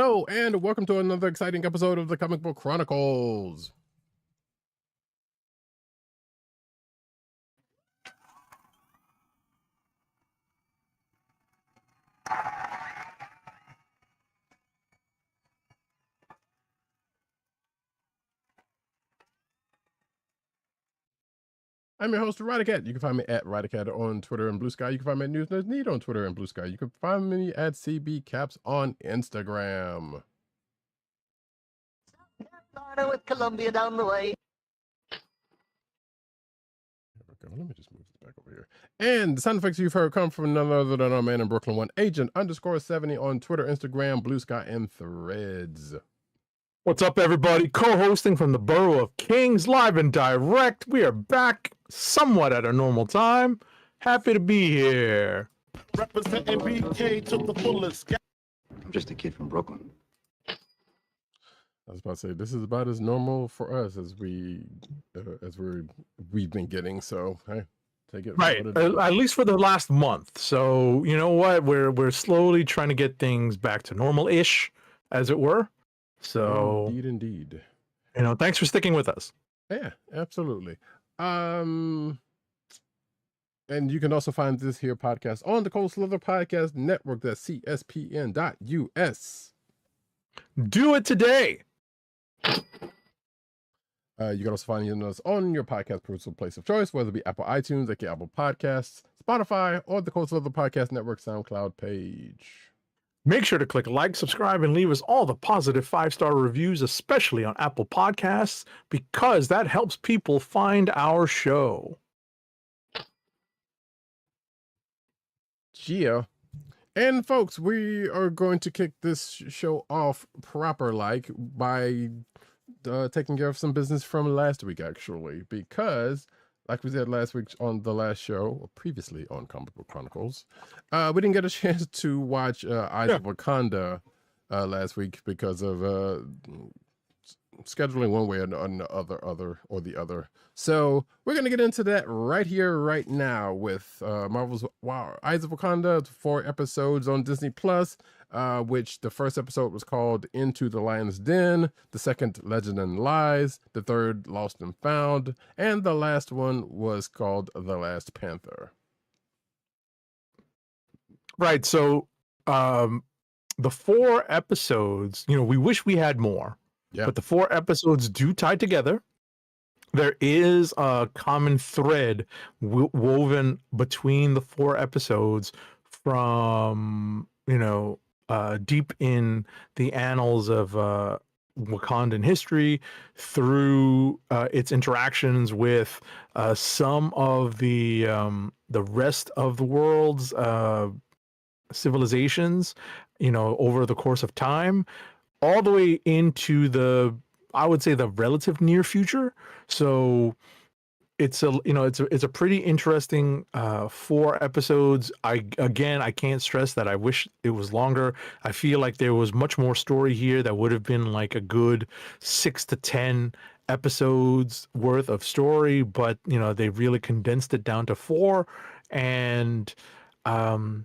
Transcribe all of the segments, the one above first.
Hello, and welcome to another exciting episode of the Comic Book Chronicles. I'm your host, Roddykat. You can find me at Roddykat on Twitter and Blue Sky. You can find me at News Nerds Need on Twitter and Blue Sky. You can find me at CBCaps on Instagram. With Columbia down the way. Let me just move this back over here. And the sound effects you've heard come from none other than our man in Brooklyn, one Agent_70 on Twitter, Instagram, Blue Sky, and Threads. What's up, everybody? Co-hosting from the Borough of Kings, live and direct. We are back somewhat at our normal time. Happy to be here. Representing BK to the fullest. I'm just a kid from Brooklyn. I was about to say, this is about as normal for us as we've been getting. So hey, take it right, at least for the last month. So you know what, we're slowly trying to get things back to normal-ish, as it were. So indeed. You know, thanks for sticking with us. Yeah, absolutely. And you can also find this here podcast on the Cold Slither Podcast Network. That's cspn.us. Do it today. You can also find us on your podcast personal place of choice, whether it be Apple iTunes, aka Apple Podcasts, Spotify, or the Cold Slither Podcast Network SoundCloud page. Make sure to click like, subscribe, and leave us all the positive 5-star reviews, especially on Apple Podcasts, because that helps people find our show. Yeah. And folks, we are going to kick this show off proper by taking care of some business from last week, actually, because like we said last week on the last show, or previously on Comic Book Chronicles, we didn't get a chance to watch Eyes of Wakanda last week because of scheduling one way or the other. So we're going to get into that right here, right now with Marvel's Eyes of Wakanda, 4 episodes on Disney Plus, which the first episode was called Into the Lion's Den, the second Legend and Lies, the third Lost and Found, and the last one was called The Last Panther. Right. So the 4 episodes, you know, we wish we had more. Yeah. But the 4 episodes do tie together. There is a common thread woven between the 4 episodes from, you know, deep in the annals of Wakandan history through its interactions with some of the rest of the world's civilizations, you know, over the course of time, all the way into the, I would say, the relative near future. So it's a pretty interesting 4 episodes. I can't stress that I wish it was longer. I feel like there was much more story here that would have been like a good 6 to 10 episodes worth of story, but you know, they really condensed it down to 4, and you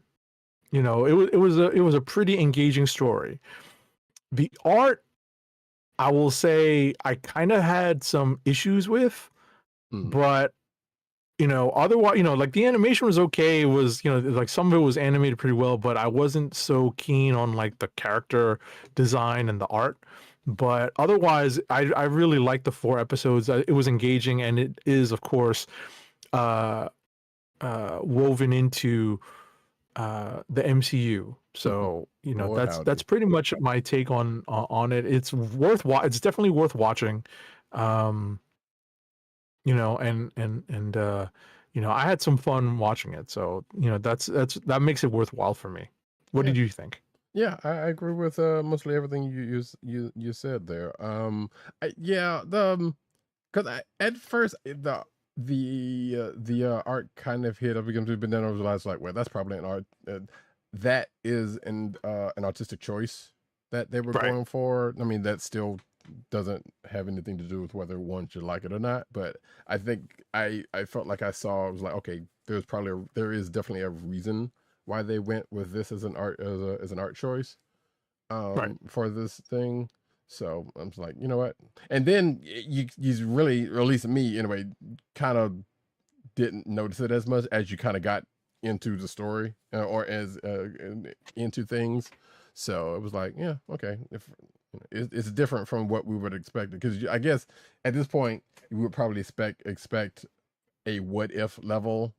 know, it was a pretty engaging story. The art, I will say, I kind of had some issues with, but you know, otherwise, you know, like the animation was okay. It was, you know, like some of it was animated pretty well, but I wasn't so keen on like the character design and the art. But otherwise, I really liked the 4 episodes. It was engaging, and it is, of course, woven into the MCU. So you know, that's pretty much my take on it. It's definitely worth watching. You know, and you know, I had some fun watching it. So you know, that makes it worthwhile for me. What did you think? Yeah, I agree with mostly everything you said there. Because at first the art kind of hit up against me, but then I realized like, well, that's probably an art that is an artistic choice that they were going for. I mean, that still doesn't have anything to do with whether one should like it or not. But I think I felt like I was like, okay, there is definitely a reason why they went with this as an art choice. for this thing. So I'm just like, you know what? And then you really, or at least me anyway, kind of didn't notice it as much as you kind of got into the story or as into things. So it was like, yeah, okay. If it's different from what we would expect, because I guess at this point you would probably expect a what if level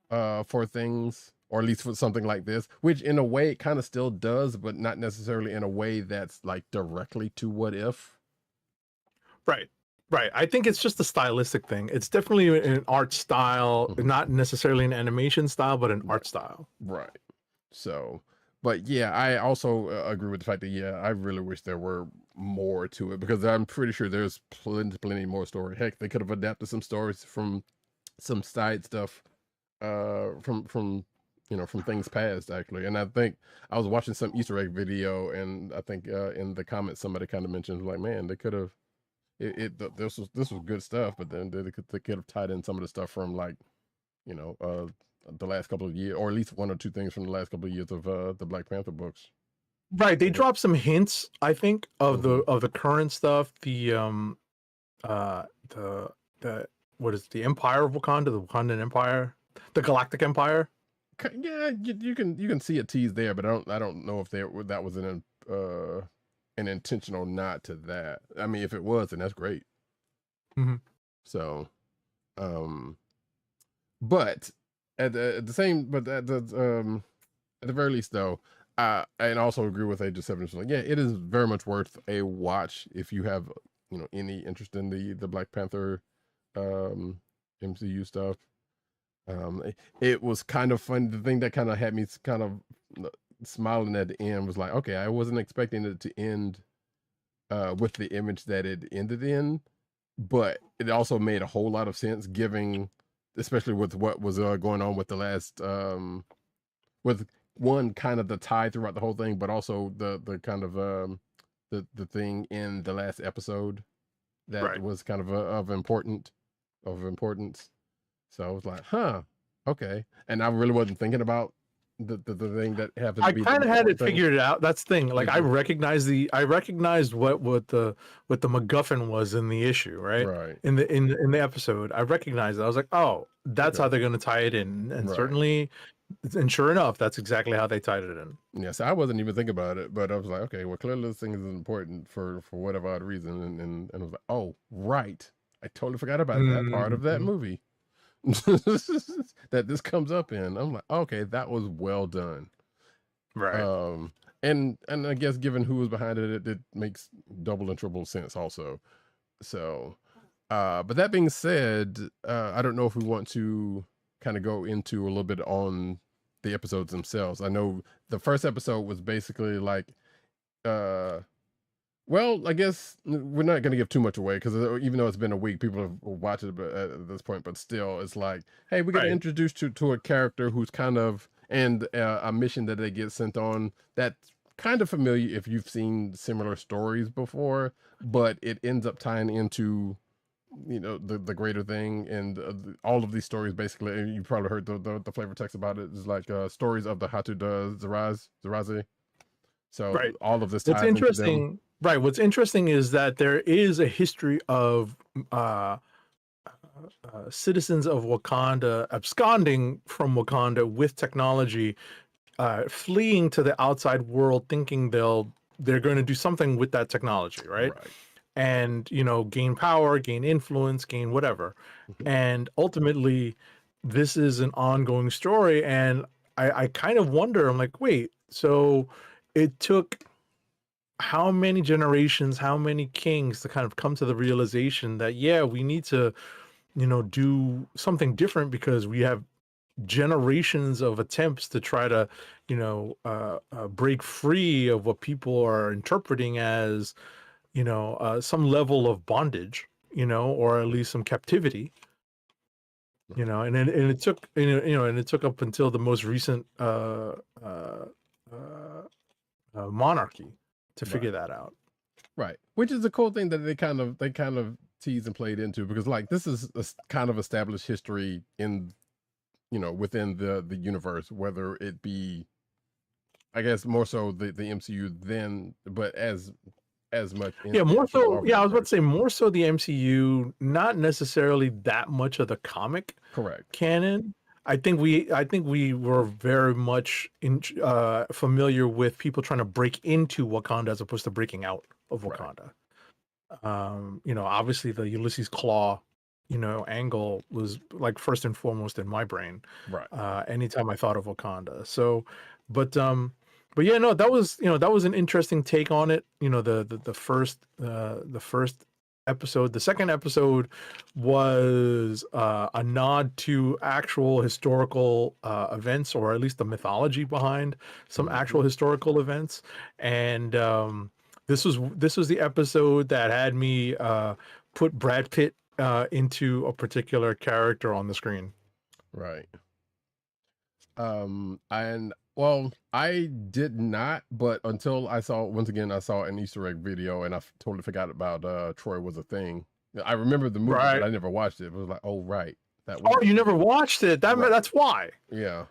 for things, or at least for something like this, which in a way it kind of still does, but not necessarily in a way that's like directly to what if. Right. Right. I think it's just a stylistic thing. It's definitely an art style, not necessarily an animation style, but an art style. Right. So, but yeah, I also agree with the fact that, yeah, I really wish there were more to it, because I'm pretty sure there's plenty more story. Heck, they could have adapted some stories from some side stuff from from things past, actually. And I think I was watching some Easter egg video, and I think in the comments somebody kind of mentioned, like, man, they could have this was good stuff, but then they could have tied in some of the stuff from, like, the last couple of years, or at least one or two things from the last couple of years of the Black Panther books. Right. They dropped some hints, I think, of the current stuff. The what is it, the Empire of Wakanda, the Wakandan Empire, the Galactic Empire. Yeah, you can see a tease there, but I don't know if that was an intentional nod to that. I mean, if it was, then that's great. So, but at the very least, though, and also agree with Age of 7. Like, yeah, it is very much worth a watch if you have any interest in the Black Panther MCU stuff. It was kind of fun. The thing that kind of had me kind of smiling at the end was like, okay, I wasn't expecting it to end with the image that it ended in, but it also made a whole lot of sense, especially with what was going on with the last with one kind of the tie throughout the whole thing, but also the kind of the thing in the last episode that was kind of of importance. So I was like, huh, okay. And I really wasn't thinking about the thing that happened. I kind of had it figured out. That's the thing. Like, I recognized what the MacGuffin was in the issue, right? In the episode, I recognized it. I was like, oh, that's how they're going to tie it in. And certainly, and sure enough, that's exactly how they tied it in. Yes, I wasn't even thinking about it, but I was like, okay, well, clearly this thing is important for whatever odd reason. And I was like, oh, right. I totally forgot about that part of that movie. That this comes up in. I'm like, okay, that was well done. Right. And I guess given who was behind it, it makes double and triple sense also. So but that being said, I don't know if we want to kind of go into a little bit on the episodes themselves. I know the first episode was basically like well, I guess we're not going to give too much away, because even though it's been a week, people have watched it at this point, but still, it's like, hey, we get introduced to a character who's kind of, and a mission that they get sent on that's kind of familiar if you've seen similar stories before, but it ends up tying into, the greater thing. And all of these stories, basically, and you probably heard the flavor text about it, is like stories of the Hatu Zeraze. So all of this ties into them. Right. What's interesting is that there is a history of citizens of Wakanda absconding from Wakanda with technology, fleeing to the outside world, thinking they're going to do something with that technology, right? And gain power, gain influence, gain whatever. And ultimately, this is an ongoing story. And I kind of wonder. I'm like, wait, so it took how many generations, how many kings to kind of come to the realization that, yeah, we need to, do something different, because we have generations of attempts to try to, break free of what people are interpreting as, some level of bondage, or at least some captivity, and it took, and it took up until the most recent monarchy to figure that out. Right. Which is a cool thing that they kind of teased and played into, because like this is a kind of established history in, within the universe, whether it be I guess more so the MCU then, but as much. Yeah, more so. Marvel Yeah, I was about to universe. say more so the MCU, not necessarily that much of the comic Correct. canon. I think we were very much familiar with people trying to break into Wakanda as opposed to breaking out of Right. Wakanda. Obviously the Ulysses Claw, angle was like first and foremost in my brain. Right. Anytime I thought of Wakanda. So, but yeah, no, that was an interesting take on it. The first episode. The second episode was a nod to actual historical events, or at least the mythology behind some actual historical events. And this was the episode that had me put Brad Pitt into a particular character on the screen. Right. And well, I did not, but until I saw an Easter egg video, and I totally forgot about Troy was a thing. I remember the movie, Right. but I never watched it. It was like, oh right, that was. Oh, you never watched it? Right. That's why. Yeah.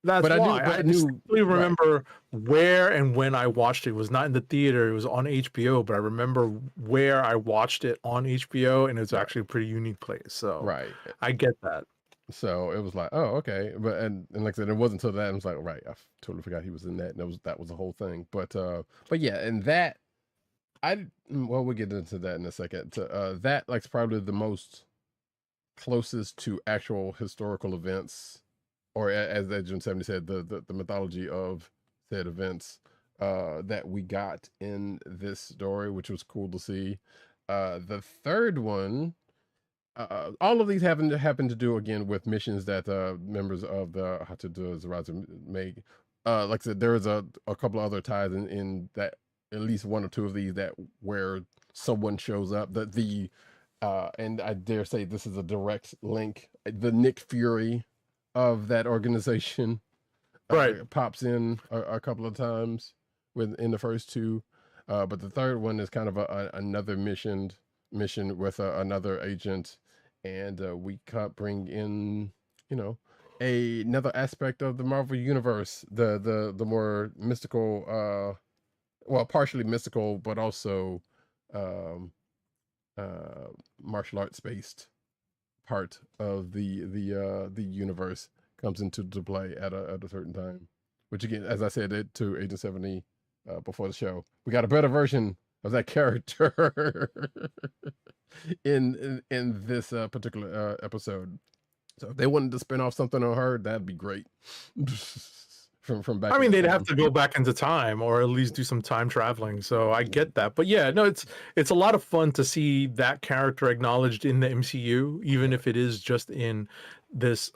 That's But why. I knew. distinctly remember where and when I watched it. It was not in the theater. It was on HBO, but I remember where I watched it on HBO, and it was actually a pretty unique place. So Right. I get that. So it was like, oh, okay. But and like I said, it wasn't until that I was like, right, I totally forgot he was in that, and that was the whole thing. But yeah, and that we'll get into that in a second. That like's probably the most closest to actual historical events, or as Agent 70 said, the mythology of said events that we got in this story, which was cool to see. The third one. All of these happen to do again with missions that members of the Zaraza make. Like I said, there is a couple of other ties in that, at least one or two of these that where someone shows up. And I dare say this is a direct link. The Nick Fury of that organization, Right. pops in a couple of times in the first two, but the third one is kind of another mission with another agent. And we bring in, another aspect of the Marvel universe, the more mystical, partially mystical, but also martial arts based part of the universe comes into play at a certain time. Which again, as I said to Agent 70 before the show, we got a better version of that character in this particular episode. So if they wanted to spin off something on her, that'd be great. from back. I mean, they'd have to go back into time, or at least do some time traveling. So I get that. But yeah, no, it's a lot of fun to see that character acknowledged in the MCU, even if it is just in this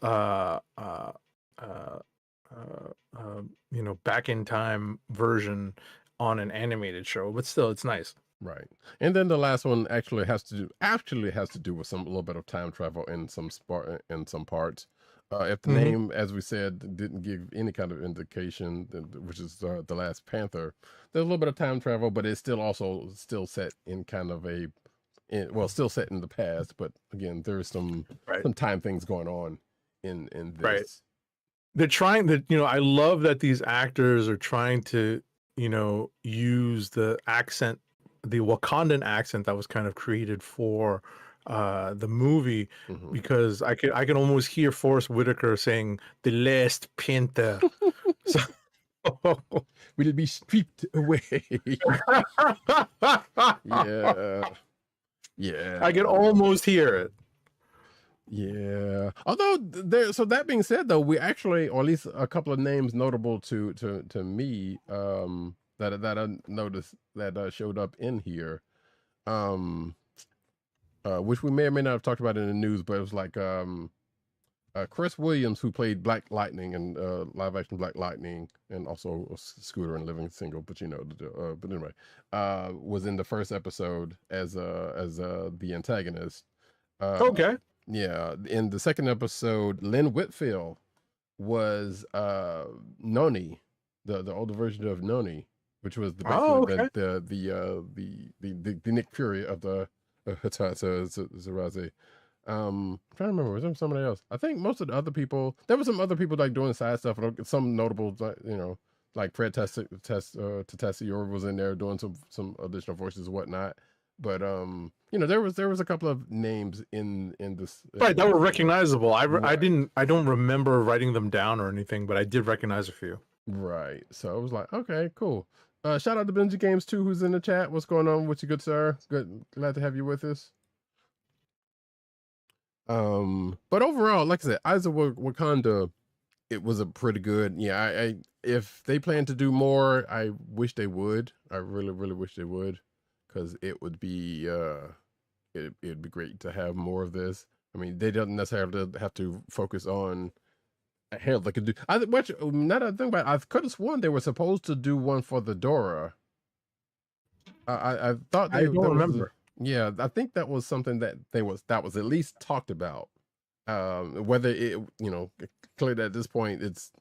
back in time version on an animated show. But still, it's nice. Right. And then the last one actually has to do with a little bit of time travel in some parts. If the name, as we said, didn't give any kind of indication, which is The Last Panther, there's a little bit of time travel, but it's still set in kind of still set in the past. But again, there's some time things going on in this. Right. They're trying to, I love that these actors are trying to, use the accent, the Wakandan accent that was kind of created for the movie, because I can almost hear Forrest Whitaker saying "The Last Panther." So, will it be stripped away? Yeah. I can almost hear it. Yeah. Although so that being said, though, we actually, or at least a couple of names notable to me, that I noticed that showed up in here, which we may or may not have talked about in the news, but it was like Chris Williams, who played Black Lightning in live action Black Lightning, and also Scooter in Living Single, but but anyway, was in the first episode as the antagonist. Okay. Yeah, in the second episode, Lynn Whitfield was Noni, the older version of Noni, which was the Nick Fury of the Zaraze. I'm trying to remember, was there somebody else? I think most of the other people, there were some other people like doing side stuff, some notables, like Fred Tatasciore was in there doing some additional voices and whatnot. But there was a couple of names in this right that were recognizable. I don't remember writing them down or anything, but I did recognize a few. Right. So I was like, okay, cool. Shout out to Benji Games 2 who's in the chat. What's going on with you, good sir? Glad to have you with us. But overall, like I said, Eyes of Wakanda, it was a pretty good. Yeah, I if they plan to do more, I wish they would. I really, really wish they would, because it would be it'd be great to have more of this. I mean, they don't necessarily have to focus on. Hell, they could do. Now that I think about it, I could have sworn they were supposed to do one for the Dora. I thought I don't remember. Yeah, I think that was something that was at least talked about. Whether it, clearly at this point it's,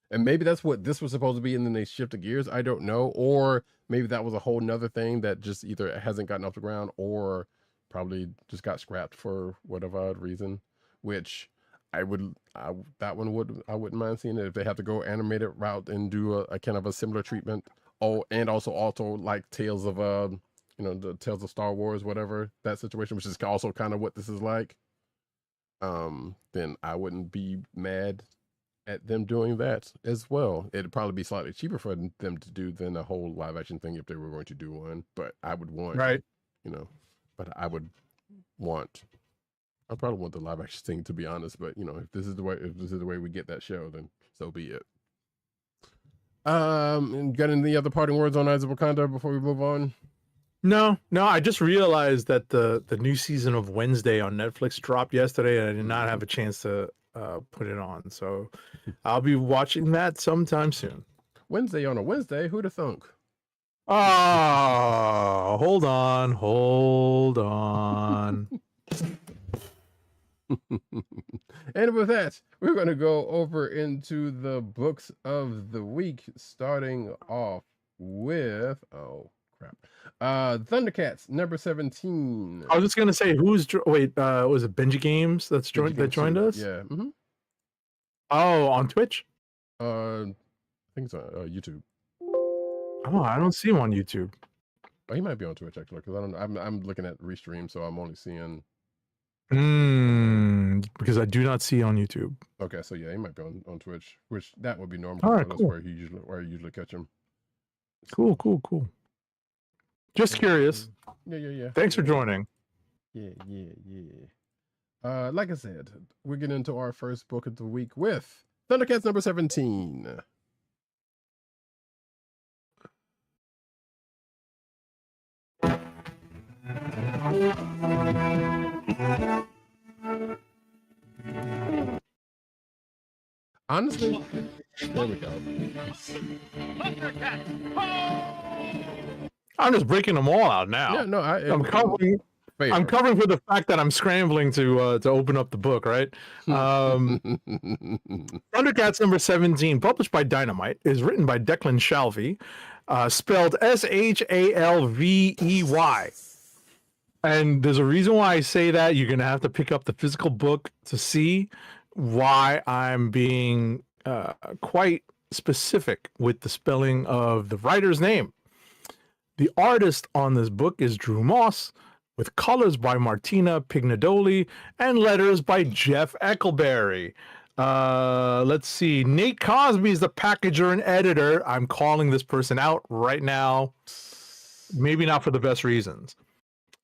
and maybe that's what this was supposed to be, and then they shifted gears. I don't know, or maybe that was a whole nother thing that just either hasn't gotten off the ground or probably just got scrapped for whatever odd reason. Which I wouldn't mind seeing it if they have to go animated route and do a kind of a similar treatment. Oh, and also like Tales of the Tales of Star Wars, whatever that situation, which is also kind of what this is like. Then I wouldn't be mad at them doing that as well. It'd probably be slightly cheaper for them to do than a whole live action thing if they were going to do one. But I would want, right, but I probably want the live action thing, to be honest. But if this is the way we get that show, then so be it. And got any other parting words on Eyes of Wakanda before we move on? No. I just realized that the new season of Wednesday on Netflix dropped yesterday, and I did not have a chance to put it on. So I'll be watching that sometime soon. Wednesday on a Wednesday? Who'da thunk? Oh, hold on. And with that, we're going to go over into the books of the week, starting off with ThunderCats number 17. I was just gonna say, was it Benji Games that joined us? Yeah. Mm-hmm. Oh, on Twitch? I think it's on YouTube. Oh, I don't see him on YouTube. Oh, he might be on Twitch actually, because I'm looking at restream, so I'm only seeing. Because I do not see on YouTube. Okay, so yeah, he might be on Twitch, which that would be normal. All right, that's cool. where you usually catch him. Cool. Just curious. Yeah. Thanks for joining. Yeah. Like I said, we're getting into our first book of the week with ThunderCats number 17. Honestly, there we go. I'm just breaking them all out now. Yeah, no, I'm covering for the fact that I'm scrambling to open up the book, right? ThunderCats number 17, published by Dynamite, is written by Declan Shalvey, spelled Shalvey. And there's a reason why I say that. You're going to have to pick up the physical book to see why I'm being quite specific with the spelling of the writer's name. The artist on this book is Drew Moss, with colors by Martina Pignadoli and letters by Jeff Eckelberry. Let's see. Nate Cosby is the packager and editor. I'm calling this person out right now. Maybe not for the best reasons.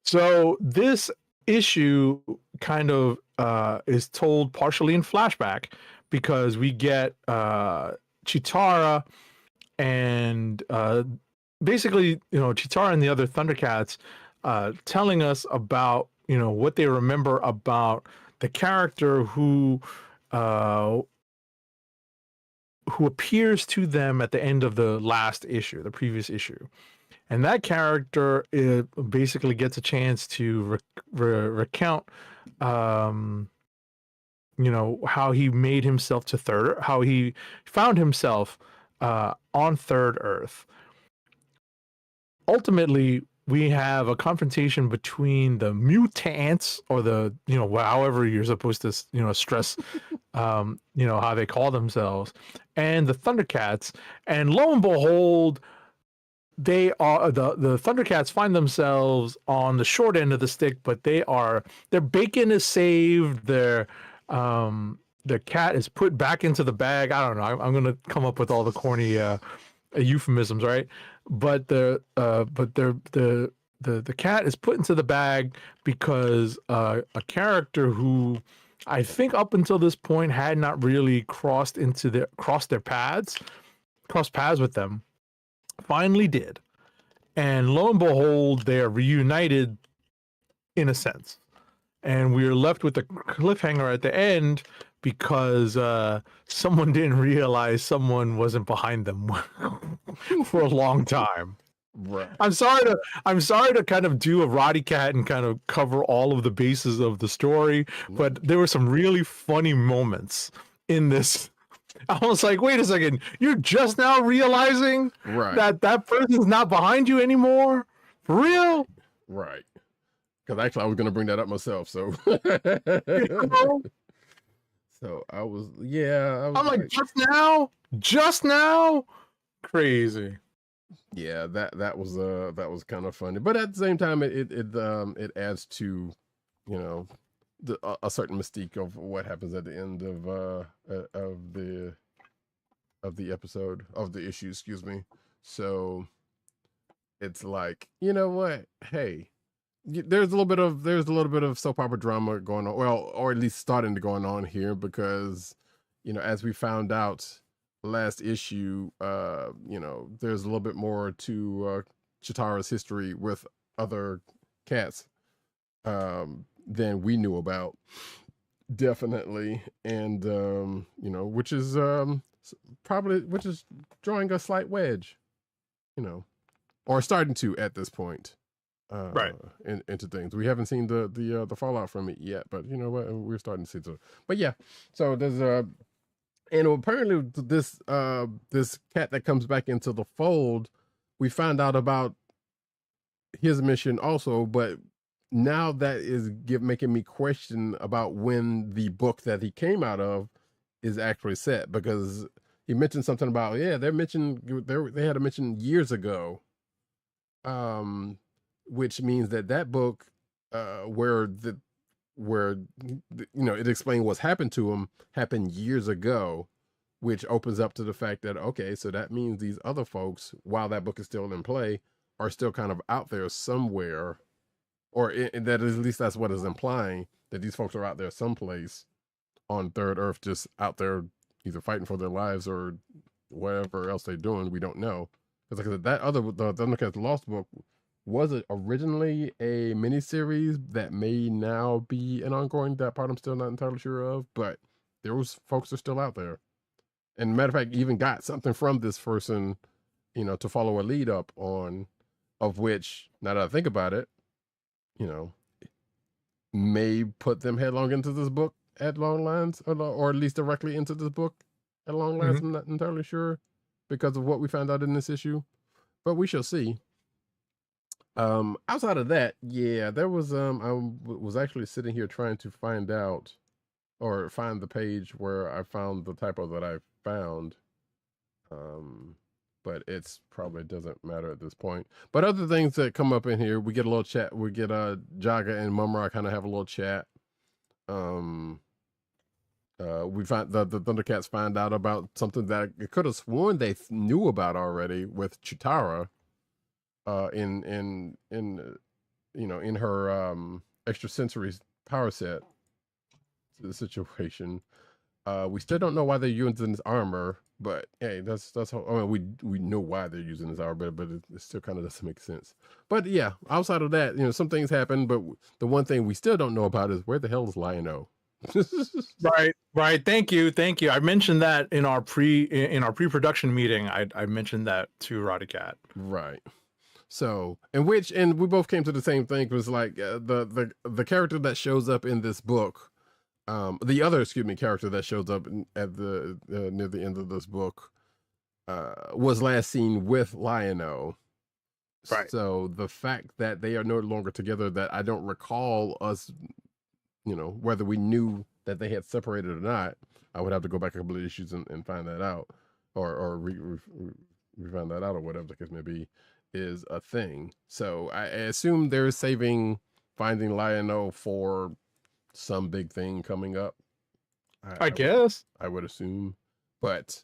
So this issue kind of is told partially in flashback, because we get Chitara and basically, Chitara and the other ThunderCats telling us about, what they remember about the character who appears to them at the end of the last issue, the previous issue. And that character basically gets a chance to recount, how he made himself to how he found himself on Third Earth. Ultimately, we have a confrontation between the mutants, or the, however you're supposed to, stress, how they call themselves, and the ThunderCats. And lo and behold, they are the ThunderCats find themselves on the short end of the stick, but their bacon is saved. The cat is put back into the bag. I don't know. I'm gonna come up with all the corny euphemisms, right? But the cat is put into the bag because a character who I think up until this point had not really crossed paths with them, finally did. And lo and behold, they are reunited in a sense. And we're left with the cliffhanger at the end because someone didn't realize someone wasn't behind them for a long time. Right. I'm sorry to kind of do a Roddykat and kind of cover all of the bases of the story, but there were some really funny moments in this. I was like, wait a second, you're just now realizing that person's not behind you anymore? For real? Right. Because actually I was going to bring that up myself, so. So I was, I'm like, just now? Crazy. Yeah, that was kind of funny, but at the same time, it adds to, a certain mystique of what happens at the end of the episode, of the issue, excuse me. So it's like, you know what? Hey, there's a little bit of soap opera drama going on, well, or at least starting to going on here, because, as we found out last issue, there's a little bit more to Chitara's history with other cats than we knew about, definitely. And which is drawing a slight wedge, or starting to at this point, right, into things. We haven't seen the fallout from it yet, but you know what, we're starting to see so. But yeah, so there's and apparently this cat that comes back into the fold, we found out about his mission also, but now that is making me question about when the book that he came out of is actually set, because he mentioned something about, they had a mention years ago, which means that book where it explained what's happened to him happened years ago, which opens up to the fact that, okay, so that means these other folks, while that book is still in play, are still kind of out there somewhere, or that at least that's what is implying, that these folks are out there someplace on Third Earth, just out there either fighting for their lives or whatever else they're doing. We don't know. Because like I said, the ThunderCats Lost book, was it originally a miniseries that may now be an ongoing? That part I'm still not entirely sure of, but those folks are still out there. And matter of fact, even got something from this person, to follow a lead up on, of which, now that I think about it, may put them headlong into this book at long lines, or at least directly into this book at long lines. I'm not entirely sure because of what we found out in this issue, but we shall see. Outside of that, there was I was actually sitting here trying to find out, or find the page where I found the typo that I found, but it's probably doesn't matter at this point. But other things that come up in here, we get a little chat. We get Jaga and Mumra kind of have a little chat. We find the ThunderCats find out about something that I could have sworn they knew about already with Chitara, in her extrasensory power set to the situation. We still don't know why they're using this armor, but hey, that's how, I mean, we know why they're using this armor, but it still kind of doesn't make sense. But yeah, outside of that, some things happen, but the one thing we still don't know about is where the hell is Lion-O? Right. Thank you. I mentioned that in our pre-production meeting. I mentioned that to Roddykat. Right. So, and we both came to the same thing. It was like the character that shows up in this book, the other character that shows up at the near the end of this book, was last seen with Lion-O, Right. So the fact that they are no longer together, that I don't recall us, whether we knew that they had separated or not, I would have to go back a couple of issues and find that out, or we find that out, or whatever the case may be, is a thing. So I assume they're saving Finding Lion-O for some big thing coming up. I guess. I would assume. But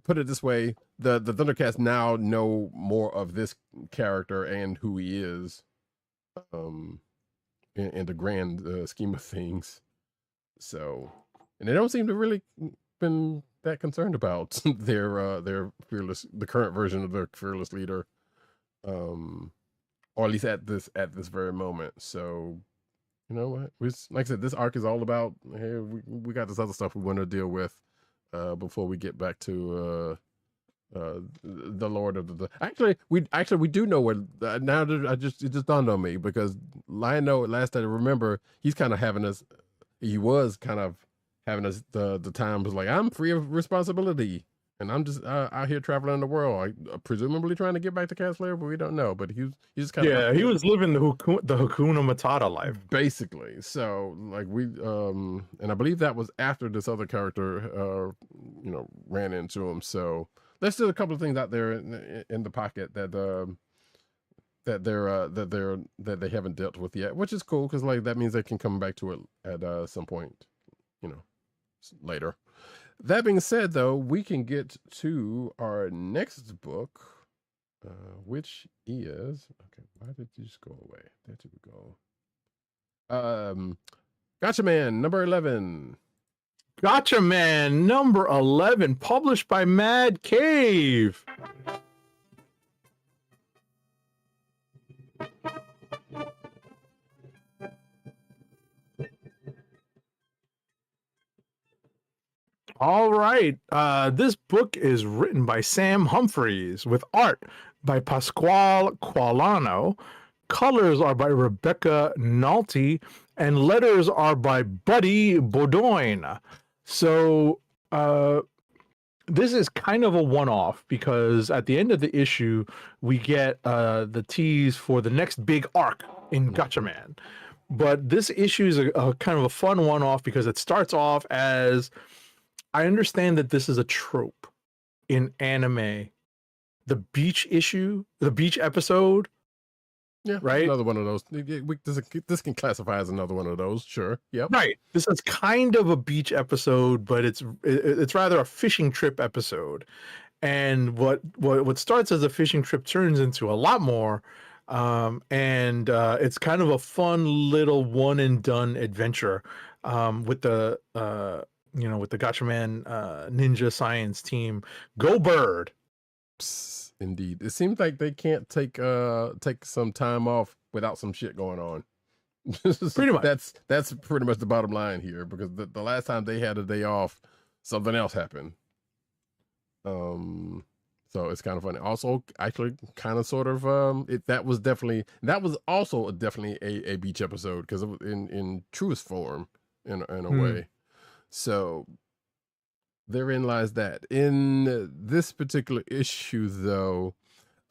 put it this way, the ThunderCats now know more of this character and who he is in the grand scheme of things. So, and they don't seem to really been that concerned about their fearless, the current version of their fearless leader, or at least at this very moment. So, you know what? Like I said, this arc is all about, hey, we got this other stuff we want to deal with before we get back to the Lord of the. Actually, we do know where now. It just dawned on me, because Lion-O, last I remember, he's kind of having us. He was kind of having us the time was like, I'm free of responsibility, and I'm just out here traveling the world, presumably trying to get back to Cat's Lair, but we don't know. But he just kind of he was living the Hakuna Matata life, basically. So like and I believe that was after this other character ran into him. So there's still a couple of things out there in the pocket that they haven't dealt with yet, which is cool, because like that means they can come back to it at some point, later. That being said, though, we can get to our next book, which is, okay, why did you just go away? There we go. Gatchaman number 11. Gatchaman number 11, published by Mad Cave. All right. This book is written by Sam Humphries with art by Pasquale Qualano. Colors are by Rebecca Nalty, and letters are by Buddy Bourdoin. So this is kind of a one-off, because at the end of the issue, we get the tease for the next big arc in Gatchaman. But this issue is a kind of a fun one-off, because it starts off as, I understand that this is a trope in anime. The beach episode. Yeah, right. Another one of those. This can classify as another one of those. Sure. Yep. Right. This is kind of a beach episode, but it's rather a fishing trip episode. And what starts as a fishing trip turns into a lot more. And it's kind of a fun little one and done adventure with the Gatchaman ninja science team. Go Bird. Psst, indeed. It seems like they can't take some time off without some shit going on. Pretty much. That's pretty much the bottom line here, because the last time they had a day off, something else happened. So it's kind of funny. Also, actually, kind of sort of that was also definitely a beach episode, because it was in truest form in a way. So therein lies that. In this particular issue, though,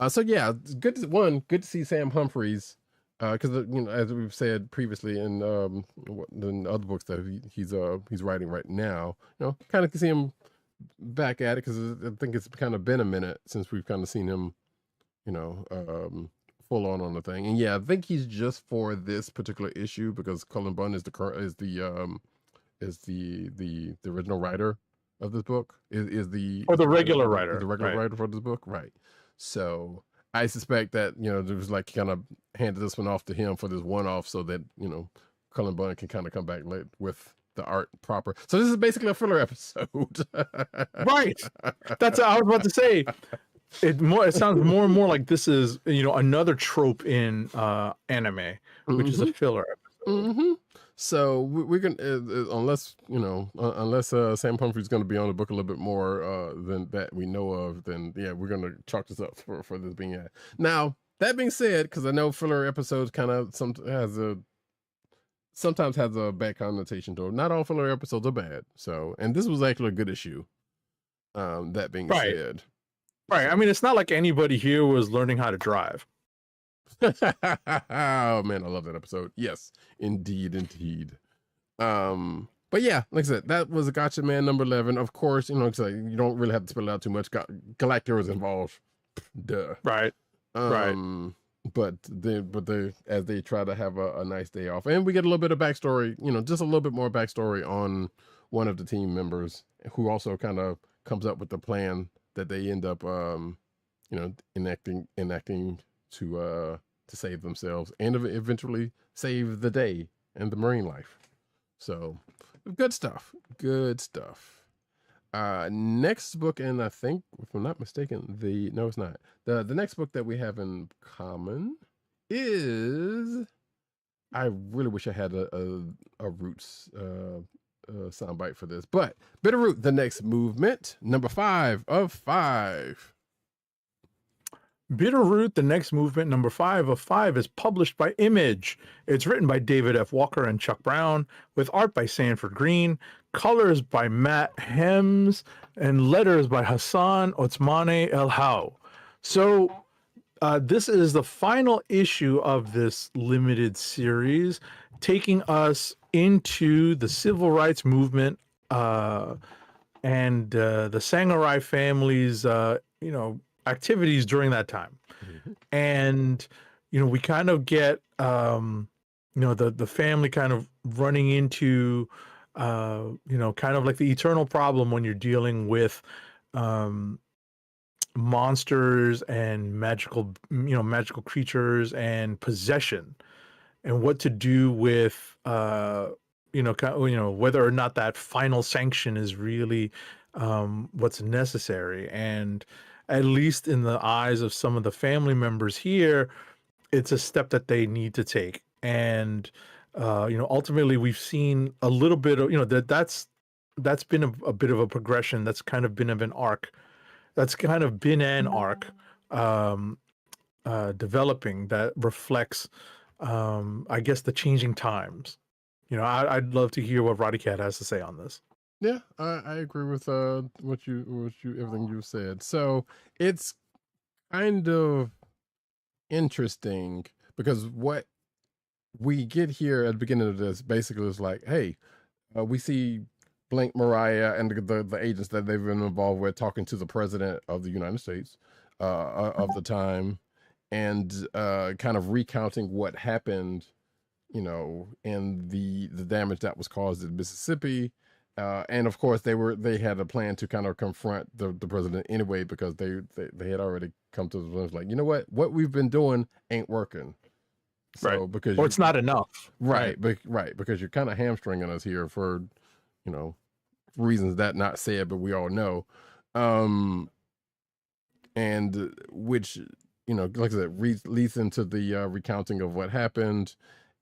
so yeah, it's good to see Sam Humphries, because as we've said previously in the other books that he's writing right now, kind of see him back at it, because I think it's kind of been a minute since we've kind of seen him, full on the thing. And yeah, I think he's just for this particular issue, because Cullen Bunn is the original writer of this book, the regular writer for this book, right? So I suspect that there was like kind of handed this one off to him for this one-off, so that Cullen Bunn can kind of come back late with the art proper. So this is basically a filler episode. Right. That's what I was about to say. It sounds more and more like this is another trope in anime, which is a filler episode. So we're gonna unless Sam Humphrey's going to be on the book a little bit more than that we know of, then yeah, we're going to chalk this up for this being it. Now that being said, because I know filler episodes kind of sometimes has a bad connotation to it. Not all filler episodes are bad. So, and this was actually a good issue. That being said, right. I mean, it's not like anybody here was learning how to drive. Oh man, I love that episode. Yes, indeed, indeed. But yeah, like I said, that was a Gatchaman number 11. Of course, you know, it's like you don't really have to spell it out too much. Galactor was involved. Duh. Right. Right. But they as they try to have a nice day off, and we get a little bit of backstory, you know, just a little bit more backstory on one of the team members who also kind of comes up with the plan that they end up you know, enacting to save themselves and eventually save the day and the marine life. So good stuff. Next book, and I think, if I'm not mistaken, no, it's not. The next book that we have in common is, I really wish I had a Roots soundbite for this, but Bitterroot, the next movement, number 5 of 5. Bitterroot, the next movement, number 5 of 5, is published by Image. It's written by David F. Walker and Chuck Brown, with art by Sanford Green, colors by Matt Hems, and letters by Hassan Otsmane El Hau. So this is the final issue of this limited series, taking us into the civil rights movement and the Samurai family's, you know, activities during that time. And you know, we kind of get you know, the family kind of running into you know, kind of like the eternal problem when you're dealing with monsters and magical, you know, magical creatures and possession, and what to do with you know, whether or not that final sanction is really what's necessary. And at least in the eyes of some of the family members here, it's a step that they need to take. And you know, ultimately we've seen a little bit of, you know, that's been a bit of a progression. That's kind of been an arc developing that reflects I guess the changing times. You know, I'd love to hear what Roddykat has to say on this. Yeah, I agree with what you everything you said. So it's kind of interesting because what we get here at the beginning of this basically is like, hey, we see Blank Mariah and the agents that they've been involved with talking to the president of the United States of the time, and kind of recounting what happened, you know, and the damage that was caused in Mississippi. And of course they had a plan to kind of confront the president anyway, because they had already come to the point like, you know what we've been doing ain't working. So right. because it's not enough. Right. Right. Because you're kind of hamstringing us here for, you know, reasons that not said, but we all know. And which, you know, like I said, leads into the recounting of what happened,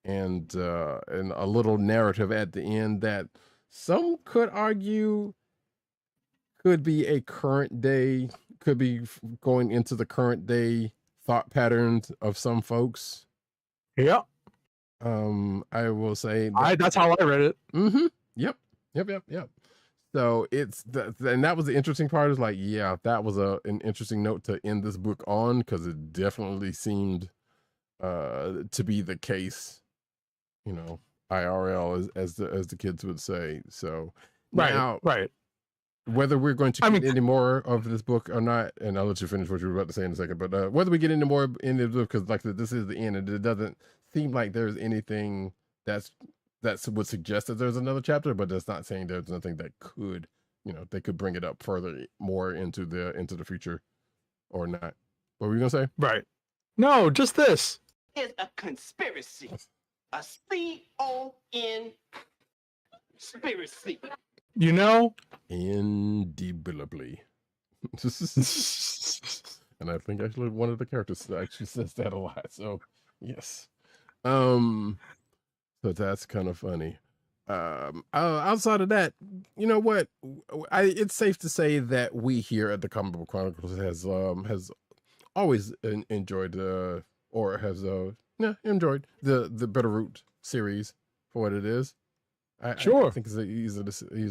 and a little narrative at the end that some could argue could be a current day, could be going into the current day thought patterns of some folks. Yeah. I will say that's how I read it. Yep. So it's and that was the interesting part, is like, yeah, that was an interesting note to end this book on, because it definitely seemed to be the case, you know, IRL as the kids would say. So now, right. Whether we're going to get any more of this book or not, and I'll let you finish what you were about to say in a second, but whether we get any more in the book, because like this is the end, and it doesn't seem like there's anything that would suggest that there's another chapter, but that's not saying there's nothing that could, you know, they could bring it up further, more into the future or not. What were you gonna say? Right. No, just this. Is a conspiracy. A C-O-N conspiracy. You know? Indubitably. And I think actually one of the characters actually says that a lot. So yes. So that's kind of funny. Outside of that, you know what? It's safe to say that we here at the Comic Book Chronicles has always enjoyed enjoyed the Bitterroot series for what it is. I think it's easy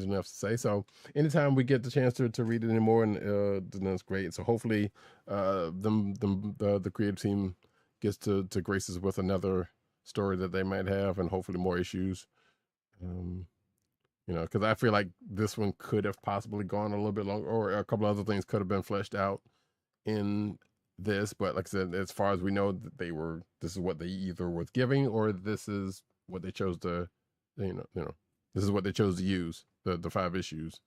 enough to say. So anytime we get the chance to read it anymore, and then it's great. So hopefully the creative team gets to grace us with another story that they might have, and hopefully more issues. You know, because I feel like this one could have possibly gone a little bit longer, or a couple other things could have been fleshed out in this. But like I said, as far as we know, this is what they either was giving, or this is what they chose to, you know, this is what they chose to use, the 5 issues.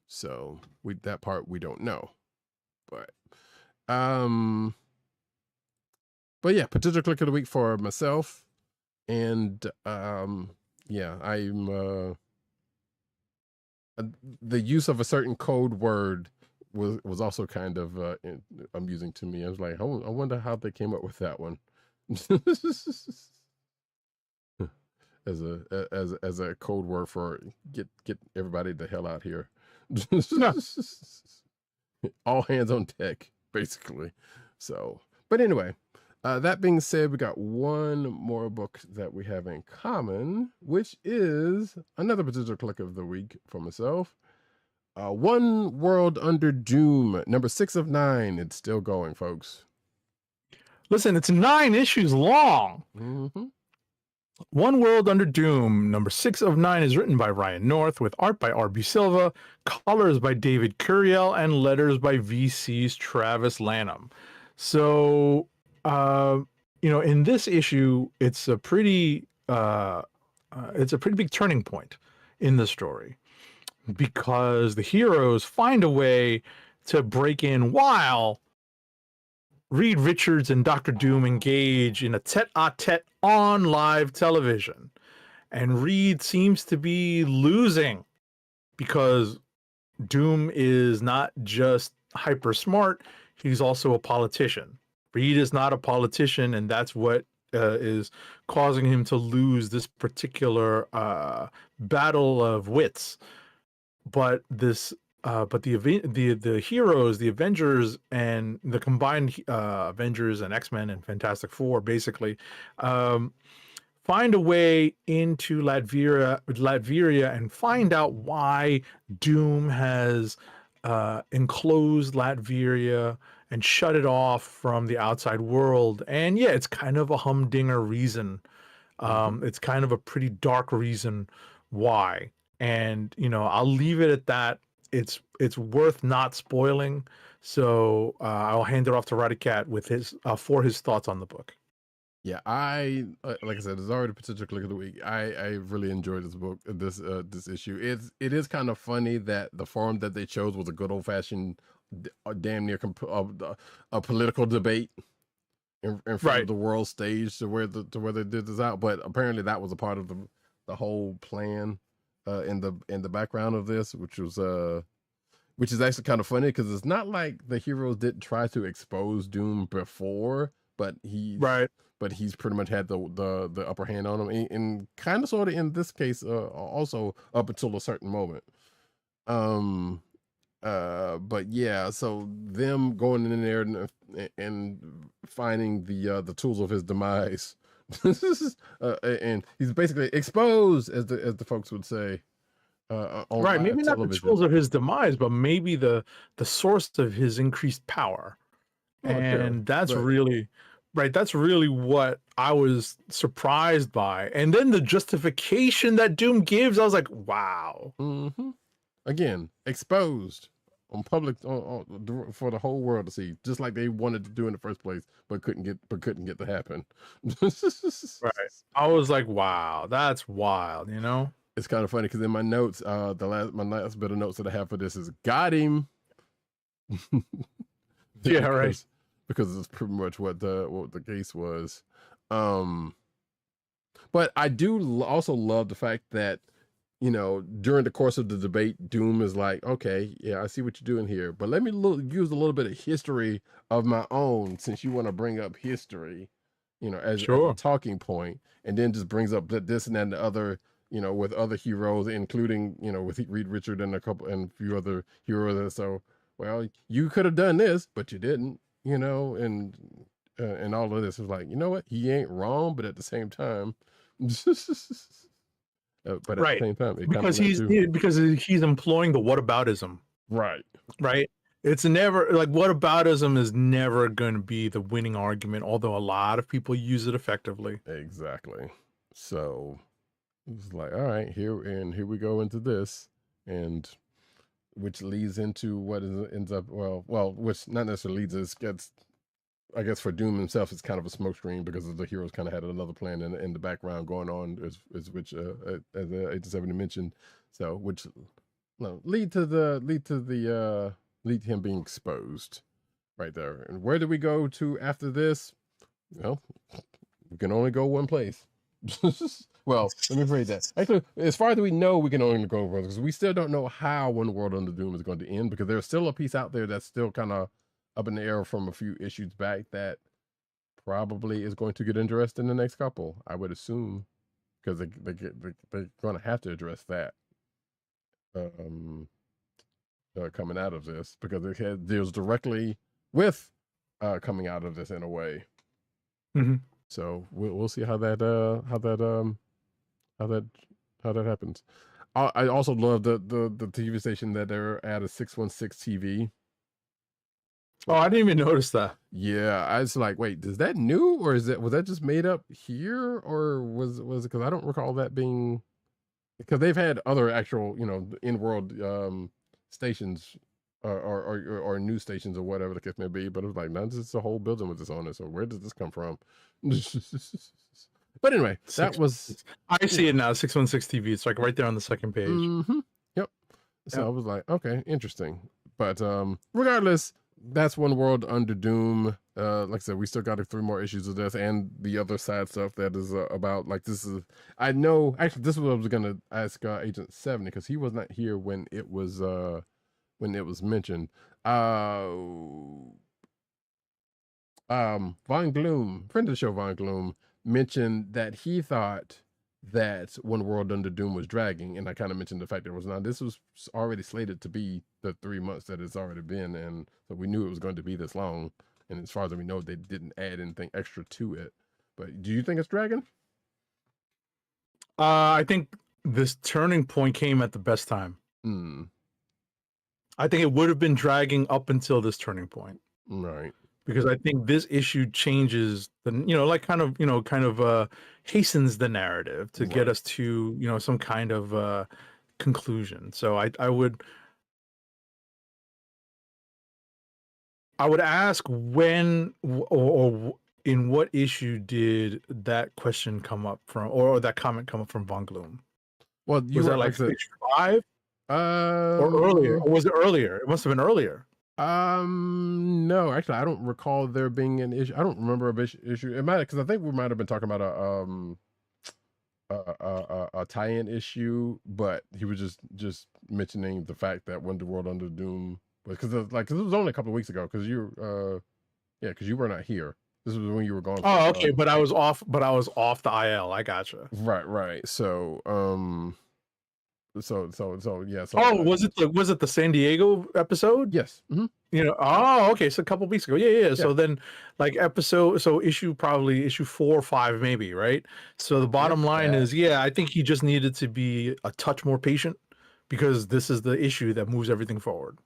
So that part we don't know, but yeah, potential click of the week for myself, and yeah, I'm the use of a certain code word was also kind of amusing to me. I was like, I wonder how they came up with that one. as a code word for get everybody the hell out here. All hands on deck, basically. So, but anyway, that being said, we got one more book that we have in common, which is another potential click of the week for myself. One World Under Doom, number 6 of 9. It's still going, folks. Listen, it's 9 issues long. Mm-hmm. One World Under Doom, number 6 of 9, is written by Ryan North, with art by R.B. Silva, colors by David Curiel, and letters by VC's Travis Lanham. So, you know, in this issue, it's a pretty big turning point in the story, because the heroes find a way to break in while Reed Richards and Dr. Doom engage in a tete-a-tete on live television. And Reed seems to be losing because Doom is not just hyper smart, he's also a politician. Reed is not a politician, and that's what is causing him to lose this particular battle of wits. But the heroes, the Avengers, and the combined Avengers and X-Men and Fantastic Four basically find a way into Latveria and find out why Doom has enclosed Latveria and shut it off from the outside world. And yeah, it's kind of a humdinger reason. It's kind of a pretty dark reason why. And, you know, I'll leave it at that. It's worth not spoiling. So I'll hand it off to Roddykat with for his thoughts on the book. Yeah, like I said, it's already a potential click of the week. I really enjoyed this book, this issue. It is kind of funny that the form that they chose was a good old fashioned, damn near a political debate in front of the world stage to where they did this out. But apparently that was a part of the whole plan in the background of this, which is actually kind of funny, because it's not like the heroes didn't try to expose Doom before, but he's pretty much had the upper hand on him, and kind of sort of in this case also up until a certain moment. But yeah, so them going in there and finding the tools of his demise. And he's basically exposed, as the folks would say. Right, maybe not the tools of his demise, but maybe the source of his increased power. And that's really what I was surprised by. And then the justification that Doom gives, I was like, wow. Mm-hmm. Again, exposed on public for the whole world to see, just like they wanted to do in the first place, but couldn't get to happen. Right. I was like, wow, that's wild, you know? It's kind of funny because in my notes, my last bit of notes that I have for this is got him. Yeah, right. Because it's pretty much what the case was. But I do also love the fact that, you know, during the course of the debate, Doom is like, okay, yeah, I see what you're doing here, but let me use a little bit of history of my own, since you want to bring up history, you know, as a talking point, and then just brings up this and that and the other, you know, with other heroes, including, you know, with Reed Richard and a few other heroes. And so, well, you could have done this, but you didn't, you know, and all of this is like, you know what, he ain't wrong, but at the same time, but at the same time, because he's employing the whataboutism, right? It's never like whataboutism is never going to be the winning argument, although a lot of people use it effectively. Exactly. So it's like, all right, here we go into this, and which leads into what ends up which not necessarily leads us gets. I guess for Doom himself, it's kind of a smokescreen because the heroes kind of had another plan in the background going on, as Agent 70 mentioned. So, which lead to him being exposed right there. And where do we go to after this? Well, we can only go one place. Well, let me phrase that. Actually, as far as we know, we can only go one because we still don't know how One World Under Doom is going to end, because there's still a piece out there that's still kind of up in the air from a few issues back that probably is going to get interested in the next couple, I would assume, because they're going to have to address that coming out of this, because it deals directly with coming out of this in a way. Mm-hmm. So we'll see how that happens. I also love the TV station that they're at, a 616 TV. Oh, I didn't even notice that. Yeah, I was like, wait, is that new, or was that just made up here, or was it, because I don't recall that being, because they've had other actual, in-world stations or news stations or whatever the case may be, but it was like, no, this is a whole building with this on it, so where does this come from? But anyway, that was, I see it now, 616 TV. It's like right there on the second page. Mm-hmm. Yep. So I was like, okay, interesting. But regardless, that's One World Under Doom. Like I said, we still got 3 more issues of this and the other side stuff that is about, like, this is, I know, actually, this is what I was going to ask Agent 70, because he was not here when it was mentioned. Von Gloom, friend of the show, Von Gloom, mentioned that he thought that One World Under Doom was dragging, and I kind of mentioned the fact that it was not. This was already slated to be the 3 months that it's already been, and so we knew it was going to be this long. And as far as we know, they didn't add anything extra to it. But do you think it's dragging? I think this turning point came at the best time. I think it would have been dragging up until this turning point. Right. Because I think this issue changes the, hastens the narrative to get us to, some kind of conclusion. So I would ask when or in what issue did that question come up from, or that comment come up from Von Gloom? Well, was that like 5? Or earlier? Or was it earlier? It must have been earlier. No, actually, I don't recall there being an issue. I don't remember a issue. It might, because I think we might have been talking about a tie-in issue, but he was just mentioning the fact that When the World Under Doom was, because it was only a couple of weeks ago, because you were not here. This was when you were gone. Oh, okay, but I was off. But I was off the IL. I gotcha. Right. So, So yeah. So was it the San Diego episode? Yes. Mm-hmm. Okay. So a couple weeks ago. Yeah. So then, like issue 4 or 5 maybe, right? So the bottom line is, I think he just needed to be a touch more patient, because this is the issue that moves everything forward.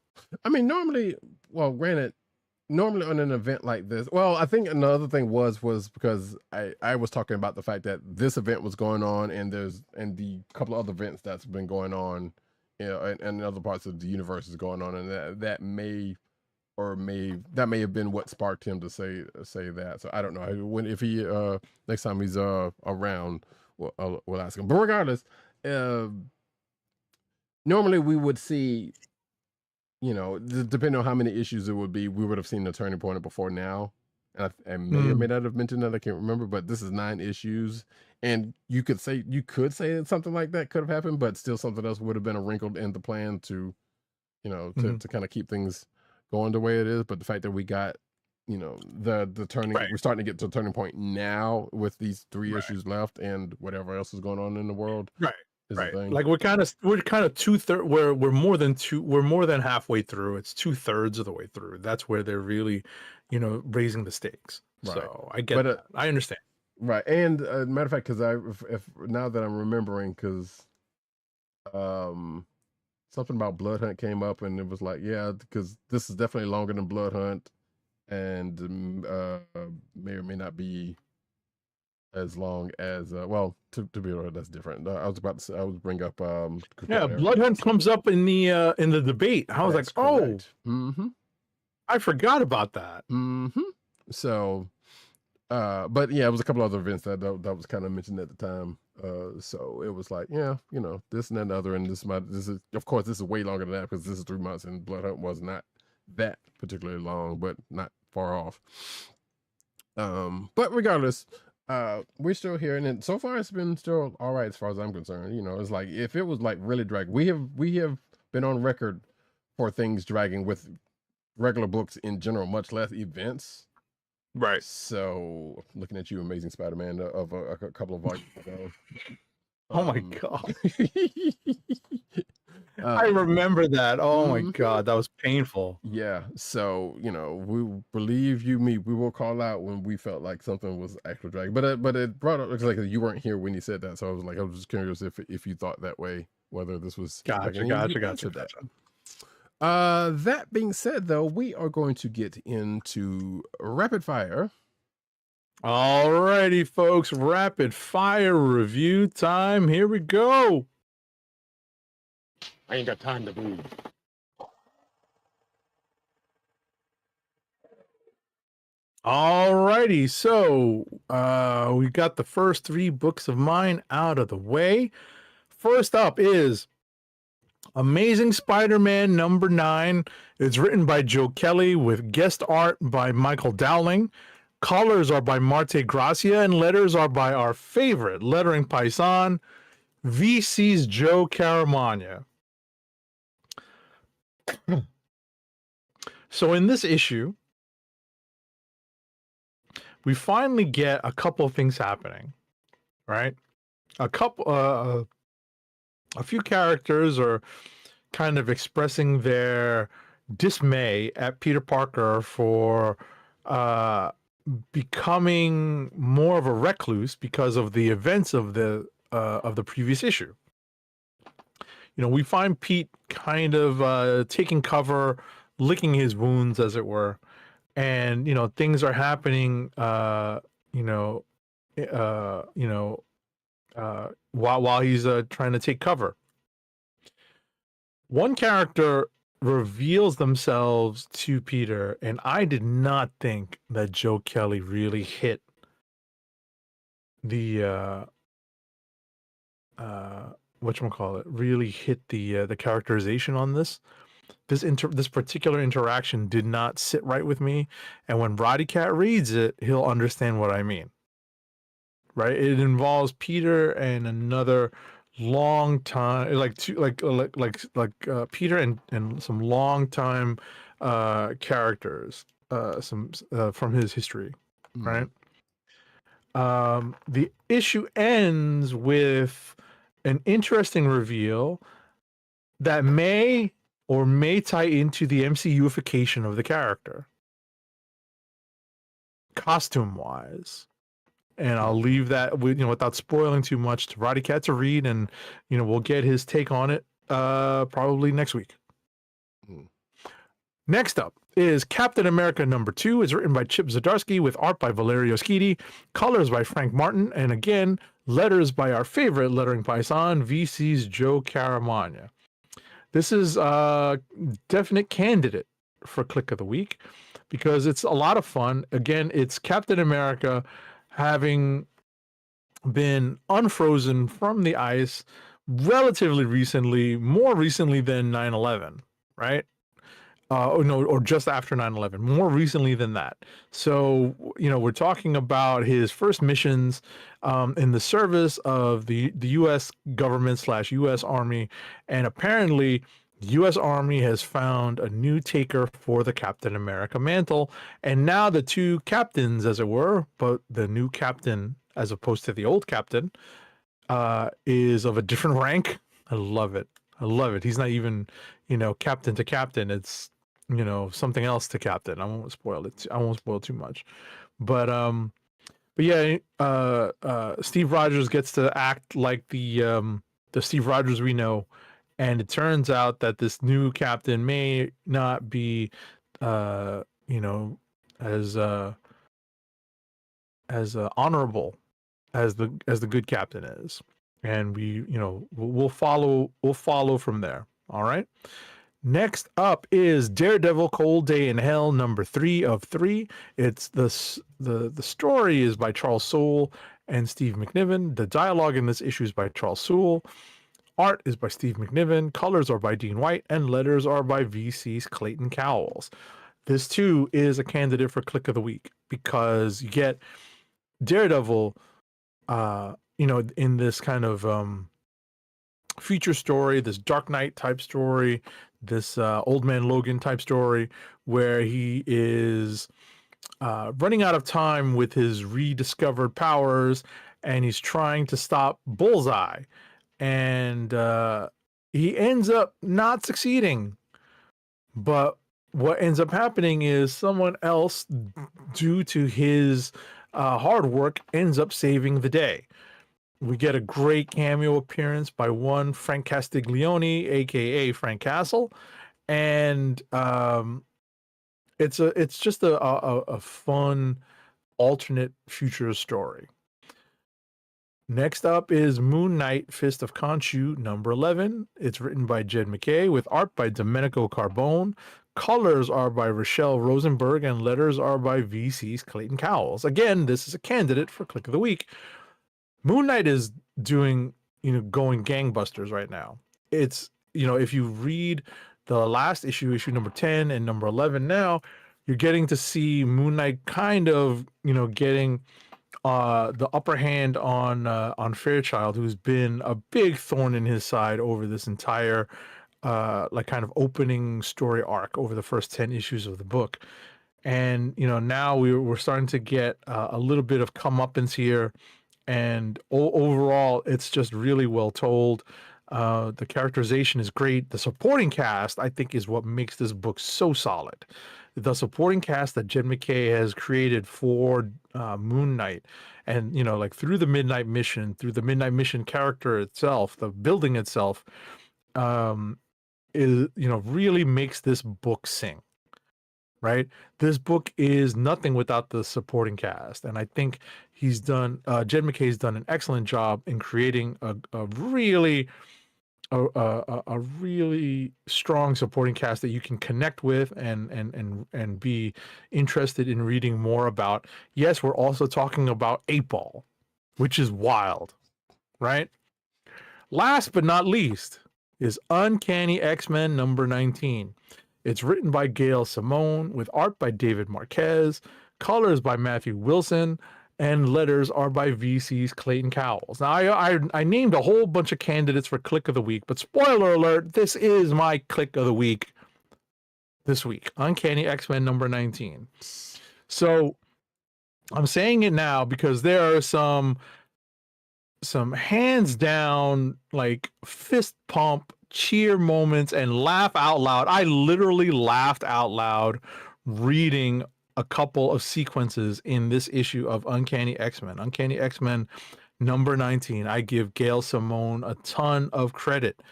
I mean, normally on an event like this, I think another thing was because I was talking about the fact that this event was going on, and the couple of other events that's been going on, and other parts of the universe is going on, and that may have been what sparked him to say that. So I don't know if he next time he's around, we'll ask him. But regardless, normally we would see, depending on how many issues it would be, we would have seen the turning point before now. And I may or may not have mentioned that, I can't remember, but this is 9 issues. And you could say that something like that could have happened, but still something else would have been wrinkled in the plan to kind of keep things going the way it is. But the fact that we got, the turning, we're starting to get to a turning point now with these 3 issues left and whatever else is going on in the world. Right. Like we're kind of 2/3. We're more than halfway through. It's 2/3 of the way through. That's where they're really, raising the stakes. Right. So I get that. I understand. Right. And matter of fact, because if now that I'm remembering, because something about Blood Hunt came up, and it was like, yeah, because this is definitely longer than Blood Hunt, and may or may not be as long as to be honest, that's different. I was about to say, I would bring up yeah, Blood Hunt comes up in the debate. I was That's like, oh, correct. I forgot about that. So but yeah, it was a couple other events that was kind of mentioned at the time. So it was like, yeah, you know, this and that and other, and this is, of course, this is way longer than that because this is 3 months, and Blood Hunt was not that particularly long, but not far off. But regardless, we're still here, and so far it's been still all right as far as I'm concerned. You know, it's like if it was like really dragged, we have been on record for things dragging with regular books in general, much less events. Right. So looking at you, Amazing Spider-Man of a couple of volumes ago. Oh my god. I remember that. Oh my god, that was painful. Yeah. So, you know, we believe you me, we will call out when we felt like something was actual drag. But it brought up, looks like you weren't here when he said that. So I was just curious if you thought that way, whether this was gotcha. That being said, though, we are going to get into rapid fire. Alrighty, folks, rapid fire review time. Here we go. I ain't got time to breathe. Alrighty, so we got the first 3 books of mine out of the way. First up is Amazing Spider-Man number 9. It's written by Joe Kelly with guest art by Michael Dowling. Colors are by Marte Gracia, and letters are by our favorite lettering paisan, VC's Joe Caramagna. So in this issue, we finally get a couple of things happening, right? A few characters are kind of expressing their dismay at Peter Parker for becoming more of a recluse because of the events of the previous issue. You know, we find Pete kind of taking cover, licking his wounds, as it were, and you know things are happening. While he's trying to take cover. One character reveals themselves to Peter, and I did not think that Joe Kelly really hit the really hit the characterization on this. This particular interaction did not sit right with me, and when Roddykat reads it, he'll understand what I mean. Right? It involves Peter and another long time, Peter and some long time characters, some from his history, right? The issue ends with an interesting reveal that may or may tie into the MCUification of the character, costume-wise. And I'll leave that without spoiling too much to Roddykat to read, and we'll get his take on it probably next week. Next up is Captain America number 2. It's written by Chip Zdarsky with art by Valerio Schiti, colors by Frank Martin, and again, letters by our favorite lettering paisan, VC's Joe Caramagna. This is a definite candidate for Click of the Week because it's a lot of fun. Again, it's Captain America having been unfrozen from the ice relatively recently, more recently than 9/11, right? Or just after 9/11, more recently than that. So, we're talking about his first missions in the service of the U.S. government / U.S. Army, and apparently the U.S. Army has found a new taker for the Captain America mantle, and now the 2 captains, as it were, but the new captain, as opposed to the old captain, is of a different rank. I love it. He's not even, captain to captain. It's, something else to captain. I won't spoil it. I won't spoil too much, but yeah, Steve Rogers gets to act like the Steve Rogers we know And it turns out that this new captain may not be, you know, as honorable as the good captain is. And we, you know, we'll follow from there. All right. Next up is Daredevil Cold Day in Hell number 3 of 3. It's the story is by Charles Soule and Steve McNiven. The dialogue in this issue is by Charles Soule. Art is by Steve McNiven. Colors are by Dean White, and letters are by VC's Clayton Cowles. This too is a candidate for Click of the Week because you get Daredevil, you know, in this kind of feature story, this Dark Knight type story, this Old Man Logan type story, where he is running out of time with his rediscovered powers, and he's trying to stop Bullseye, and he ends up not succeeding. But what ends up happening is someone else, due to his hard work, ends up saving the day. We get a great cameo appearance by one Frank Castiglione, aka Frank Castle, and it's just a fun alternate future story. Next up is Moon Knight: Fist of Khonshu number 11. It's written by Jed MacKay with art by Domenico Carbone. Colors are by Rochelle Rosenberg, and letters are by VC's Clayton Cowles. Again, this is a candidate for Click of the Week. Moon Knight is doing, you know, going gangbusters right now. It's, you know, if you read the last issue, issue number 10 and number 11 now, you're getting to see Moon Knight kind of, you know, getting the upper hand on Fairchild, who's been a big thorn in his side over this entire like kind of opening story arc over the first 10 issues of the book. And, you know, now we're starting to get a little bit of comeuppance here. And overall, it's just really well told. The characterization is great. The supporting cast, I think, is what makes this book so solid. The supporting cast that Jed MacKay has created for Moon Knight, and, you know, like through the Midnight Mission character itself, the building itself, is, you know, really makes this book sing. Right, this book is nothing without the supporting cast, and I think he's done. Jed MacKay's done an excellent job in creating a really strong supporting cast that you can connect with and be interested in reading more about. Yes, we're also talking about 8-Ball, which is wild, right? Last but not least is Uncanny X-Men number 19. It's written by Gail Simone with art by David Marquez, colors by Matthew Wilson, and letters are by VC's Clayton Cowles. Now, I named a whole bunch of candidates for Click of the Week, but spoiler alert, this is my Click of the Week this week. Uncanny X-Men number 19. So I'm saying it now because there are some hands down, like, fist pump, cheer moments, and laugh out loud. I literally laughed out loud reading a couple of sequences in this issue of Uncanny X-Men. Uncanny X-Men number 19. I give Gail Simone a ton of credit.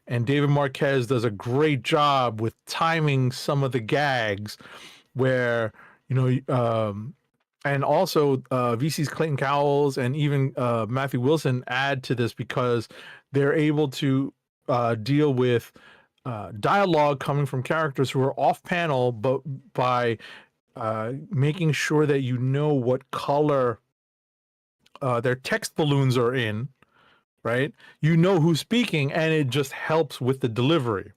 And David Marquez does a great job with timing some of the gags where, you know, and also VC's Clayton Cowles and even Matthew Wilson add to this because they're able to deal with dialogue coming from characters who are off panel, but by making sure that you know what color their text balloons are in, right? You know who's speaking, and it just helps with the delivery.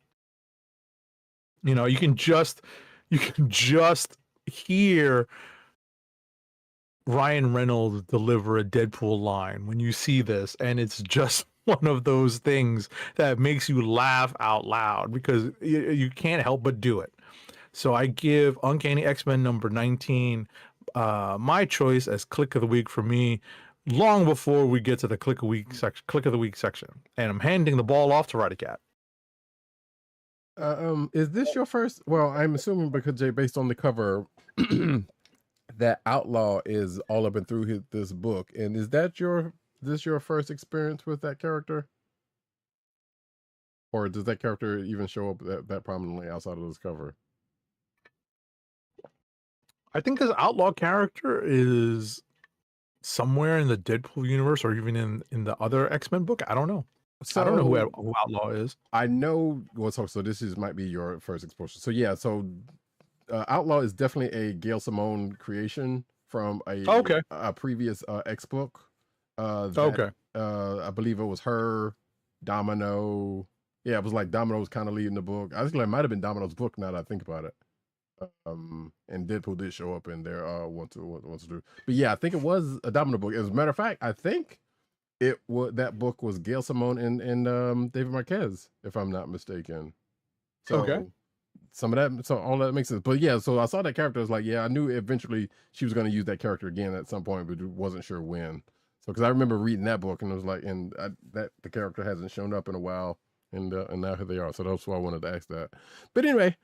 You know, you can just hear Ryan Reynolds deliver a Deadpool line when you see this, and it's just one of those things that makes you laugh out loud because you can't help but do it. So I give Uncanny X-Men number 19 my choice as Click of the Week for me, long before we get to the Click of the Week section. And I'm handing the ball off to Roddykat. Is this your first? Well, I'm assuming because Jay, based on the cover, that Outlaw is all up and through this book, and is that your first experience with that character? or does that character even show up that prominently outside of this cover? I think his outlaw character is somewhere in the Deadpool universe, or even in the other X-Men book. I don't know. So I don't know who Outlaw is. I know. Well, so this might be your first exposure. So yeah, so Outlaw is definitely a Gail Simone creation from a previous X book. I believe it was her, Domino. Yeah, it was like Domino was kind of leading the book. I think it might have been Domino's book now that I think about it. And Deadpool did show up in there once to do. But yeah, I think it was a Domino book. As a matter of fact, I think that book was Gail Simone and David Marquez, if I'm not mistaken. So some of that, so all that makes sense. But yeah, so I saw that character. I was like, yeah, I knew eventually she was going to use that character again at some point, but wasn't sure when. So because I remember reading that book and it was like, that the character hasn't shown up in a while, and now here they are. So that's why I wanted to ask that. But anyway,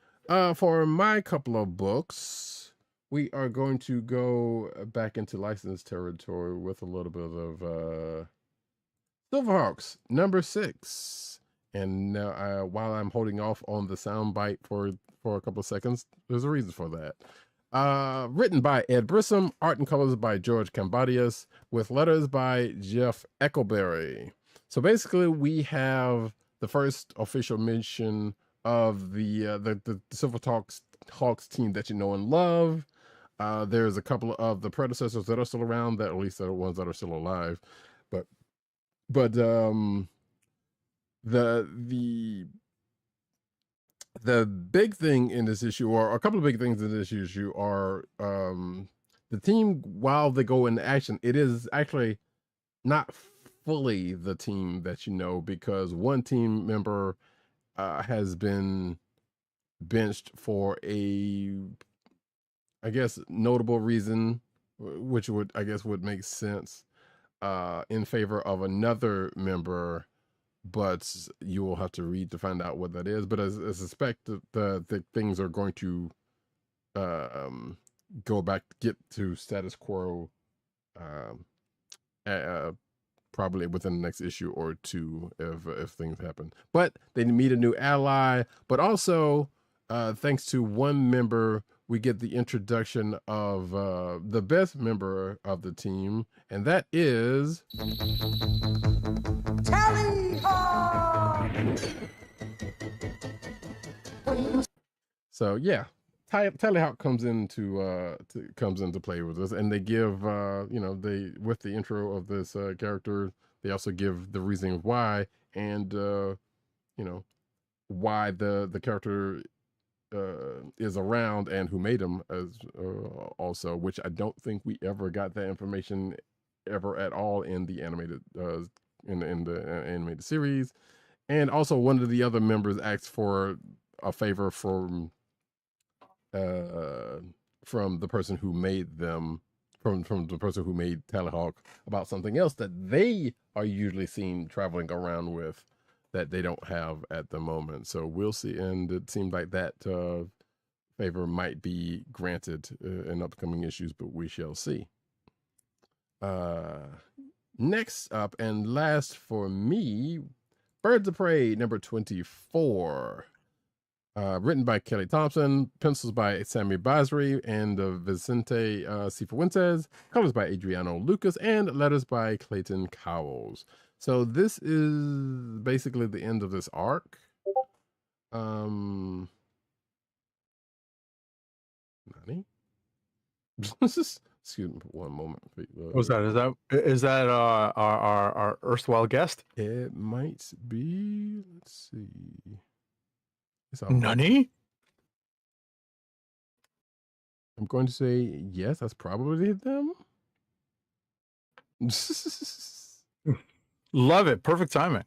for my couple of books, we are going to go back into licensed territory with a little bit of Silverhawks number 6. And now, while I'm holding off on the soundbite for a couple of seconds, there's a reason for that. Written by Ed Brissom, art and colors by George Cambadius, with letters by Jeff Eckelberry. So basically, we have the first official mention of the Silverhawks team that you know and love. There's a couple of the predecessors that are still around, that at least they're the ones that are still alive. But the big thing in this issue, or a couple of big things in this issue, are the team, while they go into action, it is actually not fully the team that you know, because one team member has been benched for a, I guess, notable reason, which would make sense, in favor of another member, but you will have to read to find out what that is. But I suspect that the things are going to go back, get to status quo, probably within the next issue or two, if things happen. But they meet a new ally, but also thanks to one member, we get the introduction of the best member of the team, and that is So yeah, Tallyhawk comes into play with us, and they give they, with the intro of this character, they also give the reason why, and why the character is around and who made him, as also, which I don't think we ever got that information ever at all in the animated in the animated series. And also, one of the other members asked for a favor from the person who made them, from the person who made Tallyhawk, about something else that they are usually seen traveling around with that they don't have at the moment. So we'll see. And it seemed like that favor might be granted in upcoming issues, but we shall see. Next up and last for me, Birds of Prey number 24. Written by Kelly Thompson, pencils by Sammy Basri and Vicente Cifuentes, colors by Adriano Lucas, and letters by Clayton Cowles. So this is basically the end of this arc. Nani? Excuse me for one moment. What's that? Is that our erstwhile guest? It might be. Let's see. Nani? I'm going to say yes. That's probably them. Love it. Perfect timing.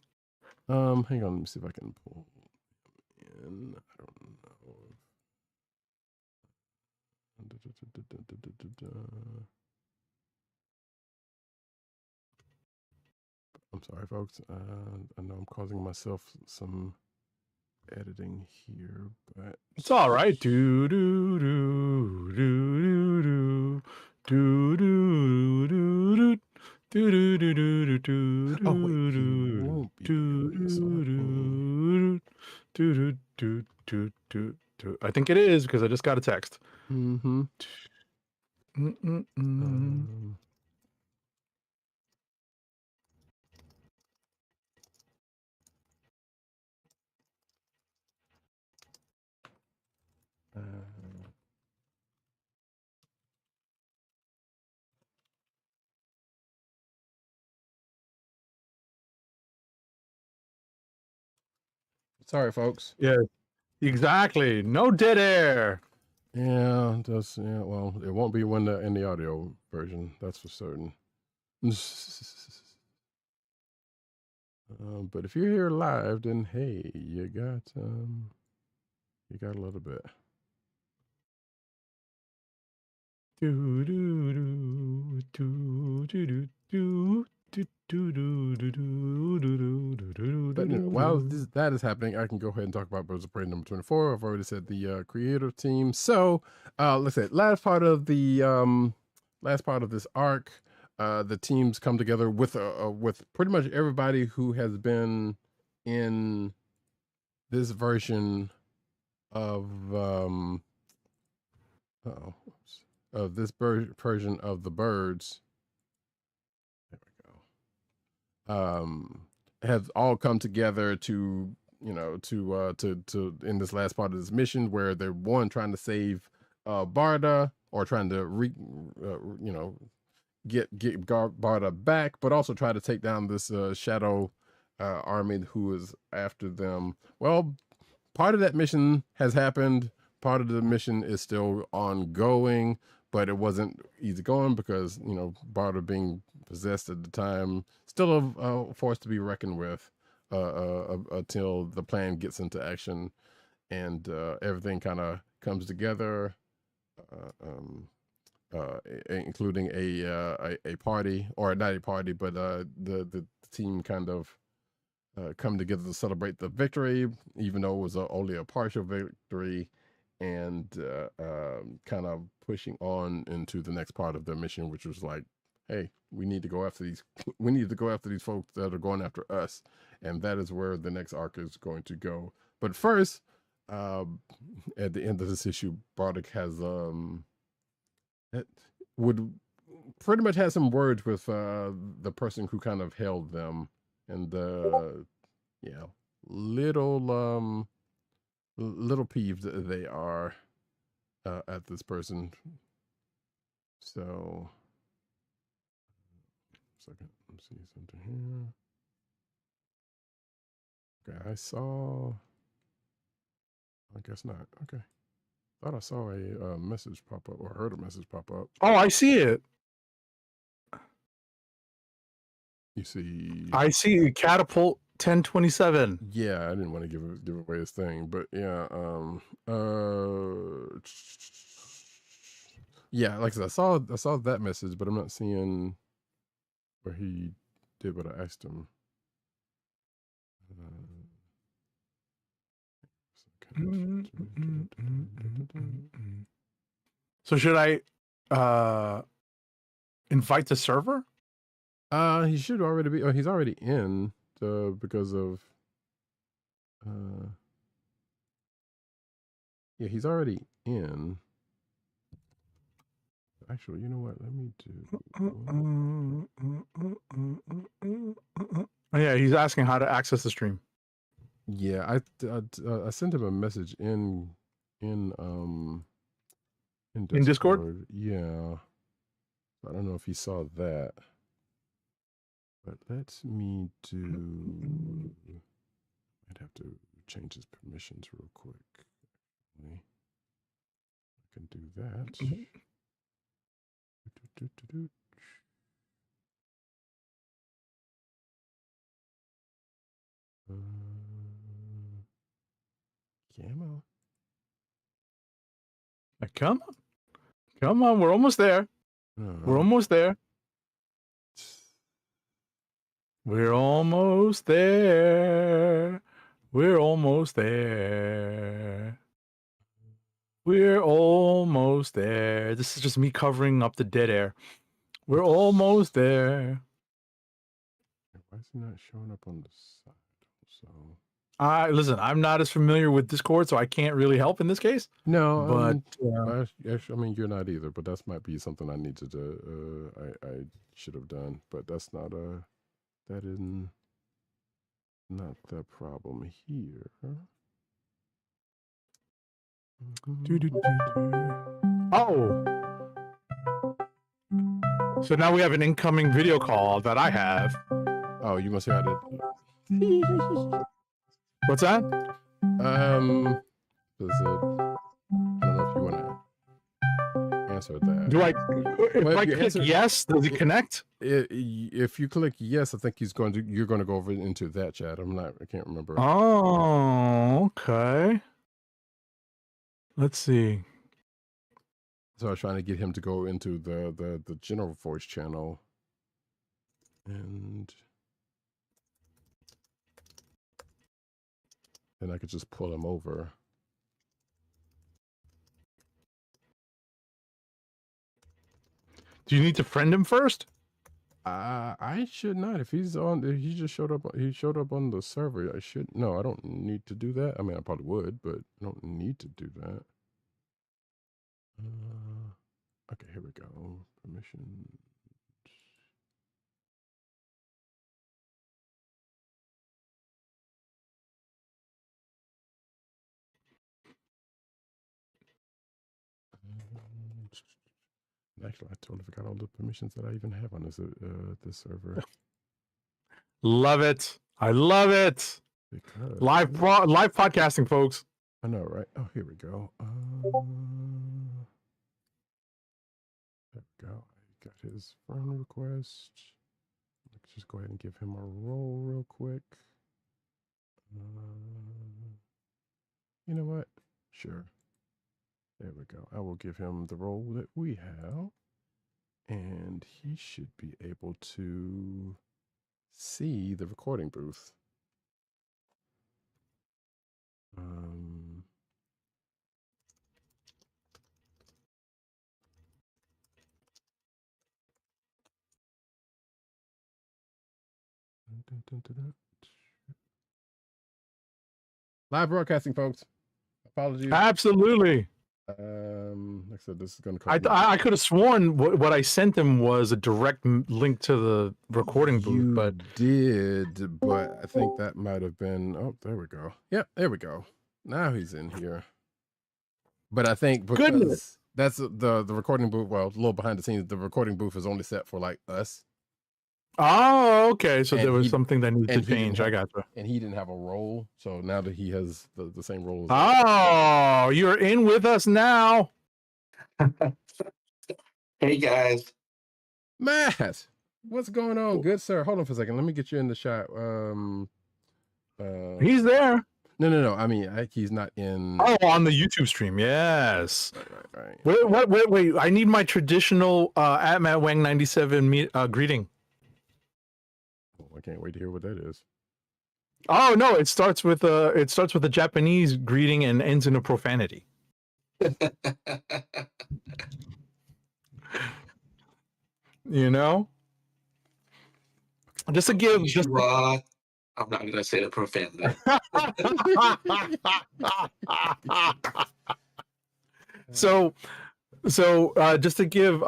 Hang on. Let me see if I can pull in. I don't know. I'm sorry, folks. I know I'm causing myself some editing here, but it's all right. Do do do do do do do do do do do do do do do do do. I think it is because I just got a text. Mm-hmm. Sorry, folks. Yeah, exactly. No dead air. Yeah, that's well, it won't be when in the audio version, that's for certain. But if you're here live, then hey, you got a little bit. But while that is happening, I can go ahead and talk about Birds of Prey number 24. I've already said the creative team. So let's say last part of this arc, the teams come together with pretty much everybody who has been in this version of this version of the birds. There we go. Have all come together to in this last part of this mission where they're trying to save Barda, or trying to get Barda back, but also try to take down this shadow army who is after them. Well, part of that mission has happened. Part of the mission is still ongoing, but it wasn't easy going because, Barda being possessed at the time, still a force to be reckoned with until the plan gets into action and everything kind of comes together, including a party, or not a party, but the team kind of come together to celebrate the victory, even though it was only a partial victory, and kind of pushing on into the next part of their mission, which was like, hey, we need to go after these folks that are going after us, and that is where the next arc is going to go. But first, at the end of this issue, Bardock has would pretty much have some words with the person who kind of held them, and little peeved they are at this person. So, second, let's see something here. Okay, I guess not. Okay, thought I saw a message pop up, or heard a message pop up. Oh, I see it. You see? I see Catapult 1027. Yeah, I didn't want to give away his thing, but yeah, yeah, like I said, I saw that message, but I'm not seeing where he did what I asked him. So should I invite the server? He should already be. Oh, he's already in because of. Yeah, he's already in. Actually, you know what? Let me do. Oh, yeah, he's asking how to access the stream. Yeah, I sent him a message in Discord. Yeah, I don't know if he saw that, but let me do. I'd have to change his permissions real quick. I can do that. Camo. Come on, we're almost there. We're almost there. We're almost there. We're almost there. We're almost there. This is just me covering up the dead air. We're almost there. Why is he not showing up on the side? So Listen, I'm not as familiar with Discord, so I can't really help in this case. No, But I mean, you're not either. But that might be something I need to do. I should have done, but that's not that is not the problem here. oh, so now we have an incoming video call that I have. Oh, you must have it. What's that? Is it? I don't know if you want to answer that. Do I? If Well, I if you click answer- yes, does it connect? If you click yes, I think you're going to go over into that chat. I can't remember. Oh, okay. Let's see. So I was trying to get him to go into the general voice channel, and then I could just pull him over. Do you need to friend him first? I should not. If he's on, if he just showed up. He showed up on the server. I should. No, I don't need to do that. I mean, I probably would, but I don't need to do that. Okay, here we go. Permission. Actually, I totally forgot all the permissions that I even have on this server. Love it. I love it. Because Live podcasting, folks. I know, right? Oh, here we go. There we go. I got his friend request. Let's just go ahead and give him a role real quick. You know what? Sure. There we go. I will give him the role that we have. And he should be able to see the recording booth. Live broadcasting, folks. Apologies. Absolutely. Like I said, this is going to cost I could have sworn what I sent him was a direct link to the recording booth, but did, but I think that might have been. Oh, there we go. Yep, there we go. Now he's in here. But I think because that's the recording booth. Well, a little behind the scenes, the recording booth is only set for like us. Oh, okay. So And there was he- something that needed to and he didn't change. have- I got you. And he didn't have a role, so now that he has the same role. Oh, you're in with us now. Hey guys. Matt, what's going on, good sir? Hold on for a second. Let me get you in the shot. He's there. No. I mean, he's not in. Oh, on the YouTube stream. Yes. Right. Wait. I need my traditional at MattWang97 greeting. I can't wait to hear what that is. Oh no, it starts with a Japanese greeting and ends in a profanity. You know? Just to give I'm not gonna say the profanity. So just to give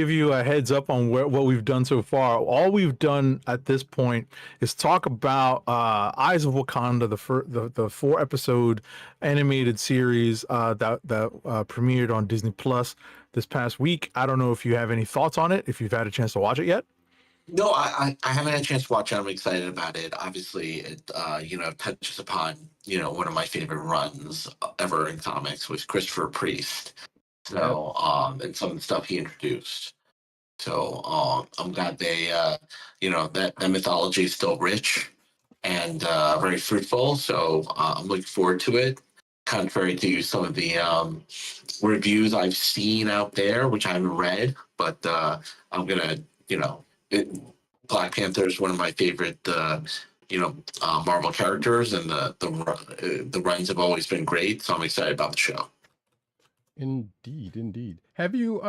you a heads up on what we've done so far, all we've done at this point is talk about Eyes of Wakanda, the 4-episode animated series that premiered on Disney Plus this past week. I don't know if you have any thoughts on it, if you've had a chance to watch it yet. No, I haven't had a chance to watch it. I'm excited about it. Obviously, it touches upon one of my favorite runs ever in comics with Christopher Priest. So and some of the stuff he introduced. So I'm glad they that mythology is still rich and very fruitful. So I'm looking forward to it. Contrary to some of the reviews I've seen out there, which I haven't read, but I'm gonna Black Panther is one of my favorite Marvel characters, and the runs have always been great. So I'm excited about the show. Indeed. Have you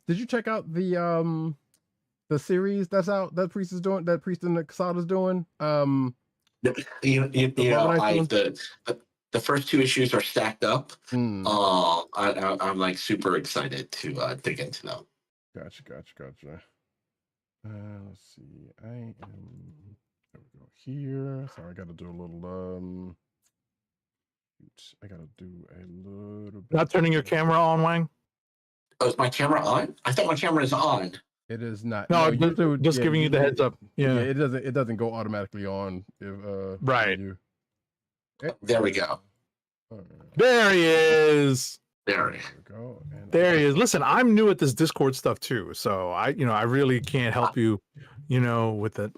did you check out the series that's out that Priest and Quesada's doing? The first two issues are stacked up. Hmm. I'm like super excited to dig into them. Gotcha. Let's see. There we go here. So I got to do a little I got to do a little bit. Not turning your camera on, Wang? Oh, is my camera on? I thought my camera is on. It is not. No, usually, just giving you the heads up. Yeah. It doesn't go automatically on if right. There we go. There he is. There we go. There he is. Listen, I'm new at this Discord stuff too, so I really can't help you, with it.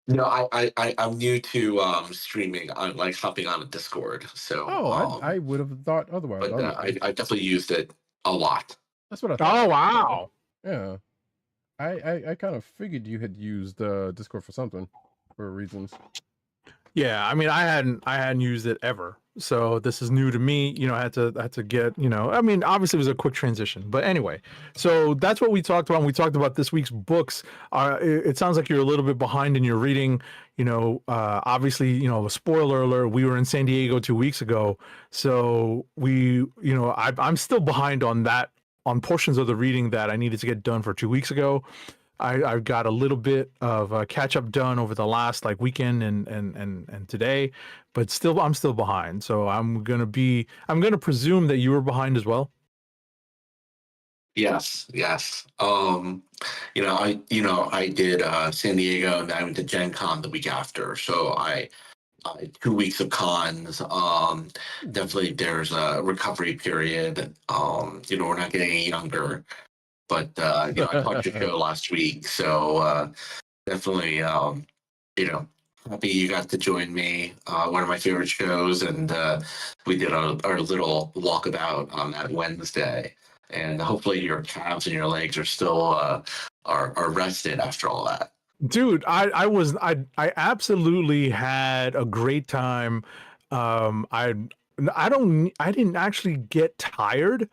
No, I'm new to streaming. I'm like hopping on a Discord. So I would have thought otherwise. But I definitely used it a lot. That's what I thought. Oh wow. Yeah. I kind of figured you had used Discord for something, for reasons. Yeah, I mean, I hadn't used it ever, so this is new to me. I had to get, I mean, obviously it was a quick transition, but anyway, so that's what we talked about. We talked about this week's books. It sounds like you're a little bit behind in your reading. Obviously, a spoiler alert. We were in San Diego 2 weeks ago, so I'm still behind on portions of the reading that I needed to get done for 2 weeks ago. I've got a little bit of catch up done over the last weekend and today, but I'm still behind. So I'm gonna presume that you were behind as well. Yes. I did San Diego, and I went to Gen Con the week after. So I 2 weeks of cons. Definitely there's a recovery period. We're not getting any younger. But I talked your show last week, so definitely happy you got to join me. One of my favorite shows, and we did our little walkabout on that Wednesday. And hopefully your calves and your legs are still are rested after all that. Dude, I absolutely had a great time. I didn't actually get tired.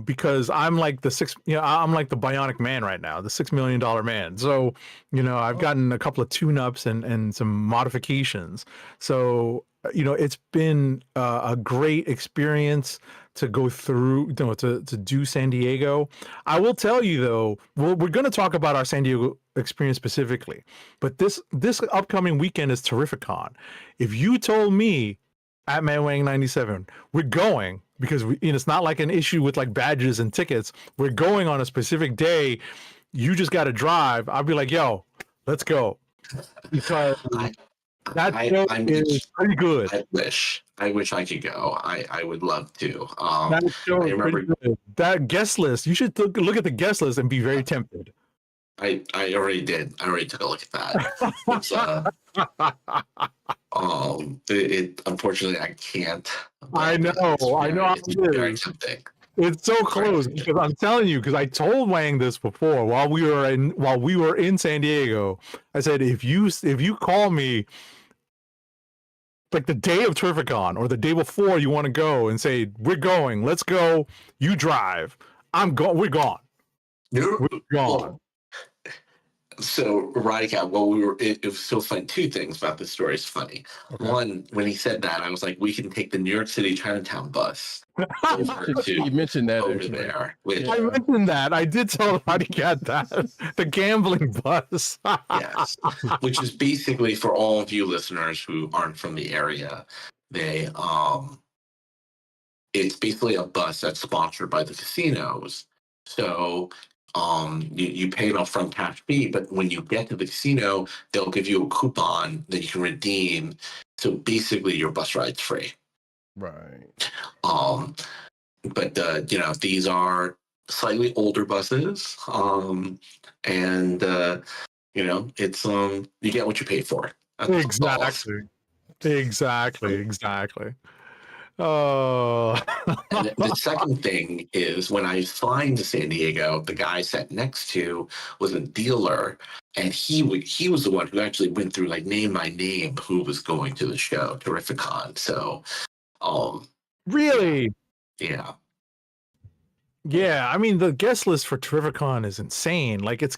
Because I'm like I'm like the bionic man right now, the $6 million man. So, I've gotten a couple of tune-ups and some modifications. So, it's been a great experience to go through, to do San Diego. I will tell you though, we're going to talk about our San Diego experience specifically, but this upcoming weekend is Terrificon. If you told me at MattWang97, we're going, because it's not like an issue with badges and tickets. We're going on a specific day. You just got to drive. I'll be like, yo, let's go. Because that show is pretty good. I wish I could go. I would love to. That show is pretty good. That guest list, you should look at the guest list and be very tempted. I already did. I already took a look at that. Unfortunately I can't. I know. It's very tempting. It's so close, because I'm telling you, because I told Wang this before while we were in San Diego. I said, if you call me like the day of Terrificon or the day before you want to go and say, we're going, let's go, you drive, we're gone. We're gone. So Roddykat, it was so funny. Two things about this story is funny. Okay. One, when he said that, I was like, we can take the New York City Chinatown bus. You mentioned that over there. I mentioned that. I did tell Roddykat that. The gambling bus. Yes. Which is basically, for all of you listeners who aren't from the area, it's basically a bus that's sponsored by the casinos. So you pay an upfront cash fee, but when you get to the casino, they'll give you a coupon that you can redeem. So basically your bus ride's free. Right. But these are slightly older buses. And it's you get what you pay for. Exactly. Oh. And the second thing is, when I flying to San Diego, the guy I sat next to was a dealer, and he was the one who actually went through name by name who was going to the show, Terrificon. So, really, yeah. Yeah, I mean the guest list for Terrificon is insane. Like it's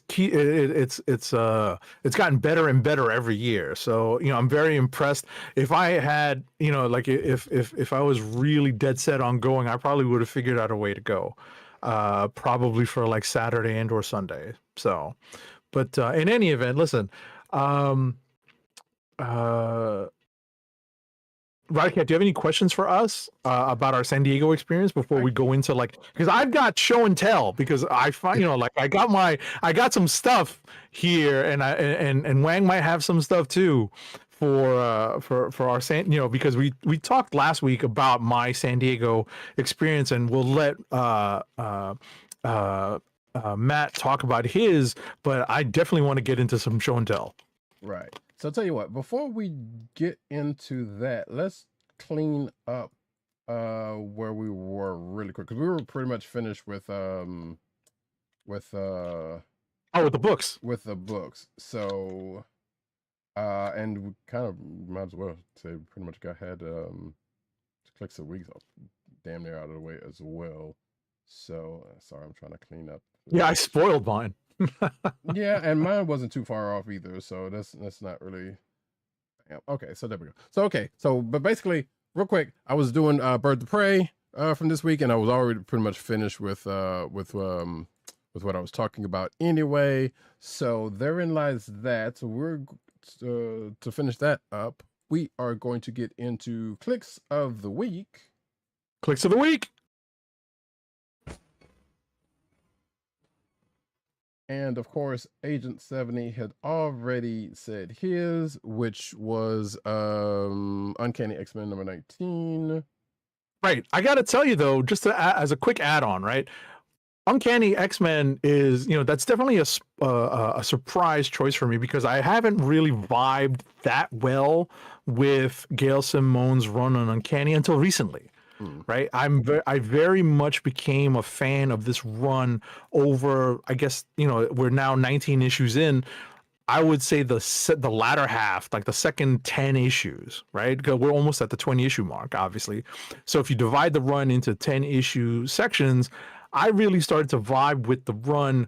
gotten better and better every year. So I'm very impressed. If I had like if I was really dead set on going, I probably would have figured out a way to go, probably for like Saturday and or Sunday. So, but in any event, listen, Roddykat, do you have any questions for us about our San Diego experience before we go into because I've got show and tell, because I find I got some stuff here, and Wang might have some stuff too for our because we talked last week about my San Diego experience, and we'll let Matt talk about his, but I definitely want to get into some show and tell. Right. So I'll tell you what, before we get into that, let's clean up where we were really quick, because we were pretty much finished with the books. With the books. So and we kind of might as well say pretty much had Kliqs of Weeks damn near out of the way as well. So sorry, I'm trying to clean up. Yeah, I spoiled mine. Yeah, and mine wasn't too far off either, so that's not really. Okay, so there we go. But basically, real quick, I was doing Bird of Prey from this week, and I was already pretty much finished with what I was talking about anyway. So therein lies that. So we're to finish that up, we are going to get into Kliqs of the Week. Kliqs of the Week. And of course, Agent 70 had already said his, which was Uncanny X-Men number 19. Right. I got to tell you though, just as a quick add-on, right? Uncanny X-Men is, that's definitely a surprise choice for me, because I haven't really vibed that well with Gail Simone's run on Uncanny until recently. Right, I very much became a fan of this run over, I guess, we're now 19 issues in. I would say the latter half, like the second 10 issues, right? Because we're almost at the 20 issue mark, obviously. So if you divide the run into 10 issue sections, I really started to vibe with the run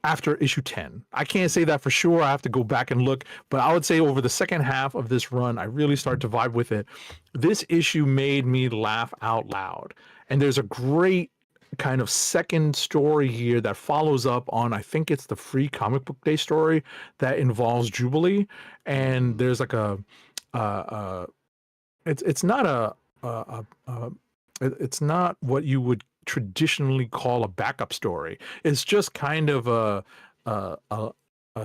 after issue 10. I can't say that for sure. I have to go back and look, but I would say over the second half of this run, I really started to vibe with it. This issue made me laugh out loud. And there's a great kind of second story here that follows up on, I think it's the Free Comic Book Day story that involves Jubilee. And there's like it's not it's not what you would traditionally call a backup story. It's just kind of a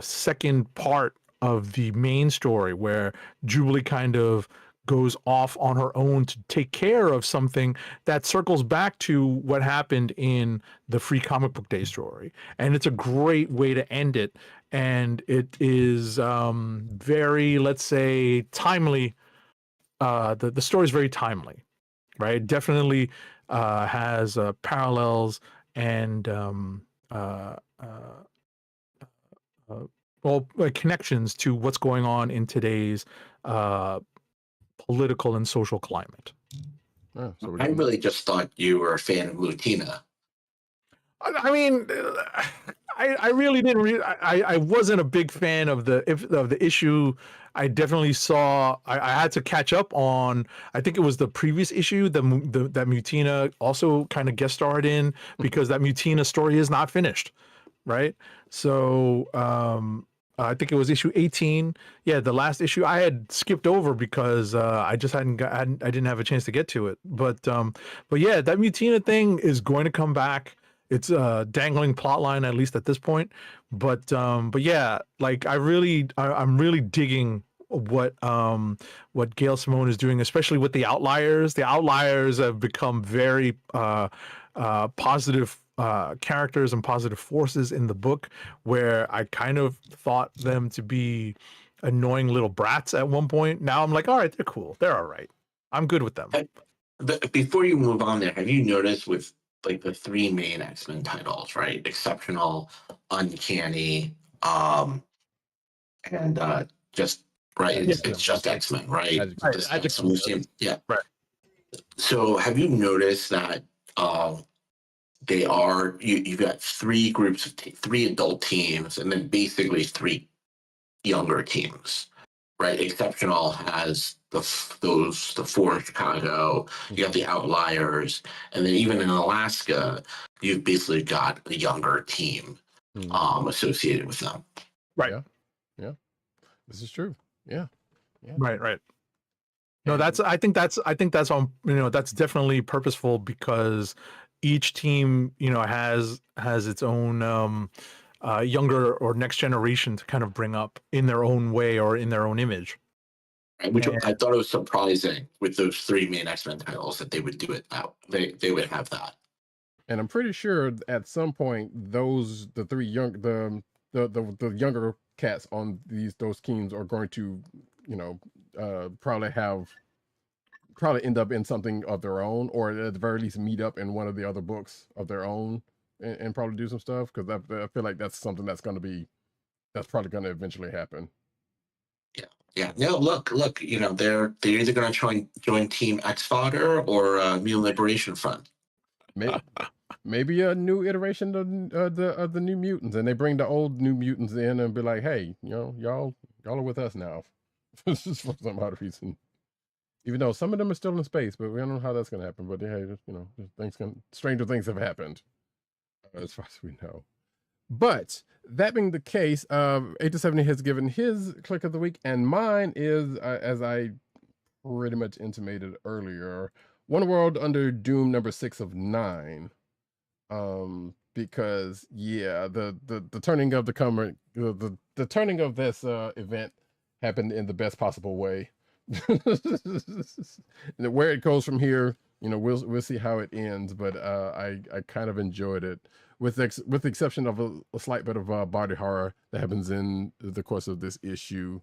second part of the main story where Jubilee kind of goes off on her own to take care of something that circles back to what happened in the Free Comic Book Day story. And it's a great way to end it. And it is very, let's say, timely. The story is very timely, right? Definitely has parallels and connections to what's going on in today's political and social climate. Oh, so I really just thought you were a fan of Mutina. I mean, I really didn't. I wasn't a big fan of the issue. I definitely saw. I had to catch up on. I think it was the previous issue that Mutina also kind of guest starred in, because that Mutina story is not finished, right? So I think it was issue 18. Yeah, the last issue I had skipped over because I just I didn't have a chance to get to it. But yeah, that Mutina thing is going to come back. It's a dangling plot line, at least at this point. But yeah, like I'm really digging what Gail Simone is doing, especially with the Outliers. The Outliers have become very positive characters and positive forces in the book, where I kind of thought them to be annoying little brats at one point. Now I'm like, all right, they're cool. They're all right. I'm good with them. But before you move on there, have you noticed with like the three main X-Men titles, right? Exceptional, Uncanny, and just right. It's just X-Men, right? Yeah. Right. So have you noticed that they are you've got three groups of three adult teams, and then basically three younger teams, right? Exceptional has the four in Chicago. You got the Outliers, and then even in Alaska, you've basically got a younger team associated with them. Right. Yeah. This is true. Yeah. Right. No, I think that's on, that's definitely purposeful, because each team, has its own younger or next generation to kind of bring up in their own way or in their own image. Which I thought it was surprising with those three main X-Men titles that they would do it now. They would have that. And I'm pretty sure at some point the younger cats on those teams are going to, probably end up in something of their own, or at the very least meet up in one of the other books of their own and probably do some stuff, because I feel like that's something that's probably going to eventually happen. Yeah. No, look. They're either going to join Team X Fodder or Mutant Liberation Front. Maybe a new iteration of the New Mutants, and they bring the old New Mutants in and be like, hey, y'all are with us now. This is for some odd reason. Even though some of them are still in space, but we don't know how that's going to happen. But hey, stranger things have happened, as far as we know. But that being the case, 8-70 has given his click of the week, and mine is, as I pretty much intimated earlier, One World Under Doom number 6 of 9. Because the turning of the turning of this event happened in the best possible way. Where it goes from here, we'll see how it ends, but I kind of enjoyed it, with the exception of a slight bit of body horror that happens in the course of this issue.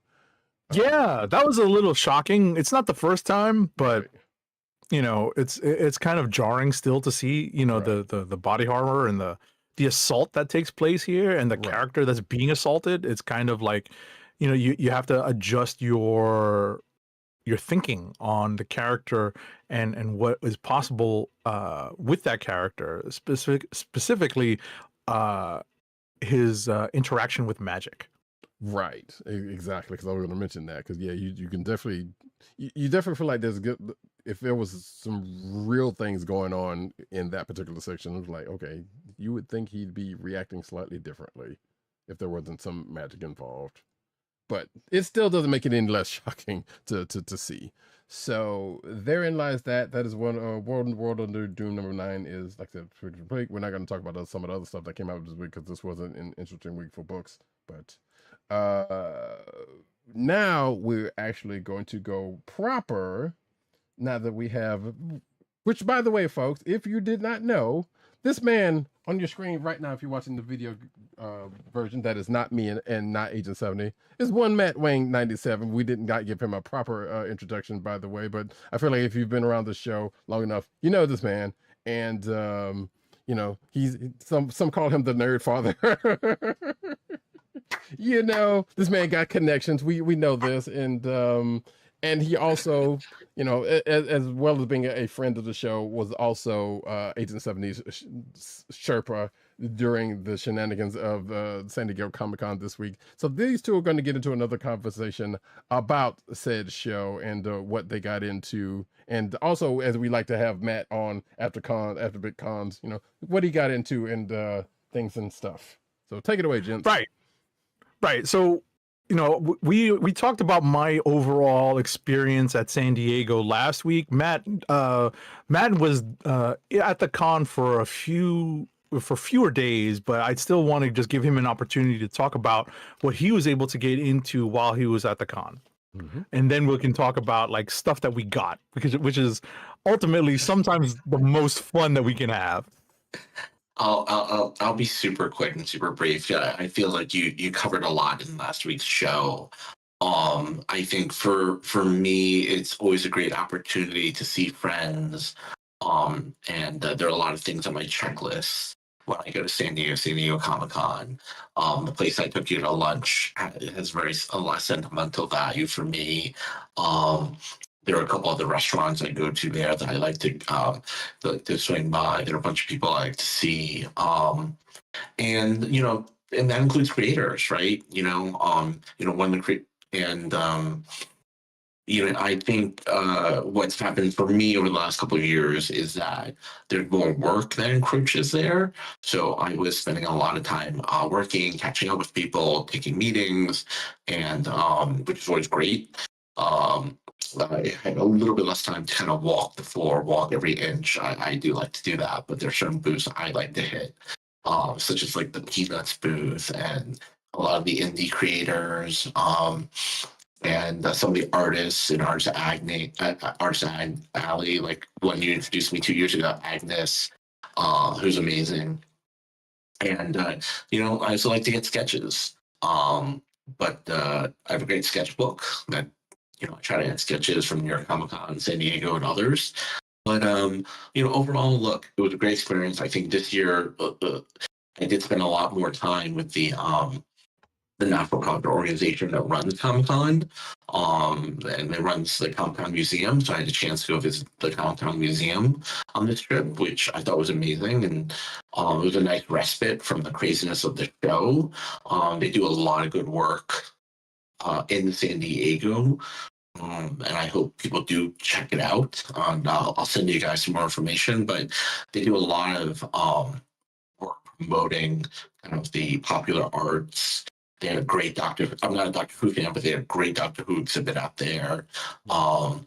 Yeah, that was a little shocking. It's not the first time, but it's kind of jarring still to see the body horror and the assault that takes place here, and the character that's being assaulted. It's kind of like you have to adjust your thinking on the character and what is possible with that character, specifically his interaction with magic. Right, exactly, because I was going to mention that, because you can definitely feel like there's good, if there was some real things going on in that particular section. It was like, okay, you would think he'd be reacting slightly differently if there wasn't some magic involved, but it still doesn't make it any less shocking to see. So therein lies that is one World Under Doom number 9 is, like I said, we're not going to talk about some of the other stuff that came out this week, because this wasn't an interesting week for books, but now we're actually going to go proper, now that we have, which, by the way, folks, if you did not know, this man on your screen right now, if you're watching the video version, that is not me and not Agent 70, is one MattWang97. We did not give him a proper introduction, by the way, but I feel like if you've been around the show long enough, you know this man, and he's some call him the nerd father. This man got connections. We know this, and he also, as well as being a friend of the show, was also Agent 70's Sherpa during the shenanigans of San Diego Comic-Con this week. So these two are going to get into another conversation about said show and what they got into, and also, as we like to have Matt on after big cons, what he got into and things and stuff. So take it away, gents. Right. So, we talked about my overall experience at San Diego last week. Matt was at the con for fewer days, but I'd still want to just give him an opportunity to talk about what he was able to get into while he was at the con. Mm-hmm. And then we can talk about like stuff that we got, which is ultimately sometimes the most fun that we can have. I'll be super quick and super brief. I feel like you covered a lot in last week's show. I think for me, it's always a great opportunity to see friends. And there are a lot of things on my checklist when I go to San Diego Comic-Con. The place I took you to lunch has a lot of sentimental value for me. there are a couple other restaurants I go to there that I like to swing by. There are a bunch of people I like to see. And and that includes creators, right? When the create and I think what's happened for me over the last couple of years is that there's more work that encroaches there. So I was spending a lot of time working, catching up with people, taking meetings, and which is always great. I had a little bit less time to kind of walk the floor, walk every inch. I do like to do that, but there's certain booths I like to hit, such as like the Peanuts booth and a lot of the indie creators. And some of the artists in Artist Alley, like when you introduced me 2 years ago, Agnes, who's amazing. And, I also like to get sketches. But I have a great sketchbook that, I try to get sketches from New York Comic Con, San Diego, and others. But, overall, look, it was a great experience. I think this year I did spend a lot more time with the not-for-profit organization that runs Comic-Con, and it runs the Comic-Con Museum. So I had a chance to go visit the Comic-Con Museum on this trip, which I thought was amazing. And it was a nice respite from the craziness of the show. They do a lot of good work in San Diego. And I hope people do check it out. And I'll send you guys some more information, but they do a lot of work promoting kind of the popular arts. They had a great I'm not a Doctor Who fan, but they had a great Doctor Who exhibit out there. I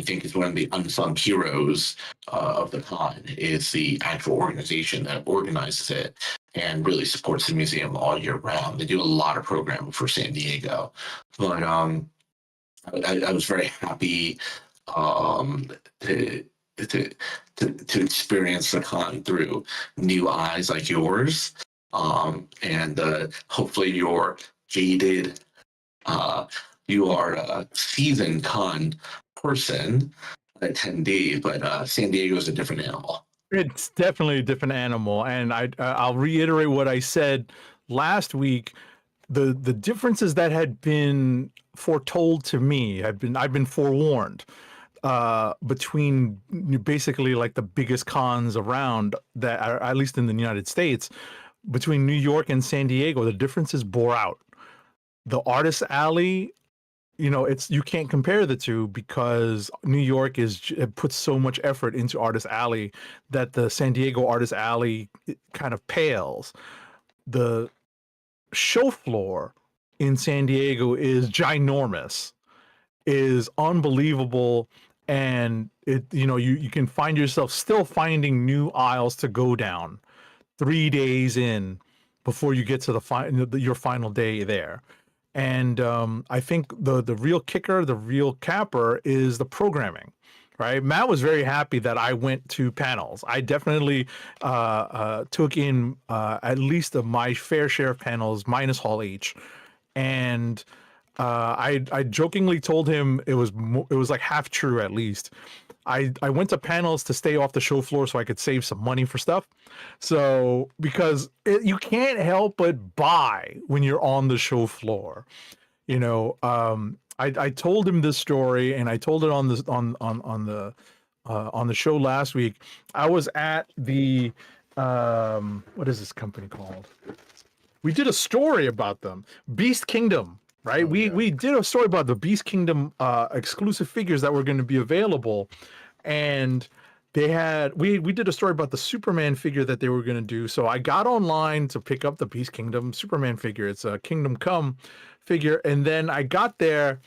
think it's one of the unsung heroes of the con is the actual organization that organizes it and really supports the museum all year round. They do a lot of programming for San Diego. But I was very happy to experience the con through new eyes like yours. And hopefully you're jaded, you are a seasoned con person, attendee, but San Diego is a different animal. It's definitely a different animal, and I'll reiterate what I said last week. The differences that had been foretold to me, I've been forewarned between basically like the biggest cons around that are, at least in the United States. Between New York and San Diego, the differences bore out. The Artist Alley, you can't compare the two because New York puts so much effort into Artist Alley that the San Diego Artist Alley kind of pales. The show floor in San Diego is ginormous, is unbelievable, and you can find yourself still finding new aisles to go down 3 days in before you get to your final day there. And I think the real kicker, the real capper is the programming, right? Matt was very happy that I went to panels. I definitely took in at least my fair share of panels minus Hall H. And I jokingly told him it was like half true at least. I went to panels to stay off the show floor so I could save some money for stuff. So because you can't help but buy when you're on the show floor, I told him this story and I told it on the show last week. I was at the what is this company called? We did a story about them, Beast Kingdom. Right, we did a story about the Beast Kingdom exclusive figures that were going to be available, and we did a story about the Superman figure that they were going to do. So I got online to pick up the Beast Kingdom Superman figure. It's a Kingdom Come figure, and then I got there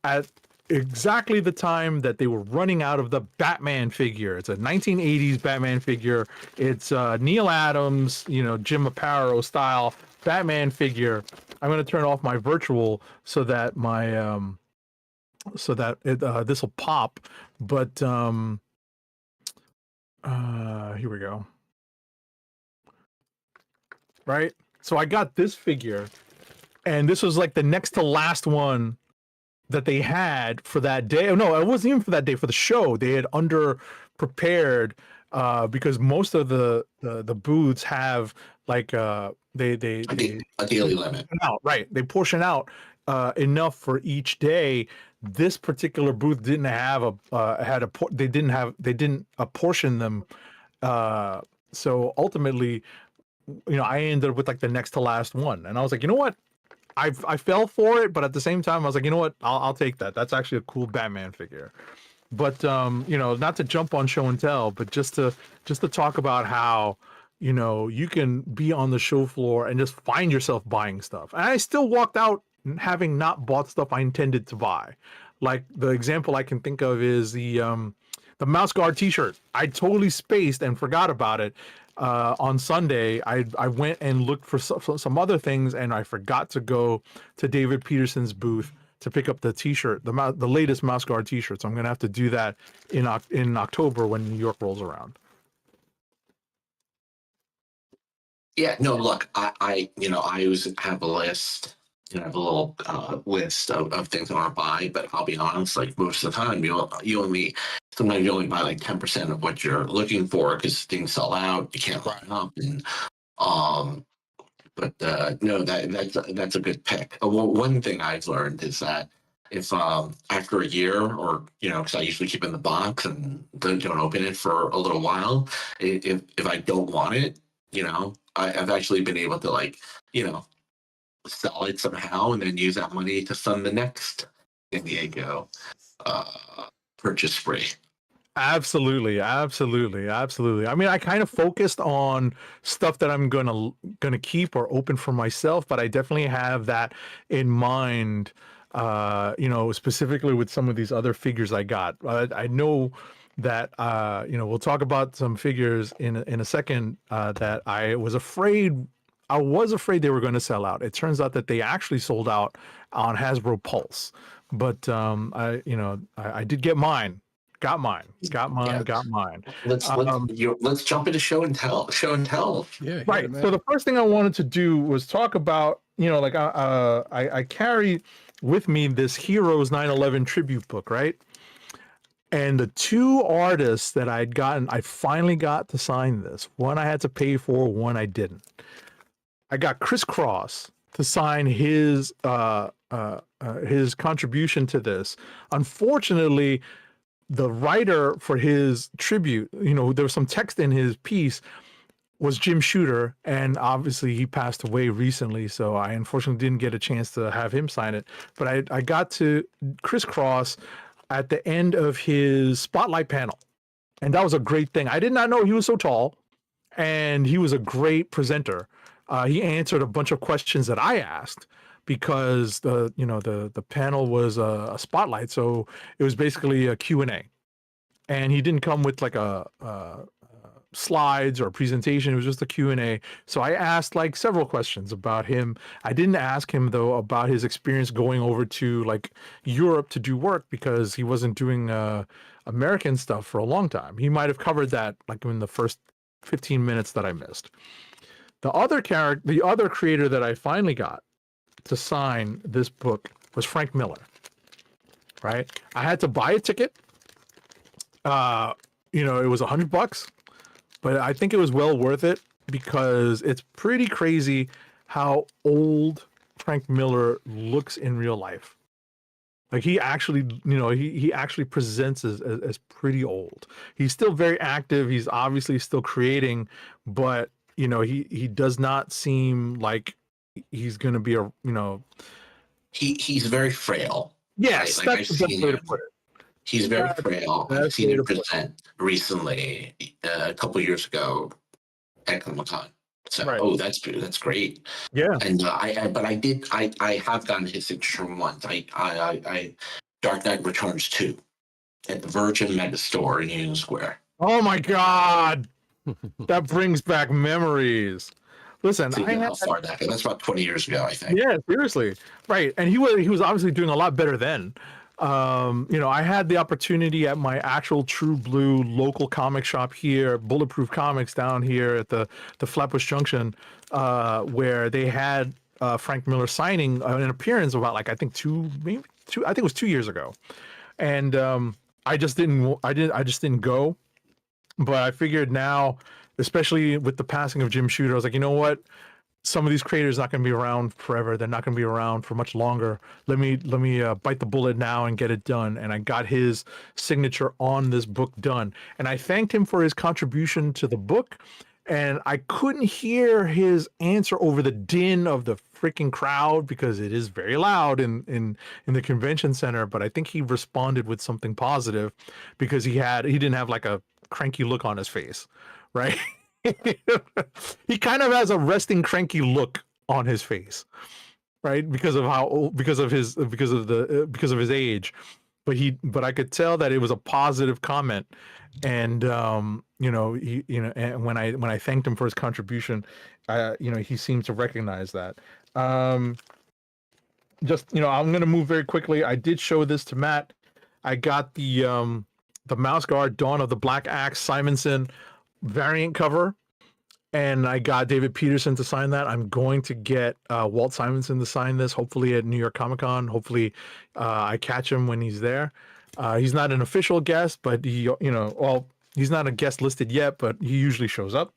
at exactly the time that they were running out of the Batman figure. It's a 1980s Batman figure. It's Neil Adams, Jim Aparo style Batman figure. I'm going to turn off my virtual so that this will pop. But here we go. Right. So I got this figure, and this was like the next to last one that they had for that day. Oh, no, it wasn't even for that day, for the show. They had under prepared because most of the booths have like a daily limit. Out, right. They portion out enough for each day. This particular booth didn't have they didn't apportion them. So ultimately, I ended up with like the next to last one, and I was like, you know what? I fell for it, but at the same time, I was like, you know what? I'll take that. That's actually a cool Batman figure. But not to jump on show and tell, but just to talk about how you can be on the show floor and just find yourself buying stuff. And I still walked out having not bought stuff I intended to buy. Like the example I can think of is the Mouse Guard T-shirt. I totally spaced and forgot about it. On Sunday, I went and looked for some other things, and I forgot to go to David Peterson's booth to pick up the T-shirt, the latest Mouse Guard T-shirt. So I'm gonna have to do that in October when New York rolls around. Yeah, no, look, I always have a list. I have a little list of things I want to buy, but I'll be honest, like most of the time, sometimes you only buy like 10% of what you're looking for because things sell out. You can't line up, and no, that's a good pick. One thing I've learned is that if after a year, or because I usually keep it in the box and don't open it for a little while, if I don't want it, I've actually been able to sell it somehow and then use that money to fund the next San Diego purchase spree. Absolutely. I mean, I kind of focused on stuff that I'm gonna keep or open for myself, but I definitely have that in mind. Specifically with some of these other figures I got. I know that we'll talk about some figures in a second that I was afraid they were going to sell out. It turns out that they actually sold out on Hasbro Pulse, but I did get mine. Got mine. Let's jump into show and tell. Yeah. Right. So the first thing I wanted to do was talk about, I carry with me this Heroes 9/11 tribute book, right? And the two artists that I finally got to sign this. One I had to pay for, one I didn't. I got Chris Cross to sign his contribution to this. Unfortunately, the writer for his tribute, there was some text in his piece, was Jim Shooter, and obviously he passed away recently, so I unfortunately didn't get a chance to have him sign it. But I got to Chris Cross at the end of his spotlight panel, and that was a great thing. I did not know he was so tall, and he was a great presenter. He answered a bunch of questions that I asked because the panel was a spotlight, so it was basically a Q&A, and he didn't come with like a slides or a presentation. It was just a Q&A. So I asked like several questions about him. I didn't ask him though about his experience going over to like Europe to do work, because he wasn't doing American stuff for a long time. He might have covered that like in the first 15 minutes that I missed. The other creator that I finally got to sign this book was Frank Miller. Right? I had to buy a ticket. It was $100, but I think it was well worth it because it's pretty crazy how old Frank Miller looks in real life. Like he actually, he actually presents as pretty old. He's still very active. He's obviously still creating, but he does not seem like he's going to be he's very frail. Yes, right? that's the best way to put it. He's very frail. I've seen him present recently, a couple of years ago at Comic-Con. So, right. That's great. Yeah. And I have gotten his signature once. I Dark Knight Returns 2 at the Virgin Mega Store in Union Square. Oh my God, that brings back memories. Listen, how far that's about 20 years ago, I think. Yeah, seriously, right. And he was obviously doing a lot better then. I had the opportunity at my actual True Blue local comic shop here, Bulletproof Comics down here at the Flatbush Junction, where they had Frank Miller signing an appearance about I think it was 2 years ago, and I just didn't go. But I figured now, especially with the passing of Jim Shooter, I was like, you know what? some of these creators not going to be around forever. They're not going to be around for much longer. Let me bite the bullet now and get it done. And I got his signature on this book done. And I thanked him for his contribution to the book. And I couldn't hear his answer over the din of the freaking crowd because it is very loud in the convention center. But I think he responded with something positive because he didn't have like a cranky look on his face, right? He kind of has a resting cranky look on his face, right? Because of his age, but I could tell that it was a positive comment, and and when I thanked him for his contribution, he seemed to recognize that. I'm gonna move very quickly. I did show this to Matt. I got the Mouse Guard Dawn of the Black Axe Simonson variant cover, and I got David Peterson to sign that. I'm going to get Walt Simonson to sign this, hopefully at New York Comic Con. Hopefully I catch him when he's there. He's not an official guest, but he's not a guest listed yet, but he usually shows up.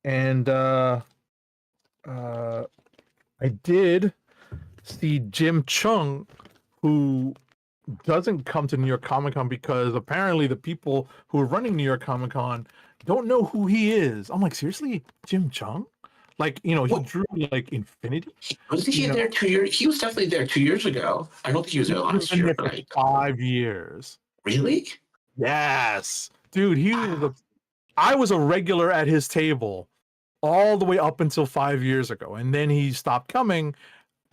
And I did see Jim Chung, who doesn't come to New York Comic Con because apparently the people who are running New York Comic Con don't know who he is. I'm like, seriously, Jim Chung? Like, he drew like Infinity. Wasn't he there 2 years? He was definitely there 2 years ago. I don't think he was there last year. For 5 years. Really? Yes, dude. I was a regular at his table all the way up until 5 years ago, and then he stopped coming.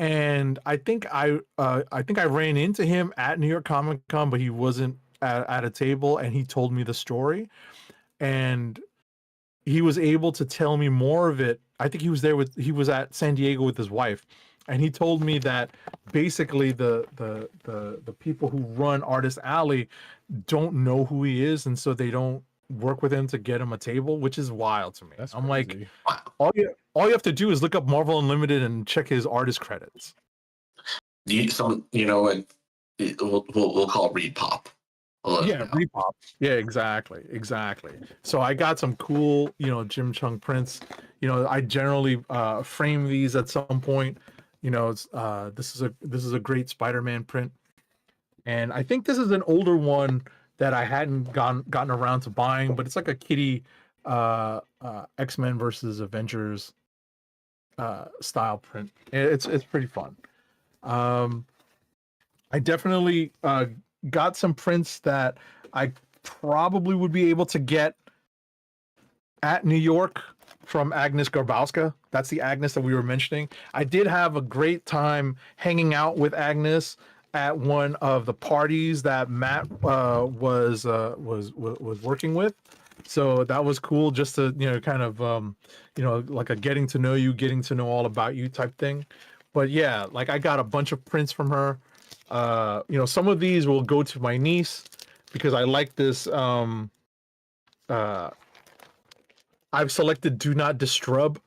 And I think I ran into him at New York Comic Con, but he wasn't at a table, and he told me the story, and he was able to tell me more of it. I think he was at San Diego with his wife, and he told me that basically the people who run Artist Alley don't know who he is, and so they don't work with him to get him a table, which is wild to me. I'm crazy. like, all you have to do is look up Marvel Unlimited and check his artist credits. We'll call it Reed Pop. Reed Pop. Yeah, exactly. So I got some cool, Jim Chung prints. I generally frame these at some point. This is a great Spider-Man print, and I think this is an older one that I hadn't gotten around to buying, but it's like a kitty X-Men versus Avengers style print. It's pretty fun. I definitely got some prints that I probably would be able to get at New York from Agnes Garbowska. That's the Agnes that we were mentioning. I did have a great time hanging out with Agnes at one of the parties that Matt was working with. So that was cool, just to kind of like a getting to know you, getting to know all about you type thing. But yeah, like I got a bunch of prints from her. Some of these will go to my niece because I like this. I've selected Do Not Disturb.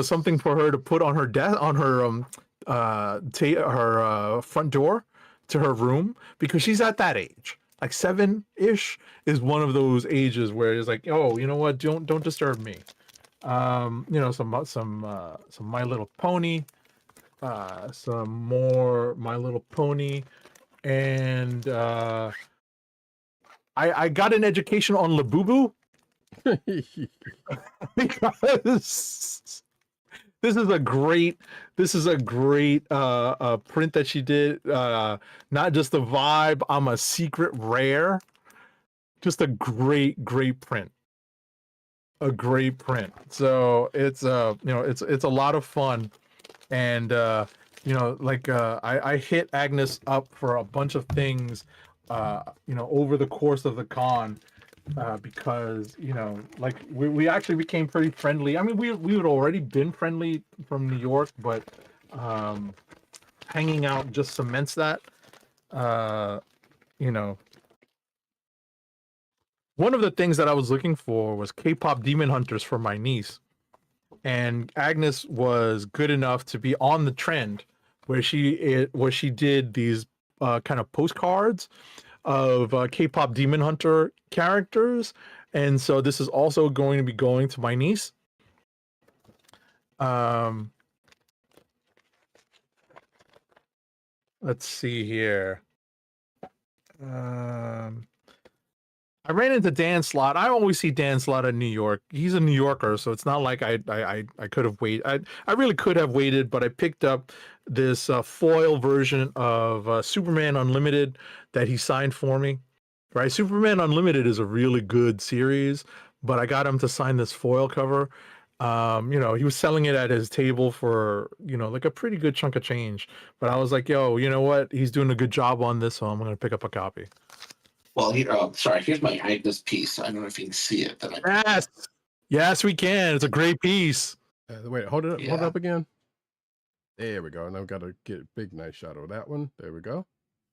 Something for her to put on her desk, on her her front door to her room, because she's at that age. Like 7-ish is one of those ages where it's like, oh, you know what? Don't disturb me. Some My Little Pony, some more My Little Pony, and I got an education on Labubu because this is a great print that she did. Not just a vibe, I'm a secret rare. Just a great print. A great print. So it's it's a lot of fun. And I hit Agnes up for a bunch of things over the course of the con. Because we actually became pretty friendly. I mean, we had already been friendly from New York, but hanging out just cements that. One of the things that I was looking for was K-pop Demon Hunters for my niece, and Agnes was good enough to be on the trend where she did these kind of postcards of K-pop Demon Hunter characters, and so this is also going to be going to my niece. Let's see here. I ran into Dan Slott. I always see Dan Slott in New York. He's a New Yorker, so it's not like I could have waited. I really could have waited, but I picked up this foil version of Superman Unlimited that he signed for me. Right, Superman Unlimited is a really good series, but I got him to sign this foil cover. You know, he was selling it at his table for, you know, like a pretty good chunk of change. But I was like, yo, you know what? He's doing a good job on this, so I'm gonna pick up a copy. Well, sorry, here's my Agnes piece. I don't know if you can see it. Yes, yes, we can. It's a great piece. Wait, hold it up again. There we go. And I've got to get a big nice shot of that one. There we go.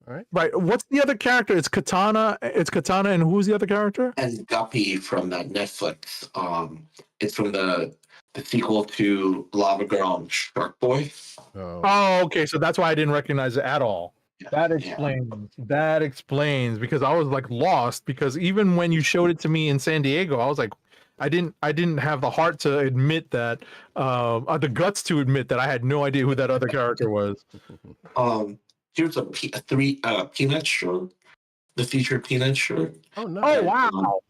All right. Right. What's the other character? It's Katana. It's Katana, and who's the other character? And Guppy from that Netflix. It's from the sequel to Lava Girl and Shark Boy. Oh, okay. So that's why I didn't recognize it at all. That explains. Yeah. That explains, because I was like lost, because even when you showed it to me in San Diego, I was like, I didn't have the heart to admit that, the guts to admit that I had no idea who that other character was. Here's a Peanut shirt, the featured Peanut shirt. Oh no! Oh wow!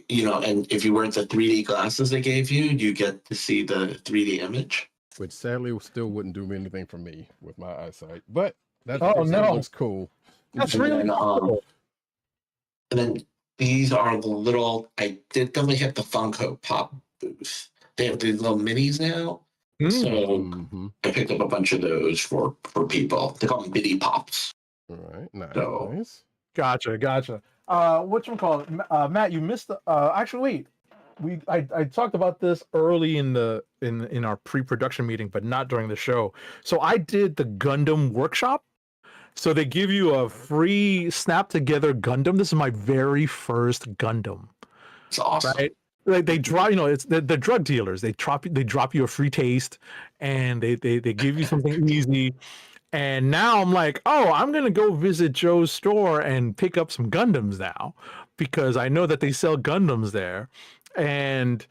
You know, and if you wear the 3D glasses they gave you, you get to see the 3D image. Which sadly still wouldn't do anything for me with my eyesight, but that looks cool. That's really cool. And then these are the little. I did definitely hit the Funko Pop booth. They have these little minis now. So I picked up a bunch of those for people. They call them Bitty Pops. All right, nice. So, Gotcha. Whatchamacallit? Matt, you missed the. Actually, wait. I talked about this early in our pre-production meeting, but not during the show. So I did the Gundam workshop. So they give you a free snap together Gundam. This is my very first Gundam. It's awesome. Right? Like they drop, you know, it's the drug dealers. They drop you a free taste, and they give you something easy. And now I'm like, oh, I'm gonna go visit Joe's store and pick up some Gundams now, because I know that they sell Gundams there, and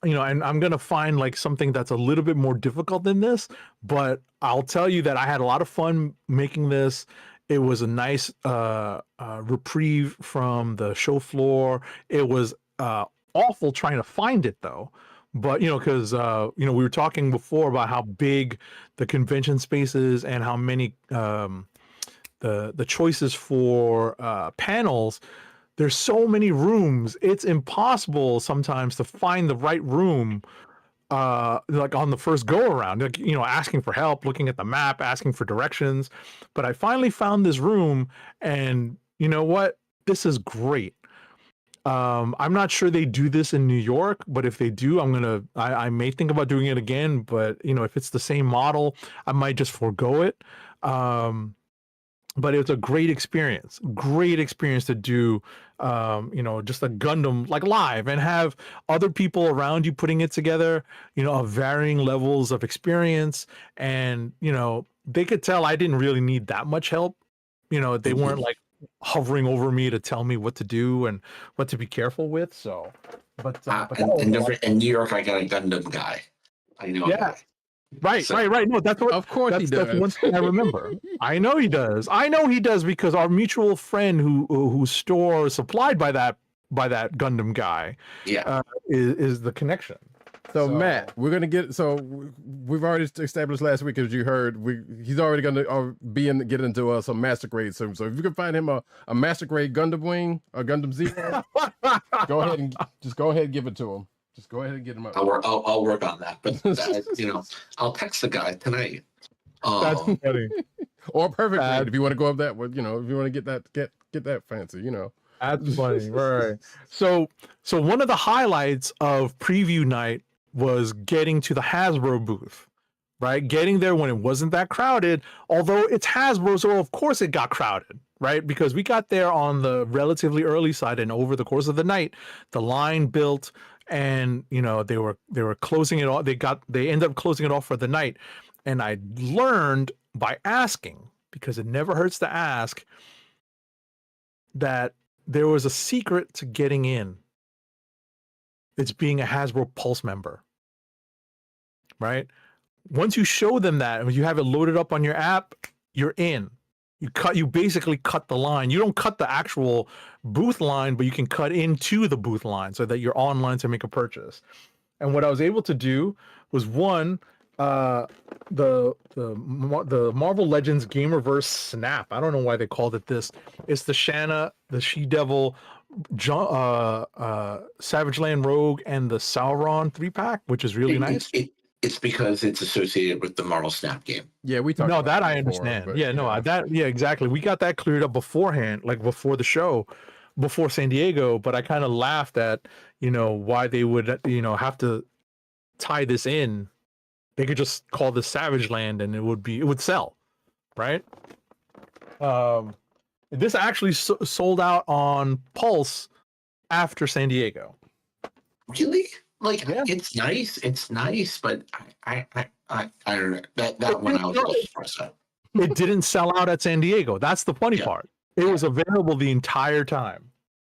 you know, and I'm gonna find like something that's a little bit more difficult than this. But I'll tell you that I had a lot of fun making this. It was a nice reprieve from the show floor. It was awful trying to find it though. But, you know, because, you know, we were talking before about how big the convention space is and how many the choices for panels. There's so many rooms. It's impossible sometimes to find the right room. Like on the first go around, like, you know, asking for help, looking at the map, asking for directions. But I finally found this room, and you know what? This is great. I'm not sure they do this in New York, but if they do, I may think about doing it again. But you know, if it's the same model, I might just forego it. But it's a great experience to do, you know, just a Gundam like live and have other people around you putting it together, you know, of varying levels of experience. And, you know, they could tell I didn't really need that much help. You know, they weren't like hovering over me to tell me what to do and what to be careful with. So, but in New York, I got a Gundam guy. I know. Yeah. Right. No, that's what. Of course he does. That's one thing I remember. I know he does because our mutual friend whose store is supplied by that Gundam guy. Yeah. Is the connection. So Matt, we're gonna get. So we've already established last week, as you heard, he's already gonna get into some master grade soon. So if you can find him a master grade Gundam Wing, a Gundam Zero, go ahead and give it to him. Just go ahead and get him up. I'll work on that, but you know, I'll text the guy tonight. That's funny. Or perfect grade if you want to go up that. You know, if you want to get that fancy, you know. That's funny, right? So one of the highlights of preview night was getting to the Hasbro booth, right? Getting there when it wasn't that crowded. Although it's Hasbro, so of course it got crowded, right? Because we got there on the relatively early side, and over the course of the night, the line built. And you know, they were closing it off. They ended up closing it off for the night. And I learned by asking, because it never hurts to ask, that there was a secret to getting in. it's being a Hasbro Pulse member, right? Once you show them that, and you have it loaded up on your app, you're in. You basically cut the line. You don't cut the actual booth line, but you can cut into the booth line so that you're online to make a purchase. And what I was able to do was one, the Marvel Legends Gamerverse Snap. I don't know why they called it this. It's the Shanna, the She-Devil, Savage Land Rogue, and the Sauron 3-pack, which is really nice. It's because it's associated with the Marvel Snap game. Yeah, we talked. No, about that I before, understand. but Yeah, no, yeah, exactly. We got that cleared up beforehand, like before the show, before San Diego. But I kind of laughed at, why they would, have to tie this in. They could just call this Savage Land, and it would sell, right? This actually sold out on Pulse after San Diego. Really? Like, Yeah. It's nice, but I don't know. That one I was a little surprised at. It didn't sell out at San Diego. That's the funny part. It was available the entire time,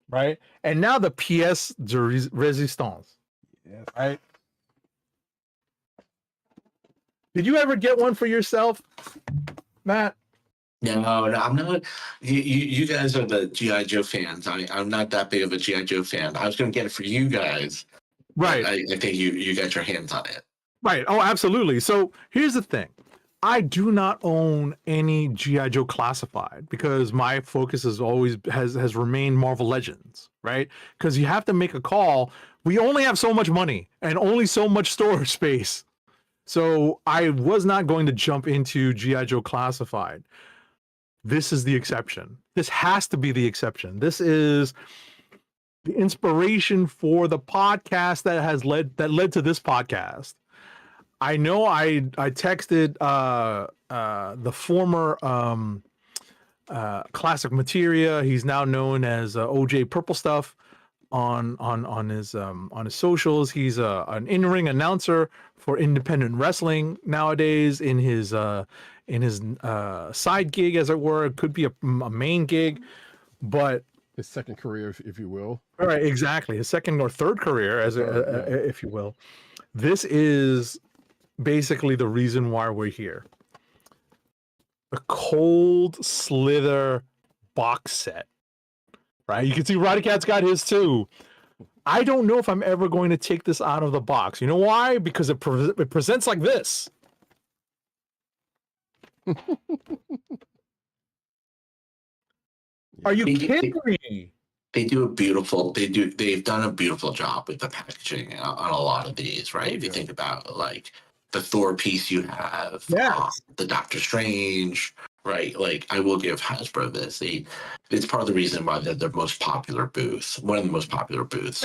right? And now the pièce de résistance, right? Did you ever get one for yourself, Matt? No, I'm not. You guys are the G.I. Joe fans. I'm not that big of a G.I. Joe fan. I was going to get it for you guys. Right. I think you got your hands on it. Right. Oh, absolutely. So here's the thing. I do not own any G.I. Joe classified because my focus has remained Marvel Legends, right? Because you have to make a call. We only have so much money and only so much storage space. So I was not going to jump into G.I. Joe classified. This is the exception. This has to be the exception. This is the inspiration for the podcast that led to this podcast. I know I texted the former classic materia. He's now known as OJ Purple Stuff on his socials. He's an in-ring announcer for independent wrestling nowadays in his side gig, as it were. It could be a main gig, but his second career, if you will. All right, exactly. His second or third career, if you will. This is basically the reason why we're here. The Cold Slither box set, right? You can see Roddykat's got his too. I don't know if I'm ever going to take this out of the box. You know why? Because it presents like this. Are you kidding me? They've done a beautiful job with the packaging on a lot of these, right? If you think about like the Thor piece you have, the Doctor Strange, right? Like I will give Hasbro this. It's part of the reason why they're their most popular booth, one of the most popular booths.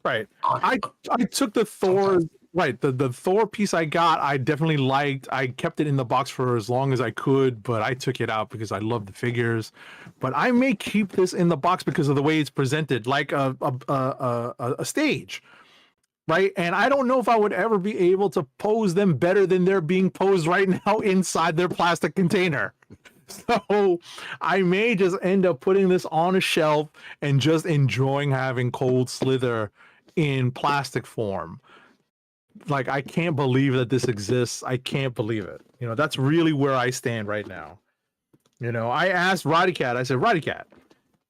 Right. I took the Thor. Right, the Thor piece I got, I definitely liked. I kept it in the box for as long as I could, but I took it out because I love the figures. But I may keep this in the box because of the way it's presented, like a stage, right? And I don't know if I would ever be able to pose them better than they're being posed right now inside their plastic container. So I may just end up putting this on a shelf and just enjoying having Cold Slither in plastic form. Like, I can't believe that this exists. I can't believe it. That's really where I stand right now. I asked Roddykat, I said, Roddykat,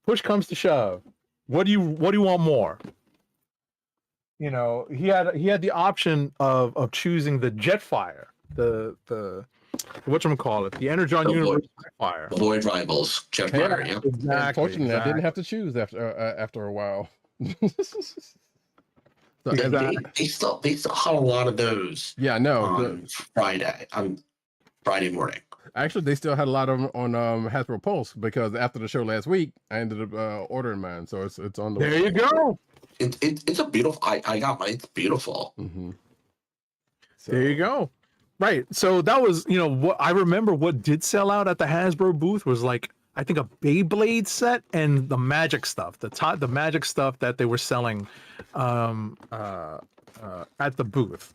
push comes to shove. What do you want more? He had the option of choosing the Jetfire, the whatchamacallit, the Energon Universe Jetfire. The Void Rivals Jetfire, yeah. Exactly. Unfortunately, I didn't have to choose after a while. They still had a lot of those. Yeah, no. On Friday morning. Actually, they still had a lot of them on Hasbro Pulse because after the show last week, I ended up ordering mine. So it's on the way. There you go. It's a beautiful. I got mine. It's beautiful. Mm-hmm. So. There you go. Right. So that was what I remember. What did sell out at the Hasbro booth was like, I think, a Beyblade set and the magic stuff. The magic stuff that they were selling at the booth.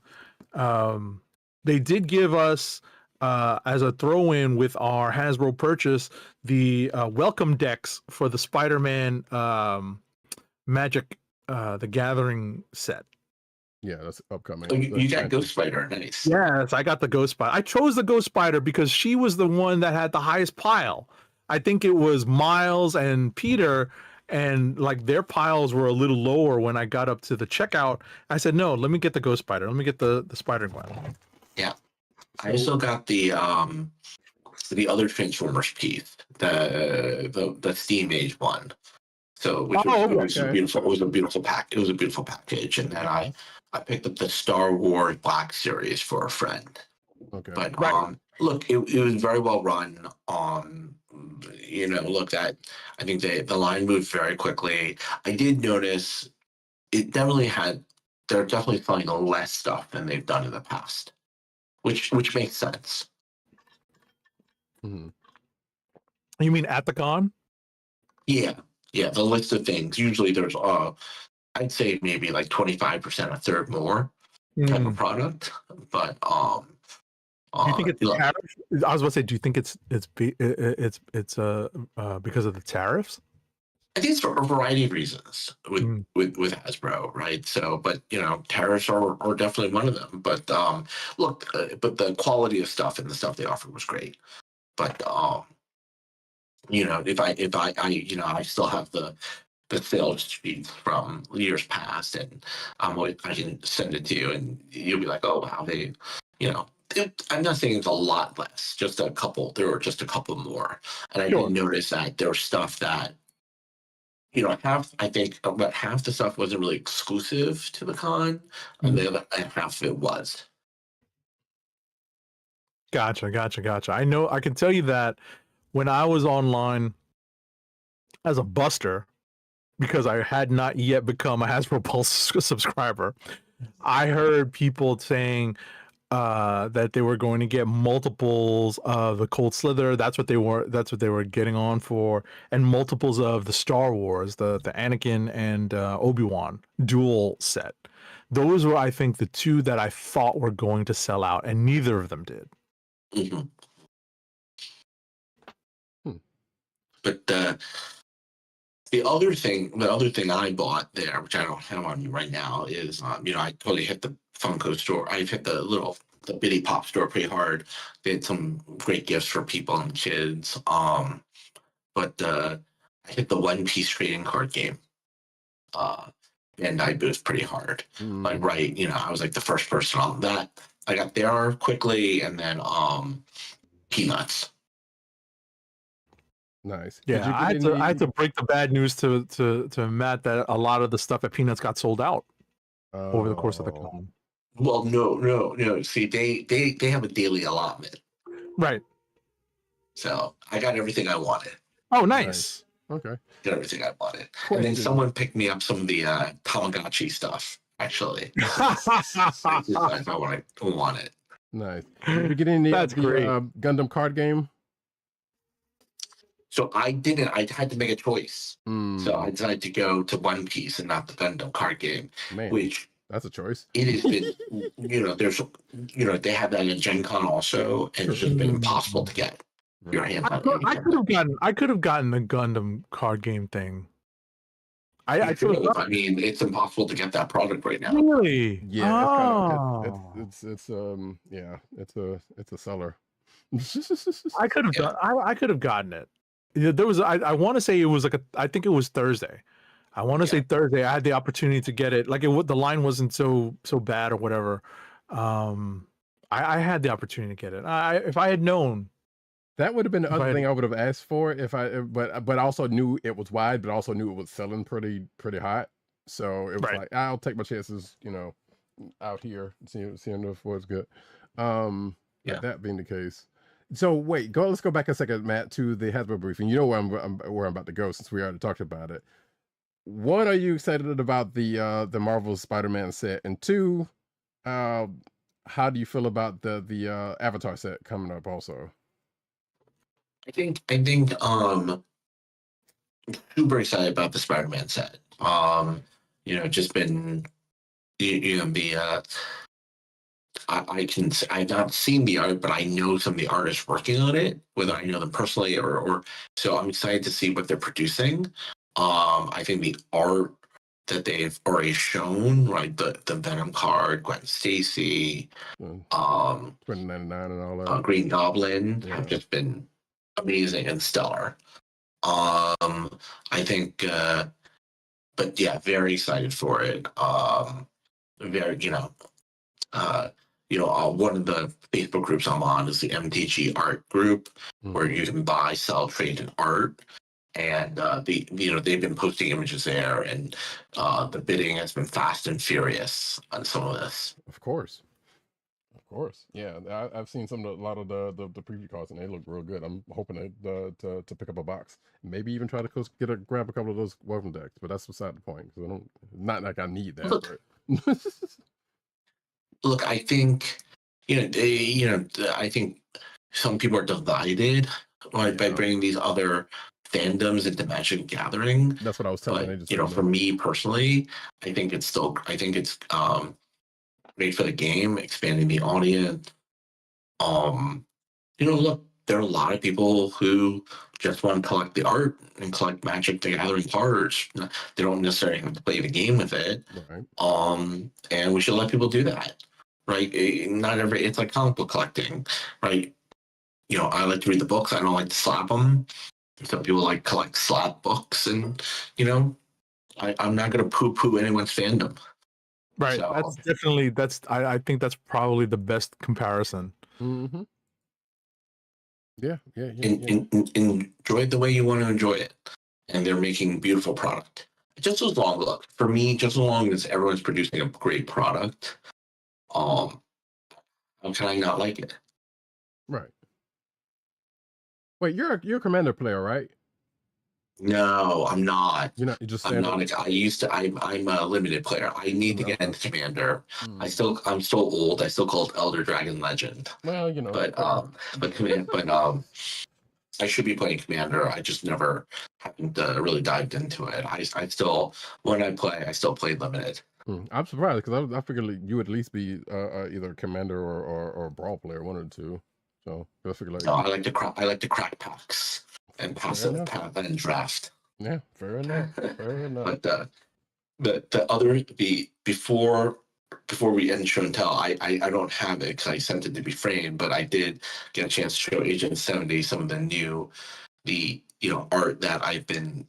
They did give us as a throw-in with our Hasbro purchase the welcome decks for the Spider-Man magic the Gathering set. Yeah, that's upcoming. Oh, you The got Ghost expansion. Spider, nice. Yes, I got the Ghost Spider. I chose the Ghost Spider because she was the one that had the highest pile. I think it was Miles and Peter, and like their piles were a little lower when I got up to the checkout. I said, no, let me get the Ghost Spider. Let me get the Spider Gwen. Yeah. I also got the other Transformers piece, the Steam Age one. So which was okay. beautiful. It was a beautiful pack. It was a beautiful package. And then I picked up the Star Wars Black Series for a friend. Okay. But Right. look, it was very well run. Look, that I think the line moved very quickly. I did notice it definitely they're definitely selling less stuff than they've done in the past, which makes sense. Mhm. You mean at the con? Yeah, the list of things. Usually there's I'd say maybe like 25%, a third more type of product. But Do you think it's look, tariffs? I was about to say, do you think it's because of the tariffs? I think it's for a variety of reasons with Hasbro, right? So, but tariffs are definitely one of them. But look, but the quality of stuff and the stuff they offered was great. But if I still have the sales sheets from years past, and I can send it to you, and you'll be like, oh wow, they, I'm not saying it's a lot less, just a couple. There were just a couple more, and I did notice that there was stuff that, I think about half the stuff wasn't really exclusive to the con, and the other half of it was. Gotcha. I know. I can tell you that when I was online as a buster, because I had not yet become a Hasbro Pulse subscriber, I heard people saying that they were going to get multiples of the Cold Slither. That's what they were getting on for, and multiples of the Star Wars, the Anakin and Obi-Wan dual set. Those were, I think, the two that I thought were going to sell out, and neither of them did. Mm-hmm. But the other thing I bought there, which I don't have on me right now, is I totally hit the Funko store. I hit the Bitty Pop store pretty hard. Did some great gifts for people and kids. But I hit the One Piece trading card game. And I boozed pretty hard. Like I was like the first person on that. I got there quickly, and then Peanuts. Nice. Yeah, I had to break the bad news to Matt that a lot of the stuff at Peanuts got sold out over the course of the con. Well, no. See, they have a daily allotment, right? So I got everything I wanted. Oh, nice. Okay. Got everything I wanted, and then someone picked me up some of the Tamagotchi stuff. Actually, I want it. Nice. Did you get any That's great. Gundam card game? So I didn't. I had to make a choice. So I decided to go to One Piece and not the Gundam card game. Man, which that's a choice. It has been, there's, they have that in Gen Con also, and it's just been impossible to get your hands on. I could have gotten the Gundam card game thing. I mean, it's impossible to get that product right now. Really? Yeah. It's a seller. I could have gotten it. There was I want to say it was I think it was Thursday. I want to say Thursday. I had the opportunity to get it. Like the line wasn't so bad or whatever. I had the opportunity to get it. If I had known, that would have been the other thing I would have asked for but I also knew it was wide, but also knew it was selling pretty hot. So it was like, I'll take my chances, out here, seeing if it was good. That being the case. So wait, let's go back a second, Matt, to the Hasbro briefing. You know where I'm about to go, since we already talked about it. One, are you excited about the Marvel Spider-Man set? And two, how do you feel about the Avatar set coming up also? I think super excited about the Spider-Man set. Just been I've not seen the art, but I know some of the artists working on it, whether I know them personally or so I'm excited to see what they're producing. I think the art that they've already shown, right? The Venom card, Gwen Stacy, Mm, um, 2099 and all that. Green Goblin Yeah. have just been amazing and stellar. I think, but yeah, very excited for it. Very, one of the Facebook groups I'm on is the MTG Art group, where you can buy, sell, trade, and art. And they've been posting images there, and the bidding has been fast and furious on some of this. Of course. Yeah. I've seen a lot of the preview cards, and they look real good. I'm hoping to pick up a box, maybe even try to grab a couple of those welcome decks. But that's beside the point, because not like I need that. Look, but... Look, I think I think some people are divided by bringing these other fandoms into Magic the Gathering. That's what I was telling. But for me personally, I think it's great for the game, expanding the audience. Look, there are a lot of people who just want to collect the art and collect Magic the Gathering cards. They don't necessarily have to play the game with it. Right. And we should let people do that, right? It's like comic book collecting, right? I like to read the books. I don't like to slap them. Some people like collect slap books, and I'm not going to poo-poo anyone's fandom. Right. So, that's definitely I think that's probably the best comparison. Mm-hmm. Yeah. Enjoy it the way you want to enjoy it, and they're making beautiful product. Just as long as everyone's producing a great product, how can I not like it? Right. Wait, you're a commander player, right? No, I'm not. You're not. You just. I'm not. I'm a limited player. I need to get into Commander. I'm still old. I still call it Elder Dragon Legend. Well, But I should be playing Commander. I just never haven't really dived into it. I still, when I play, I still play limited. I'm surprised, because I figured you would at least be either a commander or a brawl player, one or two. So I figured No, I like to crack packs and passive path and draft. Yeah, fair enough. But before we end show and tell, I don't have it because I sent it to be framed, but I did get a chance to show Agent 70 some of the new art that I've been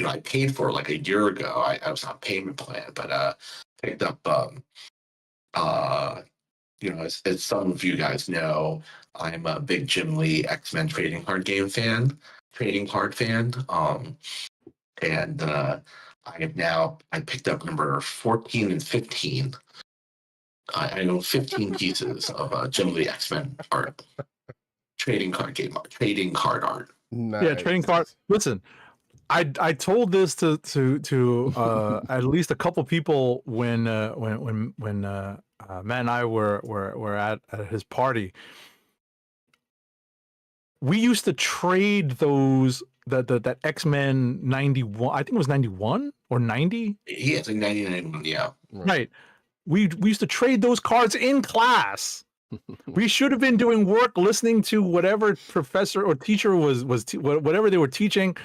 I paid for like a year ago. I was on payment plan, but picked up as some of you guys know, I'm a big Jim Lee X-Men trading card fan. And I picked up number 14 and 15. I own 15 pieces of Jim Lee X-Men art. Trading card art. Nice. Yeah, trading card. Listen, I told this to at least a couple people when Matt and I were at his party. We used to trade those that X-Men 91. I think it was 91 or 90. Yeah, it's like 99. Yeah, right. We used to trade those cards in class. We should have been doing work, listening to whatever professor or teacher was whatever they were teaching,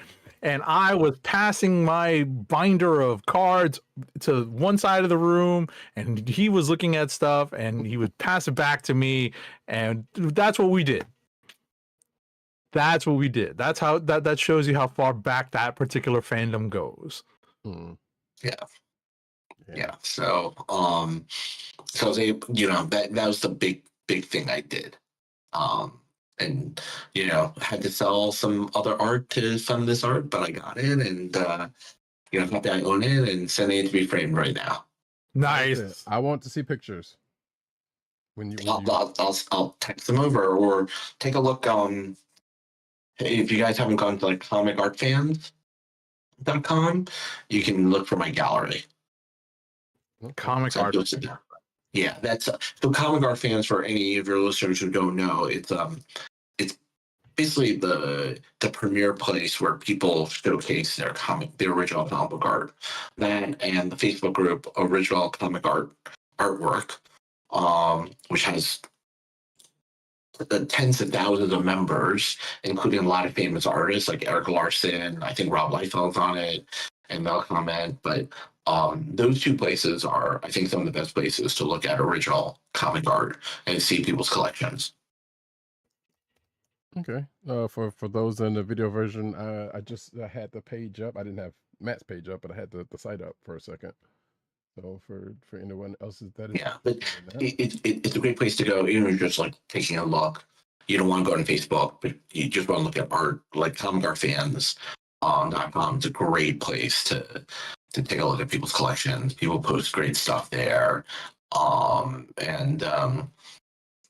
and I was passing my binder of cards to one side of the room, and he was looking at stuff, and he would pass it back to me, and that's what we did. That's what we did. That's how that shows you how far back that particular fandom goes. Yeah. So I was able, that was the big thing I did. And had to sell some other art to fund this art, but I got it, and happy I own it and sending it to be framed right now. Nice. I want to see pictures. I'll text them over or take a look. If you guys haven't gone to like comicartfans.com, you can look for my gallery. Comic art. Yeah, that's so Comic Art Fans, for any of your listeners who don't know, it's basically the premier place where people showcase their original comic book art. That and the Facebook group Original Comic Artwork, which has tens of thousands of members, including a lot of famous artists like Eric Larson. I think Rob Liefeld's on it. and they'll comment. But those two places are, I think, some of the best places to look at original comic art and see people's collections. Okay. For those in the video version, I just had the page up. I didn't have Matt's page up, but I had the site up for a second. So for anyone else's that is Yeah, but it's a great place to go. Even if you're just like taking a look, you don't want to go on Facebook, but you just want to look at art, like Comic Art Fans .com. It's a great place to take a look at people's collections. People post great stuff there, and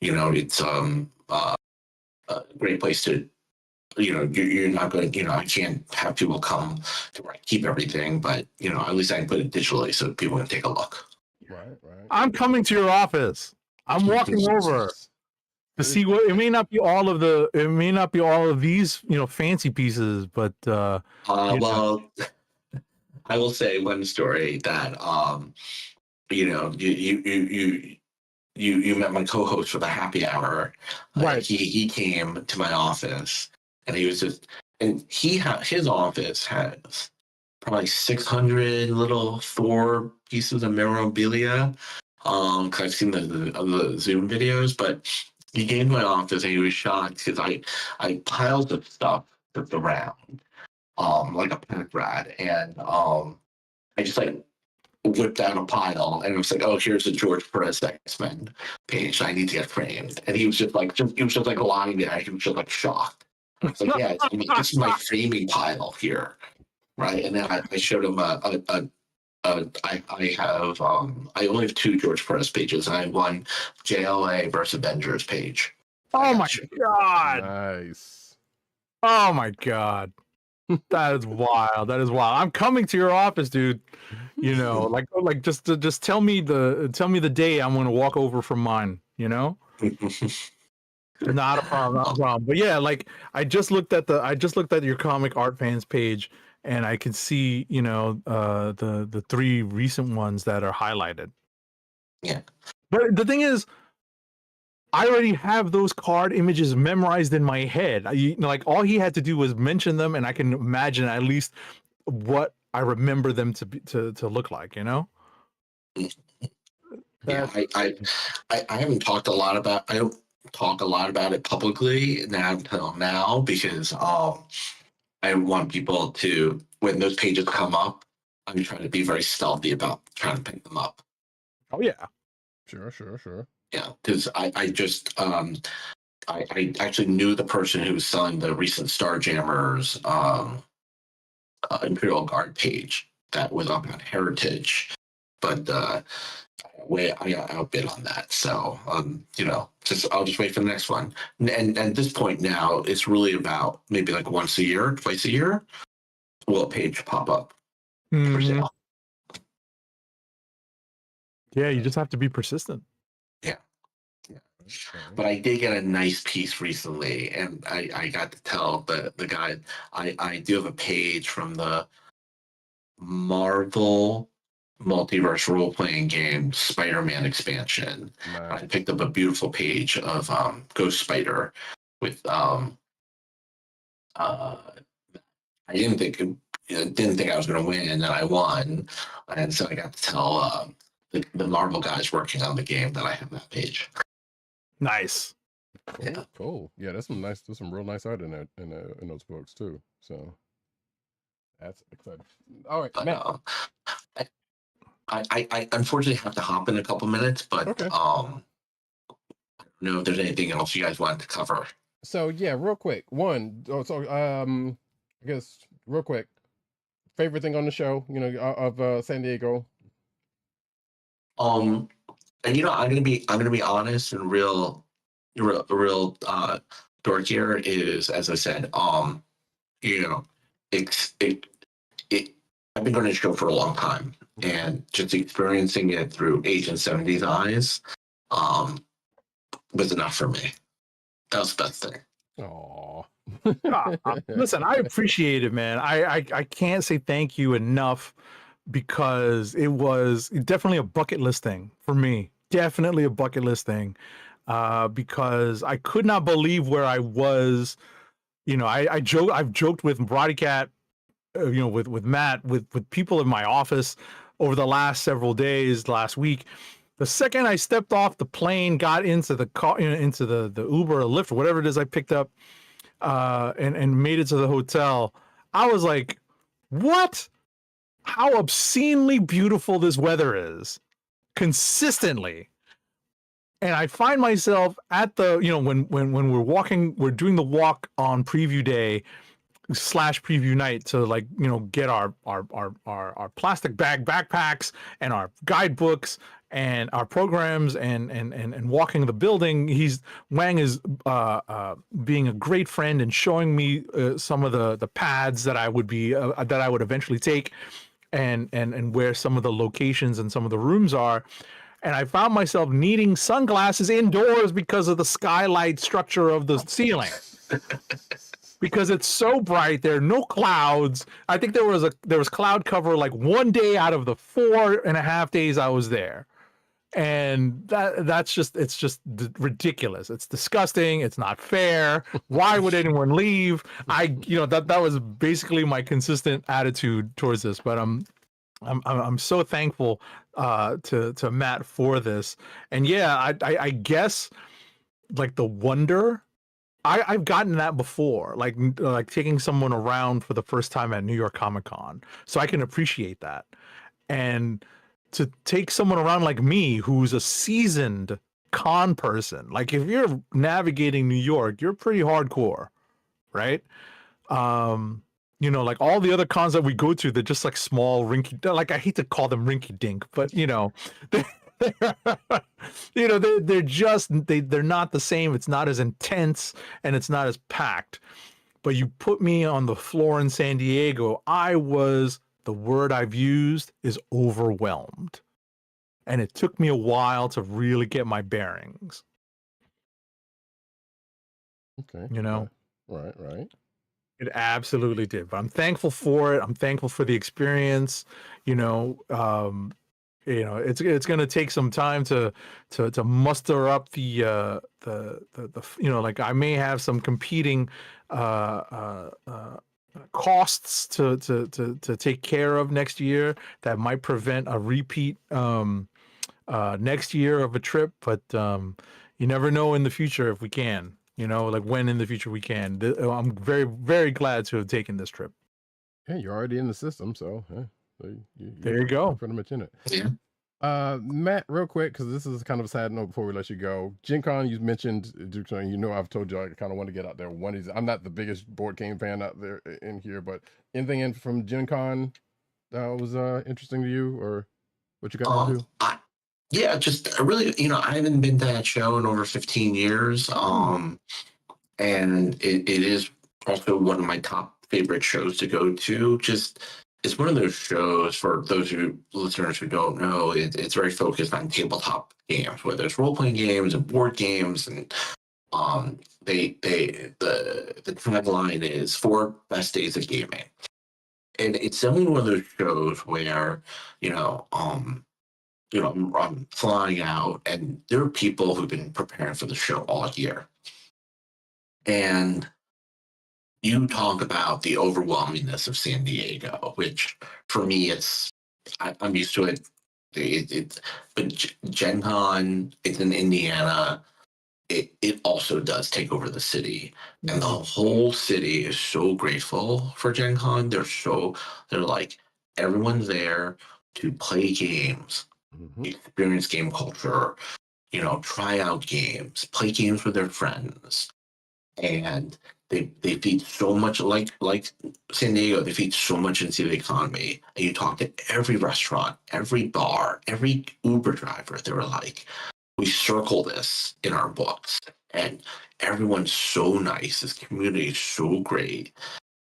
it's a great place to. You're not going to, I can't have people come to where I keep everything, but, at least I can put it digitally so people can take a look. right. I'm coming to your office. I'm walking over to see what it may not be all of these, fancy pieces, but well, I will say one story that you met my co-host for the happy hour. Right. He came to my office and he was just, and his office has probably 600 little Thor pieces of memorabilia. Cause I've seen the Zoom videos, but he came to my office and he was shocked because I piled of stuff that's around, like a pack rat, and I just like whipped out a pile and it was like, oh, here's the George Perez X-Men page I need to get framed. And he was just like lying there. He was just like shocked. I was like, yeah, this is my framing pile here, right? And then I showed him I only have 2 George Perez pages. And I have one JLA versus Avengers page. Oh my God. Nice. Oh my God. That is wild. That is wild. I'm coming to your office, dude. Just tell me the day I'm going to walk over from mine, Not a problem. But yeah, like I just looked at your Comic Art Fans page and I can see, the 3 recent ones that are highlighted. Yeah. But the thing is, I already have those card images memorized in my head. Like all he had to do was mention them, and I can imagine at least what I remember them to look like. Yeah, I haven't talked a lot about. I don't talk a lot about it publicly until now because I want people to, when those pages come up, I'm trying to be very stealthy about trying to pick them up. Oh yeah, sure. Yeah, because I just I actually knew the person who was selling the recent Starjammers Imperial Guard page that was up on Heritage, but I got outbid on that. So I'll just wait for the next one. And at this point now, it's really about maybe like once a year, twice a year, will a page pop up for sale. Yeah, you just have to be persistent. Yeah. But I did get a nice piece recently, and I got to tell the guy I do have a page from the Marvel Multiverse role-playing game Spider-Man expansion. Nice. I picked up a beautiful page of Ghost Spider with I didn't think I was going to win, and I won, and so I got to tell the Marvel guys working on the game that I have that page. Nice. Cool. Yeah, there's some real nice art in those books too. So that's exciting. All right, But, Matt. I unfortunately have to hop in a couple minutes, but Okay. I don't know if there's anything else you guys wanted to cover. So yeah, real quick. I guess real quick. Favorite thing on the show, of San Diego. And I'm gonna be honest and real dork here is, as I said, I've been going to the show for a long time, and just experiencing it through Agent 70's eyes was enough for me. That was the best thing. Aww. Listen, I appreciate it, man. I can't say thank you enough, because it was definitely a bucket list thing for me. Definitely a bucket list thing, because I could not believe where I was. I've joked with Roddykat with Matt, with people in my office over the last several days, last week. The second I stepped off the plane, got into the car, into the Uber or Lyft or whatever it is I picked up, and made it to the hotel, I was like, what? How obscenely beautiful this weather is consistently. And I find myself at the, when we're doing the walk on preview day / preview night to get our plastic bag backpacks and our guidebooks and our programs and walking the building. Wang is being a great friend and showing me some of the paths that I would eventually take and where some of the locations and some of the rooms are. And I found myself needing sunglasses indoors because of the skylight structure of the ceiling. Because it's so bright, there are no clouds. I think there was cloud cover like 1 day out of the 4.5 days I was there. And it's just ridiculous. It's disgusting. It's not fair. Why would anyone leave? That was basically my consistent attitude towards this. But I'm so thankful to Matt for this. And yeah, I guess like the wonder, I've gotten that before, like taking someone around for the first time at New York Comic Con, so I can appreciate that. And to take someone around like me, who's a seasoned con person, like if you're navigating New York, you're pretty hardcore, right? Like all the other cons that we go to, they're just like small rinky, like I hate to call them rinky dink, but they're not the same. It's not as intense and it's not as packed. But you put me on the floor in San Diego, the word I've used is overwhelmed. And it took me a while to really get my bearings. Okay. Right. It absolutely did. But I'm thankful for it. I'm thankful for the experience. It's going to take some time to muster up the I may have some competing costs to take care of next year that might prevent a repeat next year of a trip, but you never know in the future if we can, when in the future we can. I'm very, very glad to have taken this trip. Hey, you're already in the system, so there you go. Pretty much in it. Yeah. Matt, real quick, because this is kind of a sad note before we let you go. Gen Con, you mentioned, I've told you I kind of want to get out there. I'm not the biggest board game fan out there in here, but anything in from Gen Con that was interesting to you, or what you got to do? Just really, I haven't been to that show in over 15 years. And it is also one of my top favorite shows to go to. It's one of those shows, for those listeners who don't know, it's very focused on tabletop games, whether it's role-playing games and board games, and the tagline is 4 best days of gaming. And it's definitely one of those shows where, I'm flying out, and there are people who've been preparing for the show all year. And you talk about the overwhelmingness of San Diego, which for me, I'm used to it. But Gen Con, it's in Indiana. It also does take over the city, and the whole city is so grateful for Gen Con. They're like, everyone's there to play games, experience game culture, try out games, play games with their friends, and they feed so much, like San Diego, they feed so much into the economy. And you talk to every restaurant, every bar, every Uber driver, they were like, we circle this in our books, and everyone's so nice. This community is so great,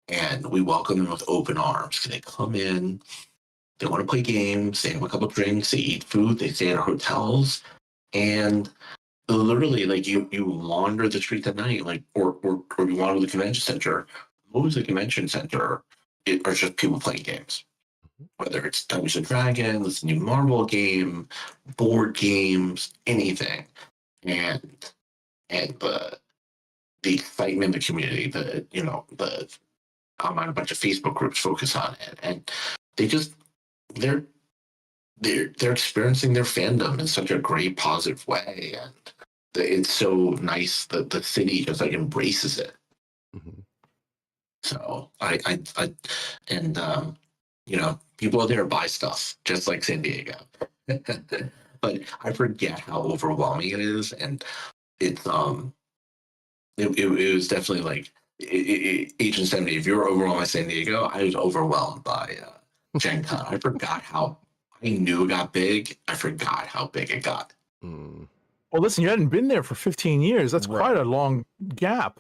and we welcome them with open arms. They come in, they want to play games, they have a couple of drinks, they eat food, they stay at our hotels, and literally, like, you wander the streets at night, like, or you wander the convention center. Most of the convention center are just people playing games, whether it's Dungeons and Dragons, a new Marvel game, board games, anything, and the excitement of the community, the on a bunch of Facebook groups focus on it, and they just they're they're experiencing their fandom in such a great positive way, and it's so nice that the city just like embraces it. Mm-hmm. So and you know, people out there buy stuff just like San Diego. But I forget how overwhelming it is, and it's it was definitely like Agent 70. If you were overwhelmed by San Diego, I was overwhelmed by Gen Con. I forgot how I knew it got big. I forgot how big it got. Mm. Well, listen, you hadn't been there for 15 years. That's Right. quite a long gap.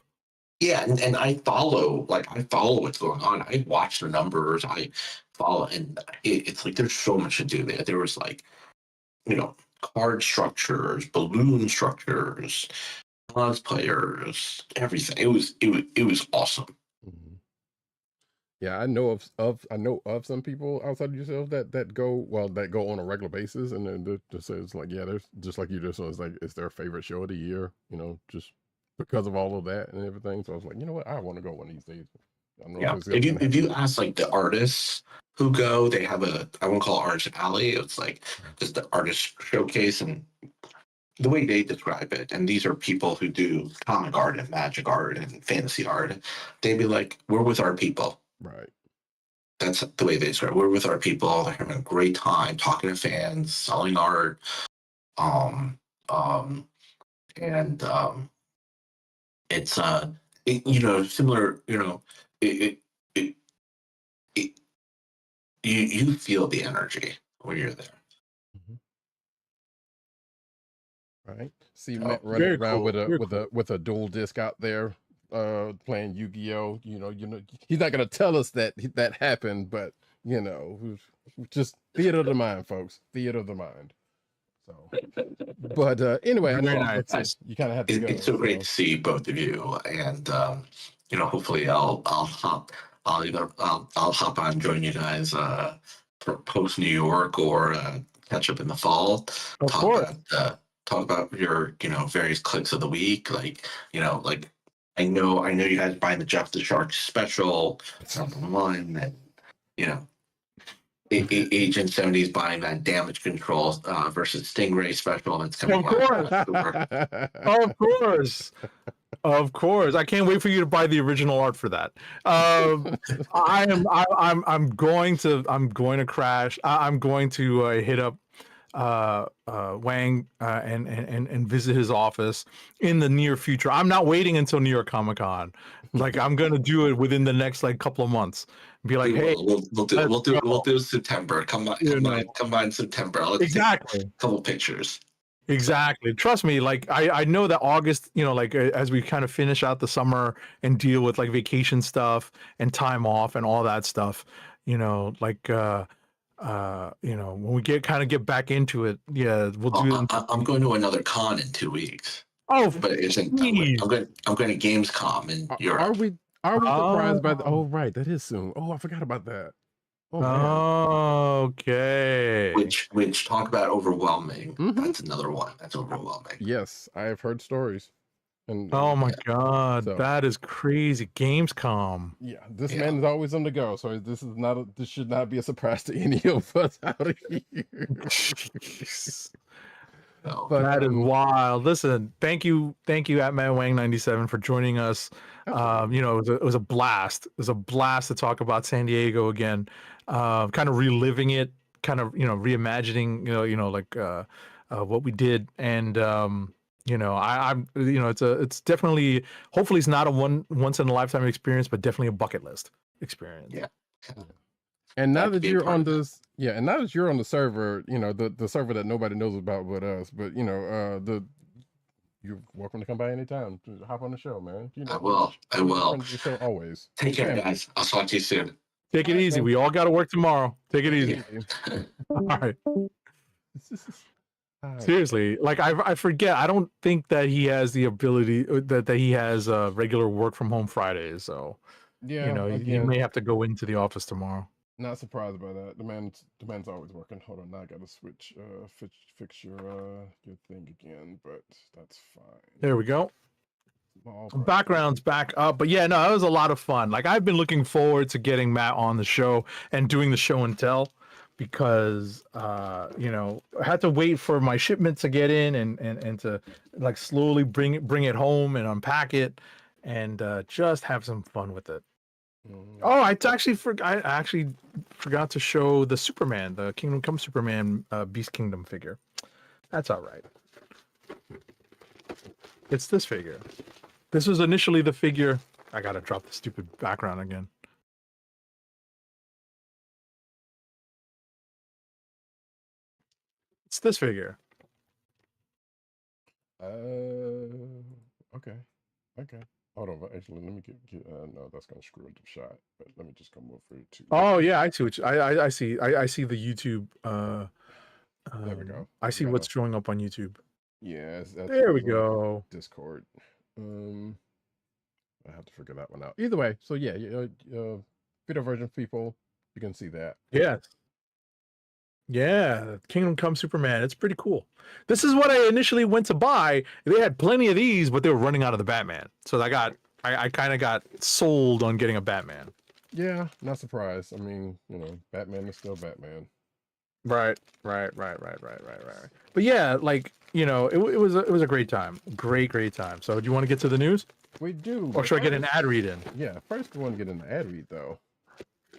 Yeah, and I follow what's going on. I watch the numbers. I follow, and it's like there's so much to do there. There was like, you know, card structures, balloon structures, cosplayers, everything. It was awesome. Mhm. Yeah, I know of some people outside of yourself that go on a regular basis, and then just says like, yeah, there's just like you just was like it's their favorite show of the year, you know, just because of all of that and everything. So I was like, you know what, I want to go one of these days. I don't know Yeah, if it's if you ask like the artists who go, they have I won't call it Artist Alley. It's like just the artist showcase, and the way they describe it, and these are people who do comic art and magic art and fantasy art, they'd be like, we're with our people. right. That's the way they describe it. We're with our people. They're having a great time talking to fans, selling art. Um, um, and it's you know, similar, you know, it, it you feel the energy when you're there. Right. See Oh, Matt running very around cool, very with a dual disc out there, playing Yu-Gi-Oh. You know, he's not gonna tell us that that happened, but you know, just theater of the mind, folks. Theater of the mind. So, but anyway, I Very know nice. like, you kind of have to go. It's so great to see both of you, and you know, hopefully I'll hop. I'll hop on and join you guys for post New York or catch up in the fall. Of Talk course. about talk about your, you know, various clicks of the week. Like, you know, like I know you guys buying the Jeff the Shark special #1, and you know, Agent 70 is buying that Damage Control versus Stingray special that's coming Of out. Of course. Of course. I can't wait for you to buy the original art for that. I'm going to crash. I'm going to hit up Wang and visit his office in the near future. I'm not waiting until New York Comic Con. Like I'm gonna do it within the next like couple of months. Be like, hey, We'll do September. Come by in September. Let's exactly. take a couple pictures. Exactly. Trust me, like I know that August, you know, like as we kind of finish out the summer and deal with like vacation stuff and time off and all that stuff, you know, like you know, when we get back into it, yeah, we'll do. I'm going to another con in 2 weeks. Oh, But I'm going to Gamescom in Europe. Are we surprised by the? Oh, right, that is soon. Oh, I forgot about that. Oh, man. Okay. Which talk about overwhelming. Mhm. That's another one. That's overwhelming. Yes, I have heard stories. And Oh my God, so, that is crazy. Gamescom. yeah, this man is always on the go, so this should not be a surprise to any of us out of here. So, But That is wild. Listen, thank you at MattWang97 for joining us. You know, it was a blast. It was a blast to talk about San Diego again. Kind of reliving it, kind of, you know, reimagining, like what we did. And you know, I'm you know, it's definitely, hopefully it's not a once in a lifetime experience, but definitely a bucket list experience. Yeah. and now That could that be a you're part on of it. this, yeah, and now that you're on the server, you know, the server that nobody knows about but us, but you know, you're welcome to come by anytime. Just hop on the show, man. You know, I will. Friends of the show always. Take care, Yeah. guys. I'll talk to you soon. Take it All right, easy. man. We all got to work tomorrow. Take it easy. All right. All right. Seriously, like I forget. I don't think that he has the ability that he has regular work from home Fridays. So Yeah, you know, he again, may have to go into the office tomorrow. not surprised by that. The man's always working. Hold on, now I gotta switch fix your thing again, but that's fine. There we go. Background's back up, but yeah, no, that was a lot of fun. Like I've been looking forward to getting Matt on the show and doing the show and tell because you know, I had to wait for my shipment to get in and to like slowly bring it home and unpack it and just have some fun with it. Oh, I actually forgot to show the Superman, the Kingdom Come Superman Beast Kingdom figure. That's all right. It's this figure. This was initially the figure. I gotta drop the stupid background again. It's this figure. Okay. Hold on. Actually, let me get no, that's gonna screw up the shot. But let me just come over to. Oh yeah, I see. I see. I see the YouTube. There we go. I see what's showing up on YouTube. Yes. There we go. Discord. I have to figure that one out. Either way, so yeah, video version people, you can see that. Yes. Yeah, Kingdom Come Superman. It's pretty cool. This is what I initially went to buy. They had plenty of these, but they were running out of the Batman. So I kind of got sold on getting a Batman. Yeah, not surprised. I mean, you know, Batman is still Batman. Right. But yeah, like, you know, it was a great time. Great time. So do you want to get to the news? We do. Or should I get an ad read in? Yeah, first we want to get an ad read though.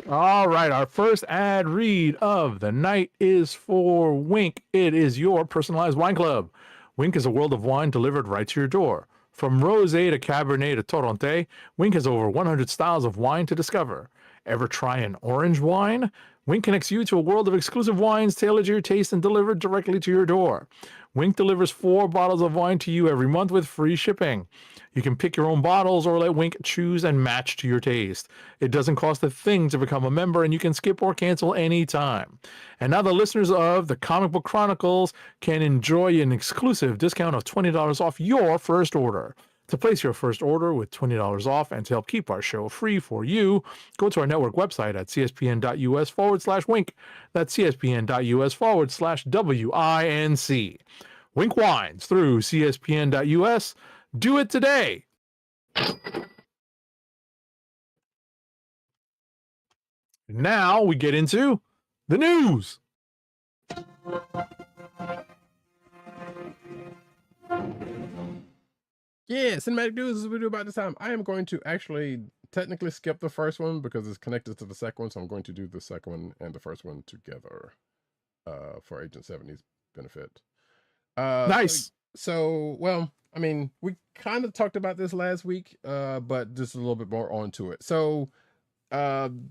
All right, our first ad read of the night is for Wink. It is your personalized wine club. Wink is a world of wine delivered right to your door. From rosé to cabernet to torronté, Wink has over 100 styles of wine to discover. Ever try an orange wine? Wink connects you to a world of exclusive wines tailored to your taste and delivered directly to your door. Wink delivers 4 bottles of wine to you every month with free shipping. You can pick your own bottles or let Wink choose and match to your taste. It doesn't cost a thing to become a member, and you can skip or cancel anytime. And now the listeners of the Comic Book Chronicles can enjoy an exclusive discount of $20 off your first order. To place your first order with $20 off and to help keep our show free for you, go to our network website at cspn.us/wink. That's cspn.us/WINC. Wink Wines through cspn.us. Do it today. Now we get into the news. Yeah, cinematic news is what we do about this time. I am going to actually technically skip the first one because it's connected to the second one, so I'm going to do the second one and the first one together for Agent 70's benefit. Nice. So, well, I mean, we kind of talked about this last week, but just a little bit more onto it. So, Brand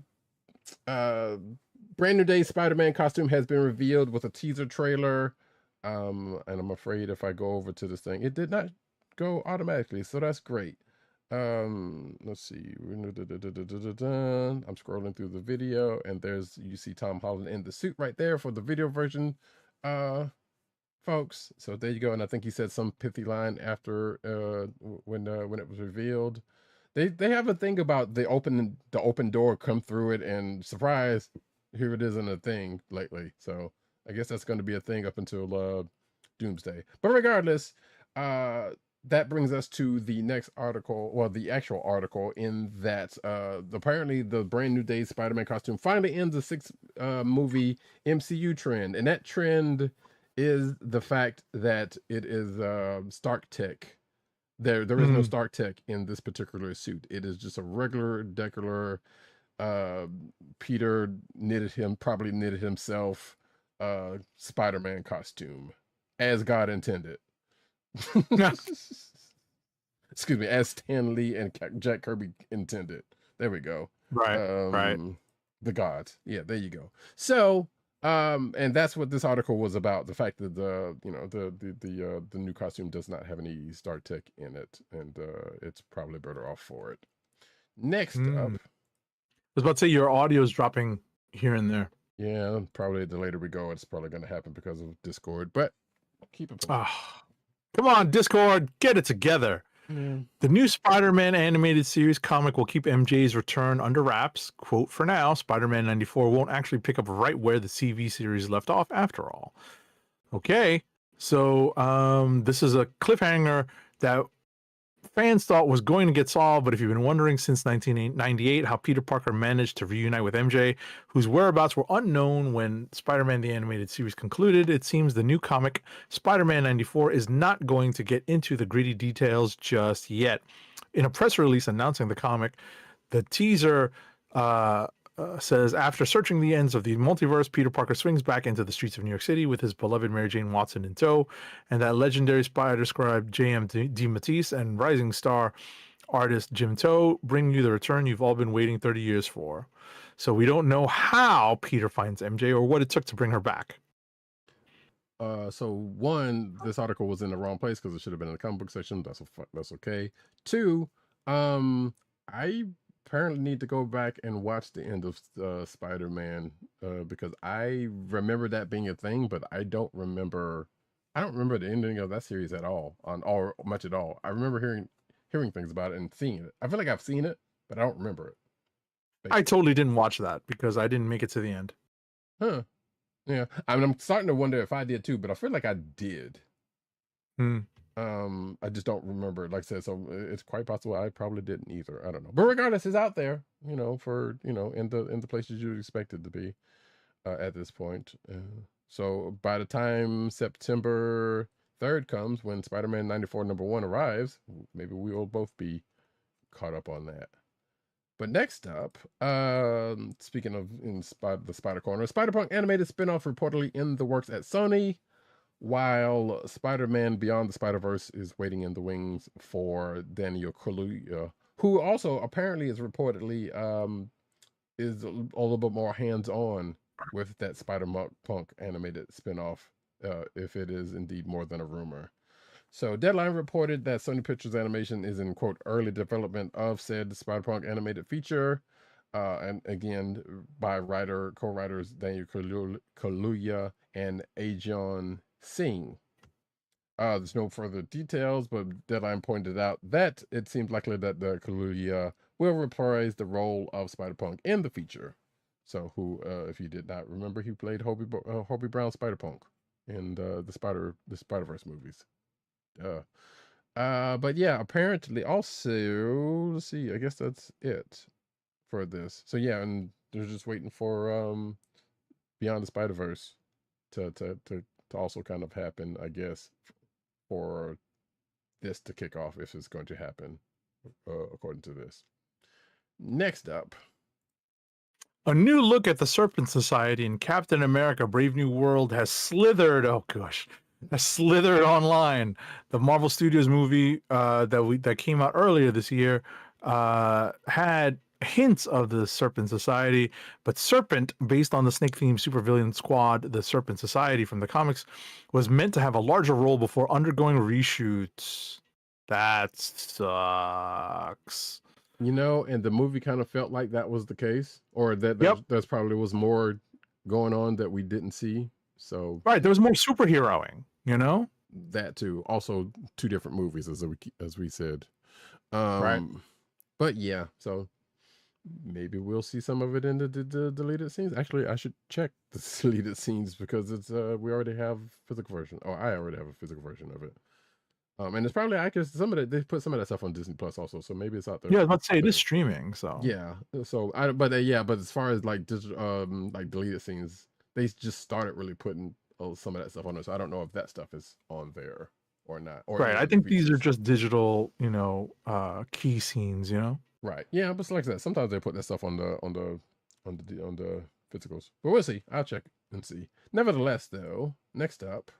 New Day Spider-Man costume has been revealed with a teaser trailer. And I'm afraid if I go over to this thing, it did not go automatically, so that's great. Let's see. I'm scrolling through the video, and you see Tom Holland in the suit right there for the video version, folks. So there you go. And I think he said some pithy line after when it was revealed. They have a thing about the open door, come through it, and surprise, here it is in a thing lately. So I guess that's going to be a thing up until Doomsday. But regardless, that brings us to the next article, well, the actual article, in that apparently the Brand New Day Spider-Man costume finally ends the 6-movie MCU trend. And that trend is the fact that it is Stark Tech. There is no Stark Tech in this particular suit. It is just a regular decular Peter probably knitted himself Spider-Man costume, as God intended. Excuse me, as Stan Lee and Jack Kirby intended. There we go. Right. The gods. Yeah, there you go. So, and that's what this article was about. The fact that the new costume does not have any Stark Tech in it, and it's probably better off for it. Next up, I was about to say your audio is dropping here and there. Yeah, probably the later we go, it's probably going to happen because of Discord, but keep it. Come on, Discord, get it together. The new Spider-Man animated series comic will keep MJ's return under wraps. Quote, for now, Spider-Man 94 won't actually pick up right where the CV series left off after all. Okay, so this is a cliffhanger that fans thought was going to get solved, but if you've been wondering since 1998 how Peter Parker managed to reunite with MJ, whose whereabouts were unknown when Spider-Man the Animated Series concluded, it seems the new comic, Spider-Man 94, is not going to get into the gritty details just yet. In a press release announcing the comic, the teaser says, after searching the ends of the multiverse, Peter Parker swings back into the streets of New York City with his beloved Mary Jane Watson in tow, and that legendary spider scribe J.M. DeMatteis and rising star artist Jim Toh bring you the return you've all been waiting 30 years for. So we don't know how Peter finds MJ or what it took to bring her back. So one, this article was in the wrong place because it should have been in the comic book section. That's okay. Two, I apparently need to go back and watch the end of Spider-Man because I remember that being a thing, but I don't remember the ending of that series at all, or much at all. I remember hearing things about it and seeing it. I feel like I've seen it, but I don't remember it. I totally didn't watch that because I didn't make it to the end. Huh. Yeah. I mean, I'm starting to wonder if I did too, but I feel like I did. I just don't remember. Like I said, so it's quite possible I probably didn't either. I don't know. But regardless, it's out there, for in the places you'd expect it to be at this point. So by the time September 3rd comes, when Spider-Man 94 #1 arrives, maybe we will both be caught up on that. But next up, speaking of the Spider Corner, Spider-Punk animated spinoff reportedly in the works at Sony, while Spider-Man Beyond the Spider-Verse is waiting in the wings for Daniel Kaluuya, who also apparently is reportedly is a little bit more hands-on with that Spider-Punk animated spinoff, if it is indeed more than a rumor. So Deadline reported that Sony Pictures Animation is in, quote, early development of said Spider-Punk animated feature, and again, by co-writers Daniel Kaluuya and Ajon Singh. There's no further details, but Deadline pointed out that it seems likely that the Kaluuya will reprise the role of Spider-Punk in the feature. So who, if you did not remember, he played Hobie Brown Spider-Punk in the Spider-Verse movies. But yeah, apparently also, let's see, I guess that's it for this. So yeah, and they're just waiting for Beyond the Spider-Verse to also kind of happen, I guess, for this to kick off, if it's going to happen, according to this. Next up, a new look at the Serpent Society in Captain America Brave New World has slithered online. The Marvel Studios movie that came out earlier this year had hints of the Serpent Society, but Serpent, based on the snake-themed supervillain squad, the Serpent Society from the comics, was meant to have a larger role before undergoing reshoots. That sucks. And the movie kind of felt like that was the case, or that there's probably was more going on that we didn't see. So right, there was more superheroing, that too. Also, two different movies, as we said. Right. But yeah, so maybe we'll see some of it in the deleted scenes. Actually, I should check the deleted scenes because it's we already have physical version. Or I already have a physical version of it. And it's probably they put some of that stuff on Disney Plus also, so maybe it's out there. Yeah, I was about to say it is streaming, so yeah. So but as far as like digital, like deleted scenes, they just started really putting some of that stuff on there. So I don't know if that stuff is on there or not. Or right, I think these are just digital, key scenes, Right. Yeah, but like I said, sometimes they put that stuff on the physicals. But we'll see. I'll check and see. Nevertheless, though, next up,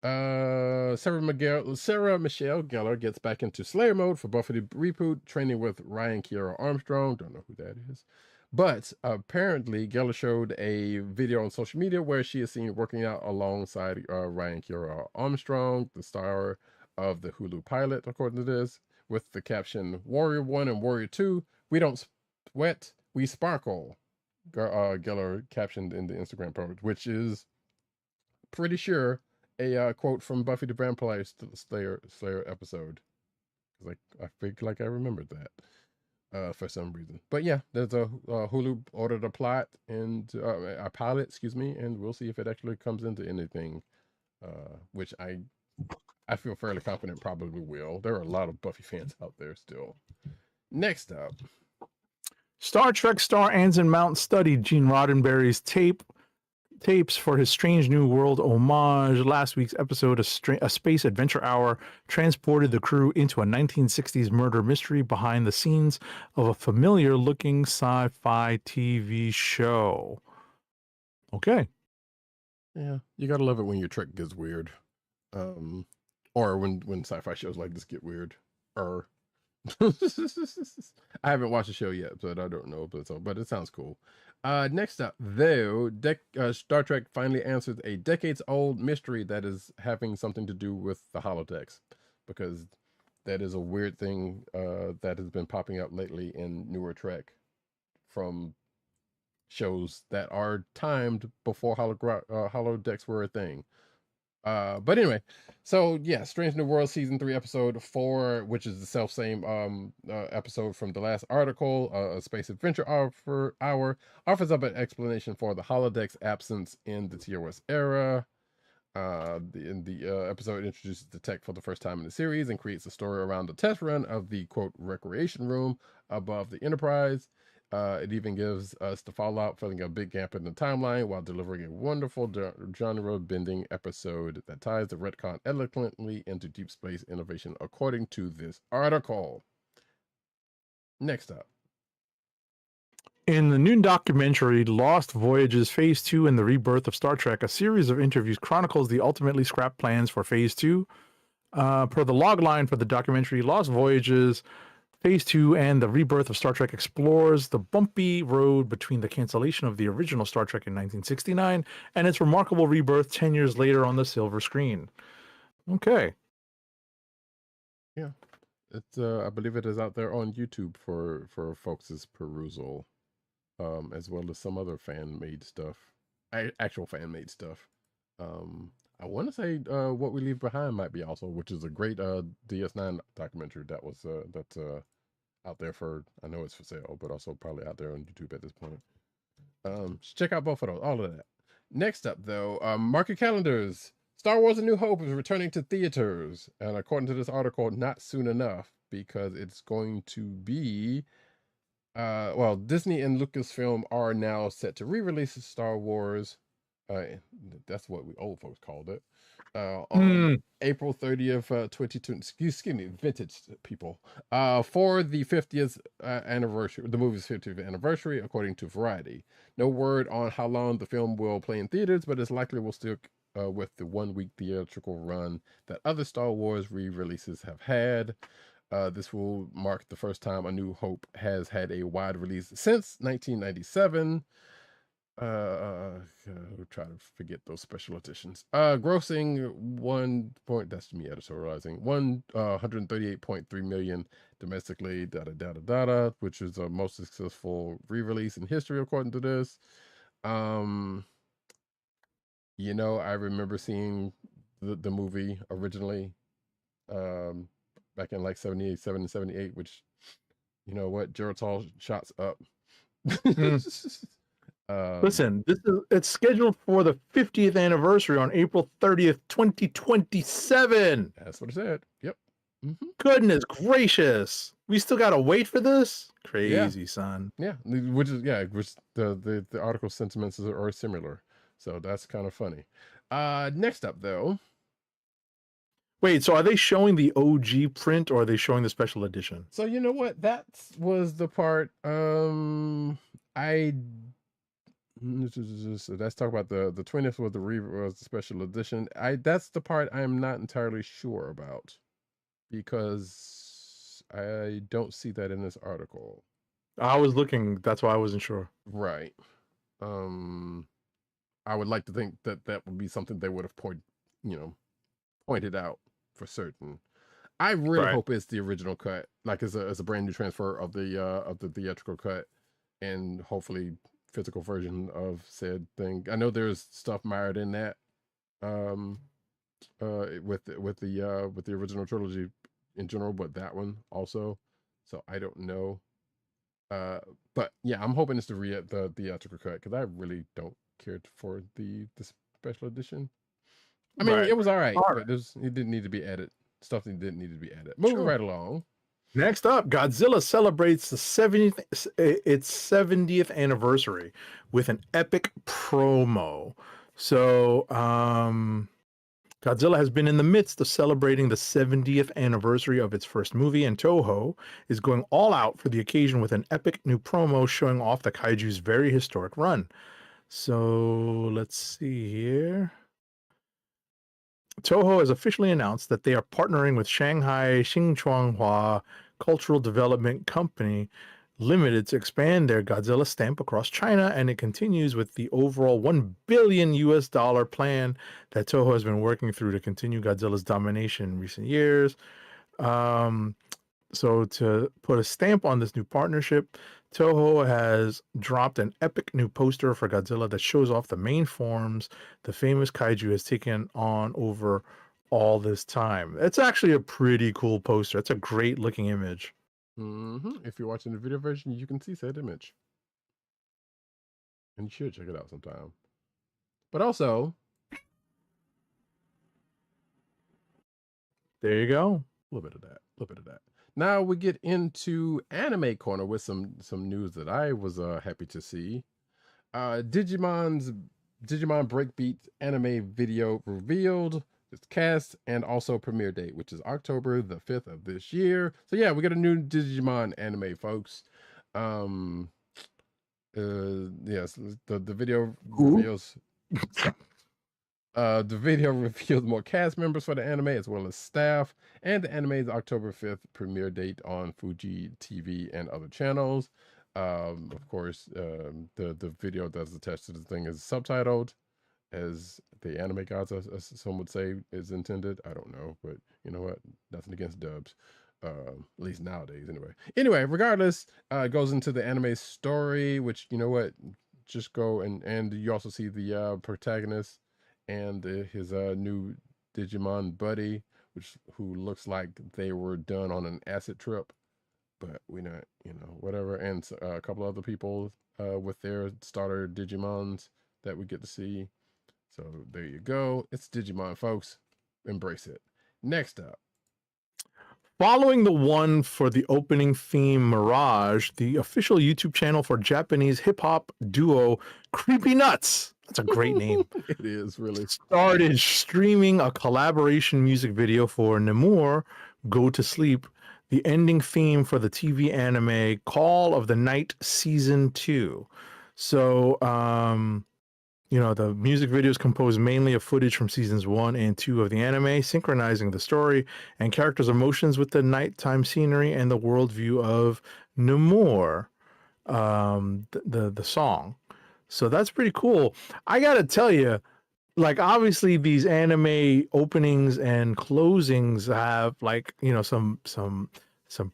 Sarah Michelle Gellar gets back into Slayer mode for Buffy the Reboot, training with Ryan Kiera Armstrong. Don't know who that is. But apparently, Gellar showed a video on social media where she is seen working out alongside Ryan Kiera Armstrong, the star of the Hulu pilot, according to this, with the caption, Warrior 1 and Warrior 2, we don't sweat, we sparkle. Gellar captioned in the Instagram post, which is pretty sure a quote from Buffy the Vampire Slayer episode. Like I feel like I remembered that for some reason. But yeah, there's a Hulu ordered a pilot, and we'll see if it actually comes into anything. Which I I feel fairly confident probably will. There are a lot of Buffy fans out there still. Next up, Star Trek star Anson Mount studied Gene Roddenberry's tapes for his Strange New World homage. Last week's episode, a Space Adventure Hour, transported the crew into a 1960s murder mystery behind the scenes of a familiar-looking sci-fi TV show. Okay. yeah, you gotta love it when your Trek gets weird, or when sci-fi shows like this get weird. I haven't watched the show yet, but I don't know. But it sounds cool. Next up, though, Star Trek finally answers a decades-old mystery that is having something to do with the holodecks, because that is a weird thing that has been popping up lately in newer Trek from shows that are timed before holodecks were a thing. But anyway, so yeah, Strange New World season 3 episode 4, which is the same episode from the last article, a space adventure hour offers up an explanation for the holodeck's absence in the TOS era. The episode introduces the tech for the first time in the series and creates a story around the test run of the quote recreation room above the Enterprise. It even gives us the fallout, filling a big gap in the timeline while delivering a wonderful genre-bending episode that ties the retcon eloquently into deep space innovation, according to this article. Next up. In the new documentary, Lost Voyages Phase 2 and the Rebirth of Star Trek, a series of interviews chronicles the ultimately scrapped plans for Phase 2. Per the logline for the documentary, Lost Voyages Phase 2 and the Rebirth of Star Trek explores the bumpy road between the cancellation of the original Star Trek in 1969 and its remarkable rebirth 10 years later on the silver screen. Okay. Yeah. It's I believe it is out there on YouTube for folks' perusal, as well as some other fan-made stuff, actual fan-made stuff. I want to say What We Leave Behind might be also, which is a great DS9 documentary that's out there for, I know it's for sale, but also probably out there on YouTube at this point. Check out both of those, all of that. Next up, though, mark your calendars. Star Wars A New Hope is returning to theaters, and according to this article, not soon enough, because it's going to be, well, Disney and Lucasfilm are now set to re-release Star Wars. That's what we old folks called it. On April 30th, 2020. Excuse me, vintage people. For the 50th anniversary, the movie's 50th anniversary, according to Variety. No word on how long the film will play in theaters, but it's likely will stick with the 1-week theatrical run that other Star Wars re-releases have had. This will mark the first time A New Hope has had a wide release since 1997. We'll try to forget those special editions. Grossing that's me editorializing, 138.3 million domestically, which is the most successful re-release in history, according to this. You know, I remember seeing the movie originally, back in like 77 and 78, which, you know what, Geritol shots up. Listen, it's scheduled for the 50th anniversary on April 30th, 2027. That's what it said. Yep. Goodness gracious. We still got to wait for this? Crazy, son. Yeah, which the article sentiments are similar. So that's kind of funny. Next up, though. Wait, so are they showing the OG print or are they showing the special edition? So you know what? That was the part. So let's talk about the 20th was the special edition. That's the part I'm not entirely sure about, because I don't see that in this article. I was looking, that's why I wasn't sure. Right. I would like to think that would be something they would have pointed out for certain. I really hope it's the original cut, like as a brand new transfer of the theatrical cut, and hopefully physical version of said thing. I know there's stuff mired in that with the original trilogy in general, but that one also. So I don't know. But yeah, I'm hoping it's the theatrical cut, because I really don't care for the special edition. I mean, Right. it was all right, All but it didn't need to be added. Stuff that didn't need to be added. Moving right along. Next up, Godzilla celebrates the 70th anniversary with an epic promo. So, Godzilla has been in the midst of celebrating the 70th anniversary of its first movie, and Toho is going all out for the occasion with an epic new promo showing off the kaiju's very historic run. So, let's see here. Toho has officially announced that they are partnering with Shanghai Xinchuanghua Cultural Development Company Limited to expand their Godzilla stamp across China, and it continues with the overall $1 billion plan that Toho has been working through to continue Godzilla's domination in recent years. So to put a stamp on this new partnership, Toho has dropped an epic new poster for Godzilla that shows off the main forms the famous kaiju has taken on over all this time. It's actually a pretty cool poster. It's a great looking image. If you're watching the video version, you can see said image. And you should check it out sometime. But also, there you go. A little bit of that. Now we get into Anime Corner with some news that I was happy to see. Digimon Breakbeat anime video revealed, its cast, and also premiere date, which is October the 5th of this year. So yeah, we got a new Digimon anime, folks. Yes, the video reveals the video reveals more cast members for the anime as well as staff, and the anime's October 5th premiere date on Fuji TV and other channels. Of course, the video that's attached to the thing is subtitled, as the anime gods, as some would say, is intended. I don't know, but you know what? Nothing against dubs. At least nowadays, anyway. Anyway, regardless, it goes into the anime story, which, you know what? Just go and you also see the protagonist and his new Digimon buddy, who looks like they were done on an acid trip, but we not, whatever. And a couple other people with their starter Digimons that we get to see. So there you go. It's Digimon, folks. Embrace it. Next up. Following the one for the opening theme Mirage, the official YouTube channel for Japanese hip-hop duo Creepy Nuts, that's a great name. It is, really. Started streaming a collaboration music video for Nemur, Go to Sleep, the ending theme for the TV anime Call of the Night Season 2. So, the music video is composed mainly of footage from seasons 1 and 2 of the anime, synchronizing the story and characters' emotions with the nighttime scenery and the worldview of Nemur, the song. So that's pretty cool. I gotta tell you, like, obviously these anime openings and closings have, like, some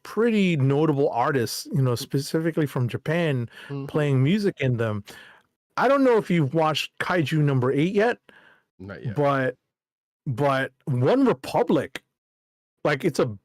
pretty notable artists, specifically from Japan, playing music in them. I don't know if you've watched Kaiju number 8 yet. Not yet. But One Republic, like, it's a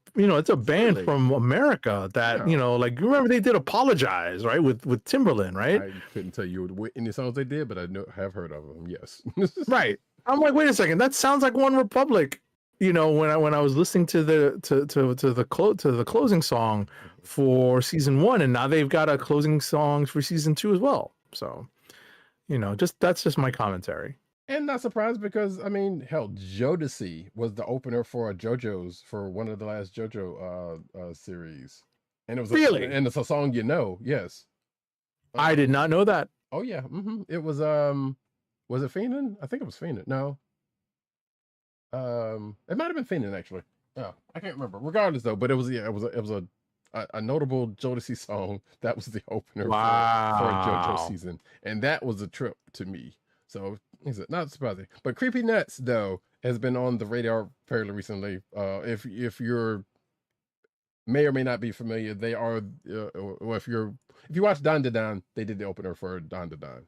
band from America that, like, you remember they did Apologize, right? With Timberland, right? I couldn't tell you any songs they did, but I have heard of them. Yes. Right. I'm like, wait a second, that sounds like One Republic. When I was listening to the closing song for season 1, and now they've got a closing song for season 2 as well. So, that's just my commentary. And not surprised because, I mean, hell, Jodeci was the opener for JoJo's, for one of the last JoJo series. And it was and it's a song yes. I did not know that. Oh yeah. It was it Fiendin'? I think it was Fiendin'. No. It might have been Fiendin' actually. Yeah, I can't remember. Regardless though, but it was a notable Jodeci song that was the opener for JoJo season, and that was a trip to me. So is it not surprising? But Creepy Nuts though has been on the radar fairly recently. If you're may or may not be familiar, they are. If you watch Dan Da Dan, they did the opener for Dan Da Dan.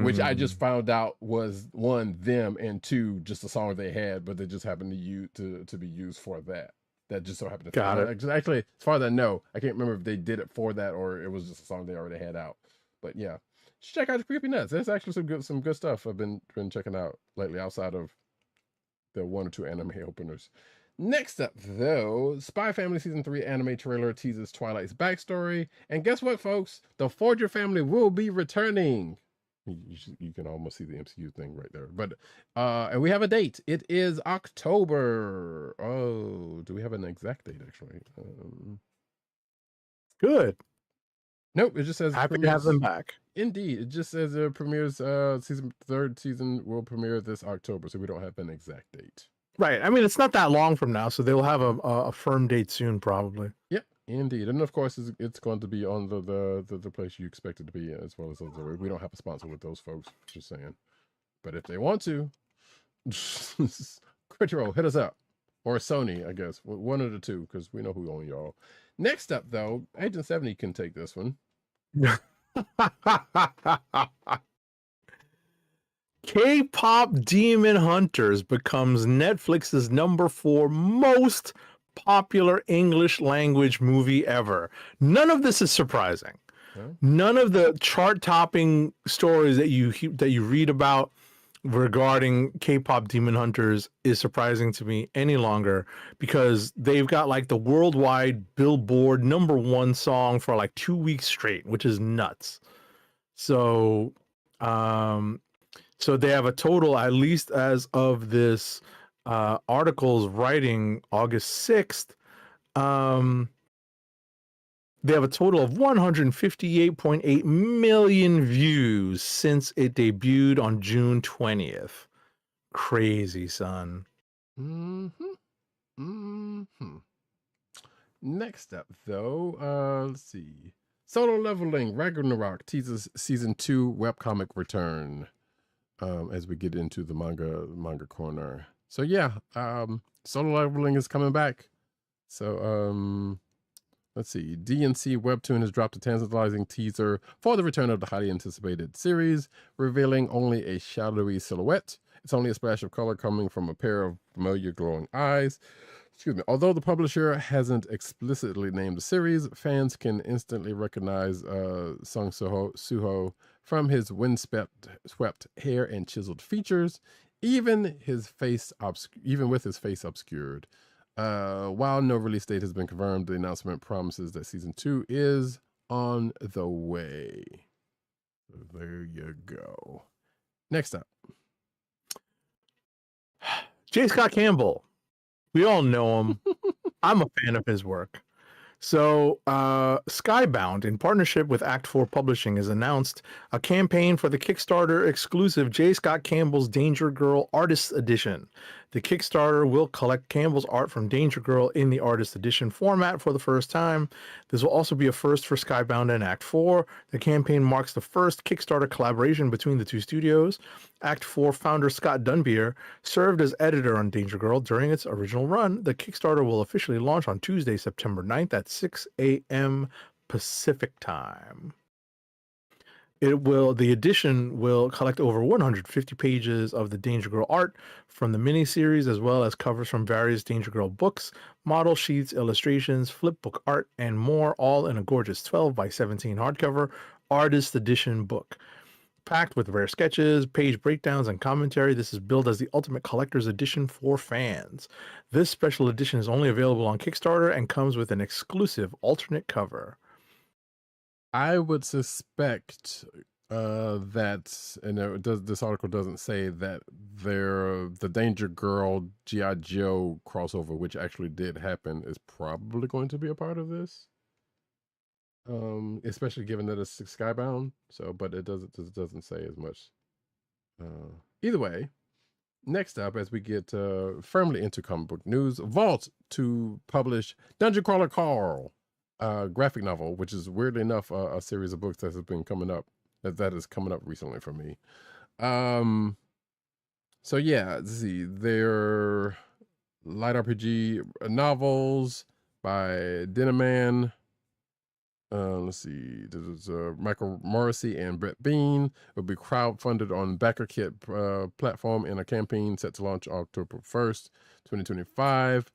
Which I just found out was 1, them, and 2, just a song they had, but they just happened to be used for that. That just so happened to got it. Actually, as far as I know, I can't remember if they did it for that or it was just a song they already had out. But yeah, check out the Creepy Nuts. There's actually some good stuff I've been checking out lately outside of the 1 or 2 anime openers. Next up, though, Spy Family Season 3 anime trailer teases Twilight's backstory. And guess what, folks? The Forger family will be returning. You can almost see the MCU thing right there. But and we have a date. It is October. Oh, do we have an exact date, actually? Good. Nope, it just says Happy to have them back. Indeed, it just says it premieres third season will premiere this October, so we don't have an exact date. Right. I mean, it's not that long from now, so they'll have a firm date soon, probably. Yep, indeed, and of course, it's going to be on the place you expect it to be, as well as other. We don't have a sponsor with those folks. Just saying, but if they want to, Crunchyroll, hit us up, or Sony, I guess, one of the two, because we know who own y'all. Next up, though, Agent 70 can take this one. K-pop Demon Hunters becomes Netflix's #4 most popular English language movie ever. None of this is surprising. Huh? None of the chart-topping stories that you read about regarding K-pop Demon Hunters is surprising to me any longer, because they've got like the worldwide Billboard #1 song for like 2 weeks straight, which is nuts. So so they have a total, at least as of this article's writing August 6th, they have a total of 158.8 million views since it debuted on June 20th. Crazy, son. Next up, though, let's see. Solo Leveling Ragnarok teases season 2 webcomic return. As we get into the manga corner. So yeah, Solo Leveling is coming back. So let's see. DNC Webtoon has dropped a tantalizing teaser for the return of the highly anticipated series, revealing only a shadowy silhouette. It's only a splash of color coming from a pair of familiar glowing eyes. Excuse me. Although the publisher hasn't explicitly named the series, fans can instantly recognize Sung Suho from his windswept hair and chiseled features, even with his face obscured. While no release date has been confirmed, the announcement promises that season 2 is on the way. There you go. Next up, J. Scott Campbell. We all know him. I'm a fan of his work. So Skybound, in partnership with Act 4 Publishing, has announced a campaign for the Kickstarter exclusive J. Scott Campbell's Danger Girl Artist Edition. The Kickstarter will collect Campbell's art from Danger Girl in the Artist Edition format for the first time. This will also be a first for Skybound and Act 4. The campaign marks the first Kickstarter collaboration between the two studios. Act 4 founder Scott Dunbier served as editor on Danger Girl during its original run. The Kickstarter will officially launch on Tuesday, September 9th at 6 a.m. Pacific time. The edition will collect over 150 pages of the Danger Girl art from the miniseries, as well as covers from various Danger Girl books, model sheets, illustrations, flipbook art, and more, all in a gorgeous 12x17 hardcover artist edition book. Packed with rare sketches, page breakdowns, and commentary, this is billed as the ultimate collector's edition for fans. This special edition is only available on Kickstarter and comes with an exclusive alternate cover. I would suspect that, and this article doesn't say that the Danger Girl G.I. Joe crossover, which actually did happen, is probably going to be a part of this. Especially given that it's Skybound. So, but it doesn't say as much. Either way, next up, as we get firmly into comic book news, Vault to publish Dungeon Crawler Carl. Graphic novel, which is weirdly enough a series of books that has been coming up that is coming up recently for me. So yeah, let's see, they're light RPG novels by Dinaman. Let's see, this is Michael Morrissey and Brett Bean. It will be crowdfunded on BackerKit platform in a campaign set to launch October 1st, 2025.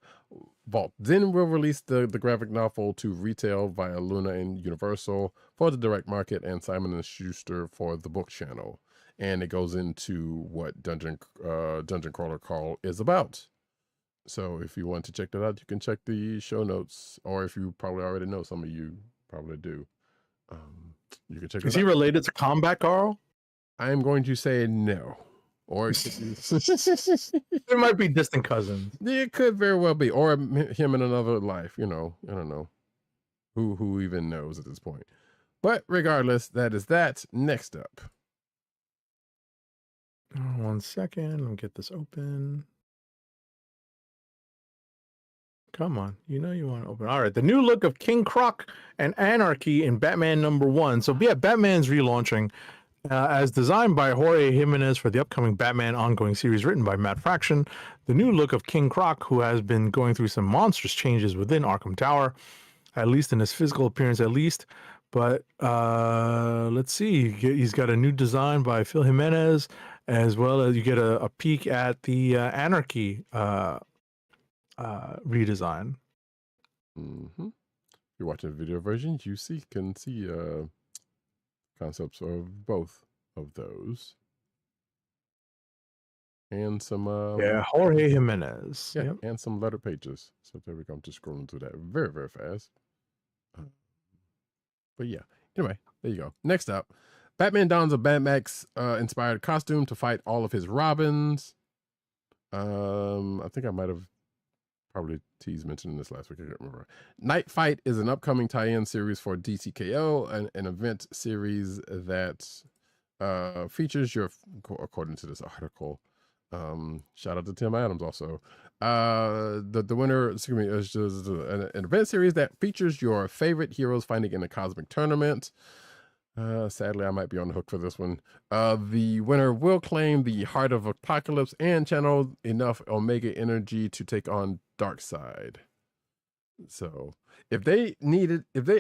Vault. Then we'll release the graphic novel to retail via Luna and Universal for the direct market, and Simon and Schuster for the book channel. And it goes into what Dungeon Crawler Call is about. So if you want to check that out, you can check the show notes, or if you probably already know, some of you probably do. You can check it out. Is he related to Combat Carl? I am going to say no. Or It might be distant cousins. it could very well be, or him in another life. You know, I don't know who even knows at this point. But regardless, that is that. Next up, 1 second. Let me get this open. Come on, you know you want to open. All right, the new look of King Croc and Anarchy in Batman #1. So yeah, Batman's relaunching. As designed by Jorge Jimenez for the upcoming Batman ongoing series written by Matt Fraction, the new look of King Croc, who has been going through some monstrous changes within Arkham Tower, at least in his physical appearance at least. But let's see, he's got a new design by Phil Jimenez, as well as you get a peek at the Anarchy redesign. if you're watching the video version, you can see concepts of both of those, and some Jorge Jimenez. yep. And some letter pages. So there we go. I'm just scrolling through that very, very fast. But yeah, anyway, there you go. Next up, Batman dons a Batmax inspired costume to fight all of his Robins. I think I might have probably mentioned this last week. I can't remember. Night Fight is an upcoming tie-in series for DCKO, an event series that features your, according to this article, shout out to Tim Adams also. The winner, excuse me, is just an event series that features your favorite heroes fighting in a cosmic tournament. Sadly, I might be on the hook for this one. The winner will claim the Heart of Apocalypse and channel enough Omega energy to take on Darkseid. So if they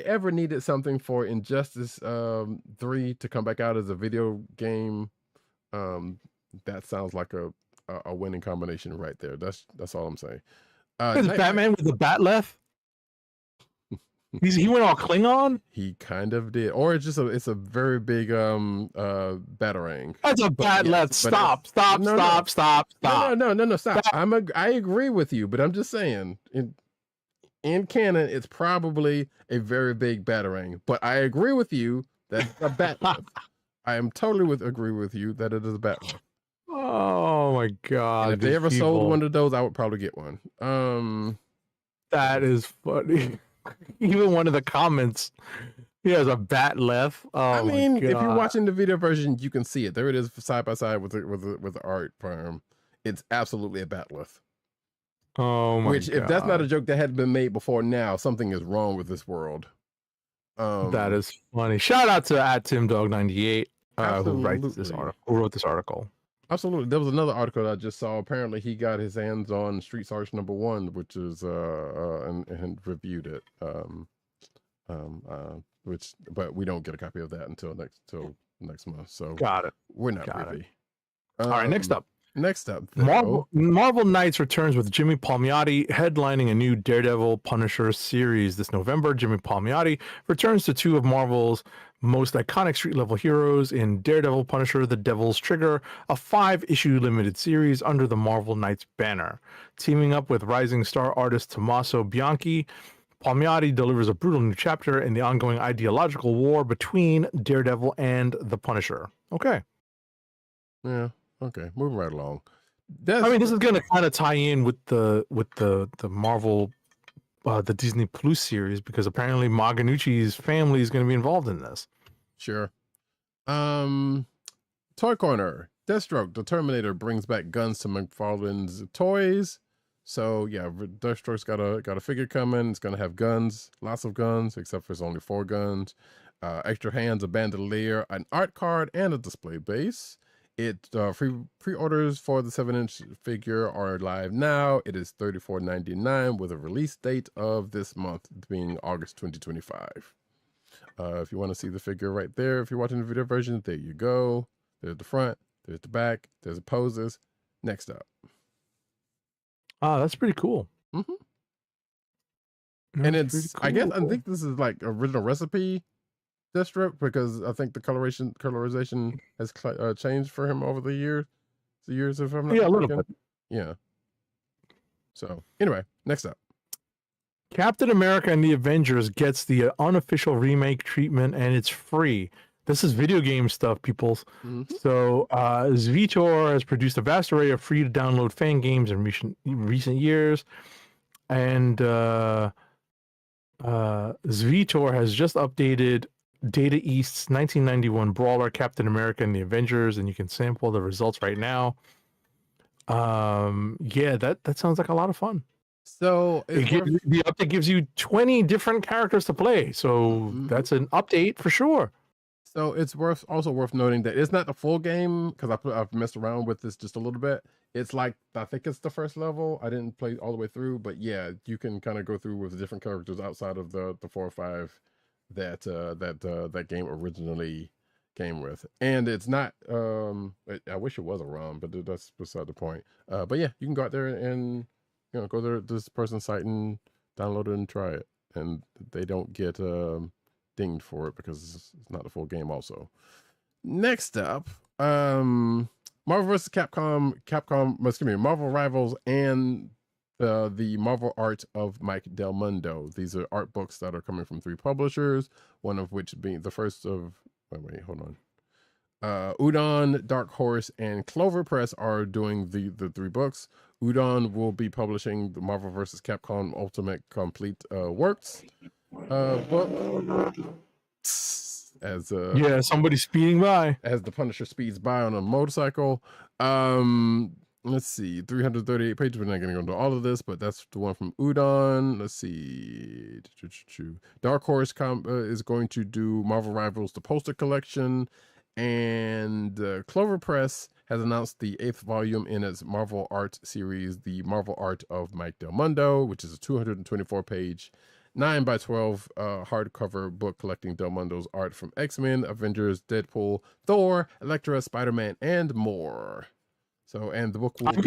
ever needed something for Injustice 3 to come back out as a video game, that sounds like a winning combination right there. That's all I'm saying. Is Batman with the bat left? He went all Klingon? He kind of did. Or it's just it's a very big batarang. That's a bat left. Stop. Stop. No, Stop. I agree with you, but I'm just saying in canon it's probably a very big batarang. But I agree with you that it's a bat left. I am totally agree with you that it is a bat left. Oh my god. And if they ever sold one of those, I would probably get one. That is funny. Even one of the comments, he has a bat left. Oh, I mean, if you're watching the video version, you can see it. There it is, side by side with the art farm. It's absolutely a bat left. Oh my Which, god. if that's not a joke that had been made before now, something is wrong with this world. That is funny. Shout out to @TimDog98 who wrote this article. Absolutely. There was another article that I just saw. Apparently, he got his hands on Street Arch #1, which is and reviewed it. But we don't get a copy of that until next month. So Got it. we're not Got privy. All right, next up. Though, Marvel Knights returns with Jimmy Palmiotti headlining a new Daredevil Punisher series this November. Jimmy Palmiotti returns to two of Marvel's most iconic street-level heroes in Daredevil Punisher, The Devil's Trigger, a 5-issue limited series under the Marvel Knights banner. Teaming up with rising star artist Tommaso Bianchi, Palmiotti delivers a brutal new chapter in the ongoing ideological war between Daredevil and the Punisher. Okay. Yeah. Okay. Moving right along. I mean, this is going to kind of tie in with the Marvel, the Disney Plus series, because apparently Maganucci's family is going to be involved in this. Sure. Toy Corner. Deathstroke, the Terminator, brings back guns to McFarlane's toys. So yeah, Deathstroke's got a figure coming. It's gonna have guns, lots of guns, except for it's only 4 guns. Extra hands, a bandolier, an art card, and a display base. It pre-orders for the 7-inch figure are live now. It is $34.99 with a release date of this month being August 2025. If you want to see the figure right there, if you're watching the video version, there you go. There's the front, there's the back, there's the poses. Next up. That's pretty cool. Mm-hmm. And That's it's pretty I guess I cool. think this is like original recipe death strip because I think the colorization has changed for him over the years if I'm not Yeah, a little mistaken. bit. Yeah. So anyway, next up. Captain America and the Avengers gets the unofficial remake treatment, and it's free. This is video game stuff, peoples. So Zvitor has produced a vast array of free to download fan games in recent years, and Zvitor has just updated Data East's 1991 brawler Captain America and the Avengers, and you can sample the results right now. Yeah, that sounds like a lot of fun. So The update gives you 20 different characters to play, so that's an update for sure. So it's also worth noting that it's not the full game because I've messed around with this just a little bit. It's like I think it's the first level. I didn't play all the way through, but yeah, you can kind of go through with different characters outside of the 4 or 5 that game originally came with. And it's not. I wish it was a ROM, but that's beside the point. But yeah, you can go out there and go to this person's site and download it and try it, and they don't get dinged for it because it's not the full game also. Next up, Marvel vs. Marvel Rivals and the Marvel art of Mike Del Mundo. These are art books that are coming from 3 publishers, one of which being the first of hold on. Udon, Dark Horse, and Clover Press are doing the 3 books. Udon will be publishing the Marvel vs. Capcom Ultimate Complete Works book. As somebody speeding by. As the Punisher speeds by on a motorcycle. Let's see, 338 pages. We're not going to go into all of this, but that's the one from Udon. Let's see. Dark Horse is going to do Marvel Rivals, the poster collection. And Clover Press has announced the 8th volume in its Marvel Art series, the Marvel Art of Mike Del Mundo, which is a 224-page 9x12 hardcover book collecting Del Mundo's art from X-Men, Avengers, Deadpool, Thor, Elektra, Spider-Man, and more. So, and the book will I've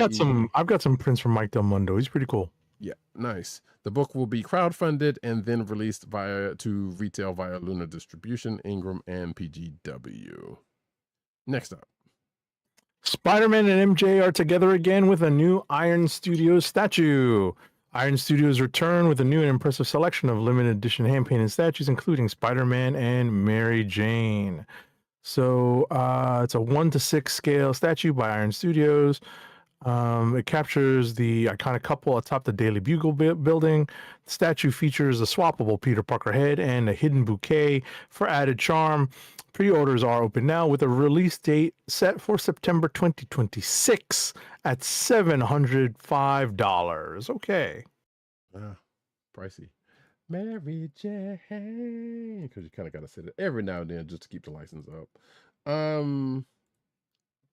got some prints from Mike Del Mundo. He's pretty cool. Yeah, nice. The book will be crowdfunded and then released to retail via Luna Distribution, Ingram, and PGW. Next up. Spider-Man and MJ are together again with a new Iron Studios statue. Iron Studios return with a new and impressive selection of limited edition hand-painted statues, including Spider-Man and Mary Jane. So it's a 1:6 scale statue by Iron Studios. It captures the iconic couple atop the Daily Bugle building. The statue features a swappable Peter Parker head and a hidden bouquet for added charm. Pre-orders are open now with a release date set for September 2026 at $705. Okay. Pricey. Mary Jane. Because you kind of got to set it every now and then just to keep the license up.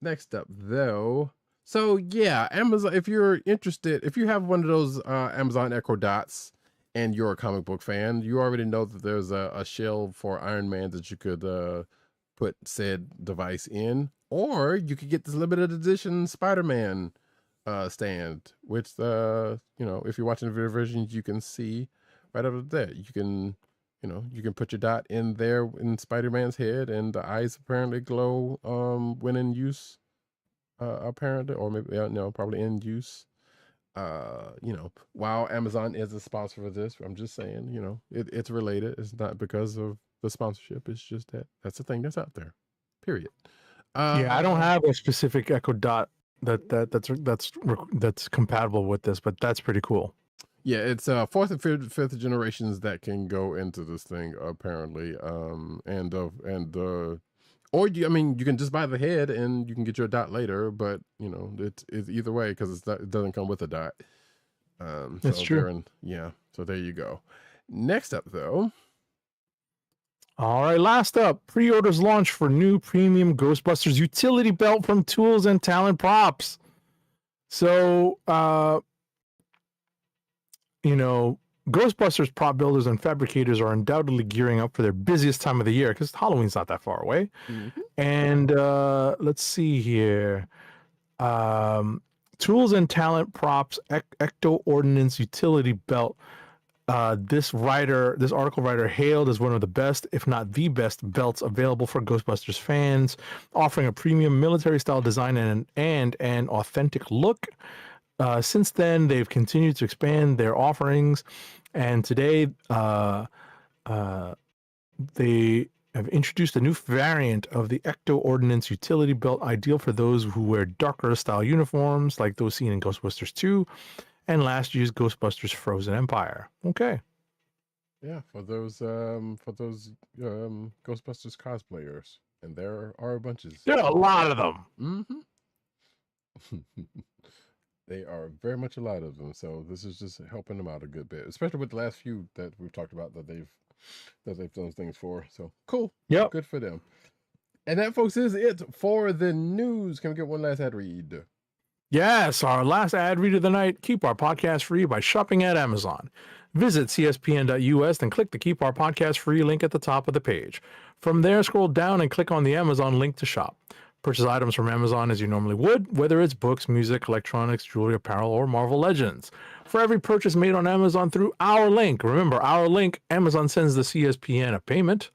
Next up, though. So, yeah, Amazon, if you're interested, if you have one of those Amazon Echo Dots and you're a comic book fan, you already know that there's a shell for Iron Man that you could put said device in. Or you could get this limited edition Spider-Man stand, which, if you're watching the video version, you can see right over there. You can put your dot in there in Spider-Man's head, and the eyes apparently glow when in use. Apparently, or maybe probably in use. While Amazon is a sponsor for this, I'm just saying, it's related. It's not because of the sponsorship. It's just that's the thing that's out there. Period. I don't have a specific Echo Dot that's compatible with this, but that's pretty cool. Yeah, it's 4th and 5th generations that can go into this thing apparently. Or you can just buy the head and you can get your dot later, but it's either way because it doesn't come with a dot. That's true. So there you go. Next up, though. All right, last up, pre-orders launch for new premium Ghostbusters utility belt from Tools and Talent Props. So, Ghostbusters prop builders and fabricators are undoubtedly gearing up for their busiest time of the year because Halloween's not that far away. Mm-hmm. And let's see here. Tools and Talent Props Ecto Ordnance Utility Belt this article writer hailed as one of the best, if not the best, belts available for Ghostbusters fans, offering a premium military-style design and an authentic look. Since then, they've continued to expand their offerings, and today they have introduced a new variant of the Ecto Ordnance utility belt, ideal for those who wear darker style uniforms like those seen in Ghostbusters 2 and last year's Ghostbusters Frozen Empire. Okay. Yeah, for those Ghostbusters cosplayers, and there are bunches. There are a lot of them. Mm-hmm. They are very much a lot of them. So this is just helping them out a good bit, especially with the last few that we've talked about that they've done things for. So cool. Yep. Good for them. And that, folks, is it for the news. Can we get one last ad read? Yes, our last ad read of the night. Keep our podcast free by shopping at Amazon. Visit cspn.us and click the Keep Our Podcast Free link at the top of the page. From there, scroll down and click on the Amazon link to shop. Purchase items from Amazon as you normally would, whether it's books, music, electronics, jewelry, apparel, or Marvel Legends. For every purchase made on Amazon through our link, remember our link, Amazon sends the CSPN a payment.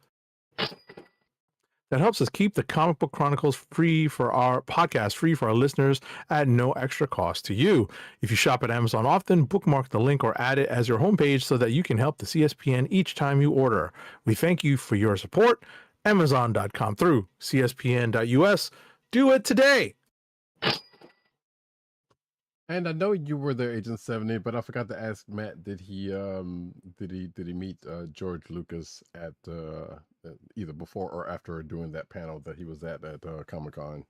That helps us keep the Comic Book Chronicles free for our podcast, free for our listeners at no extra cost to you. If you shop at Amazon often, bookmark the link or add it as your homepage so that you can help the CSPN each time you order. We thank you for your support. Amazon.com through CSPN.us. Do it today. And I know you were there, Agent 70, but I forgot to ask Matt, did he meet George Lucas at either before or after doing that panel that he was at Comic-Con?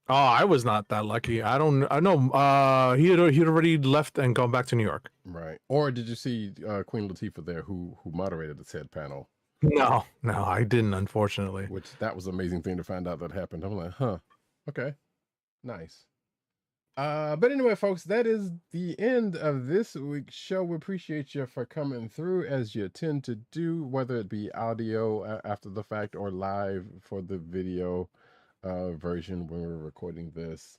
Oh, I was not that lucky. I know he had already left and gone back to New York. Right. Or did you see Queen Latifah there who moderated the said panel? No, I didn't, unfortunately. Which that was an amazing thing to find out that happened. I'm like, huh, okay, nice. But anyway, folks, that is the end of this week's show. We appreciate you for coming through as you tend to do, whether it be audio after the fact or live for the video version when we're recording this,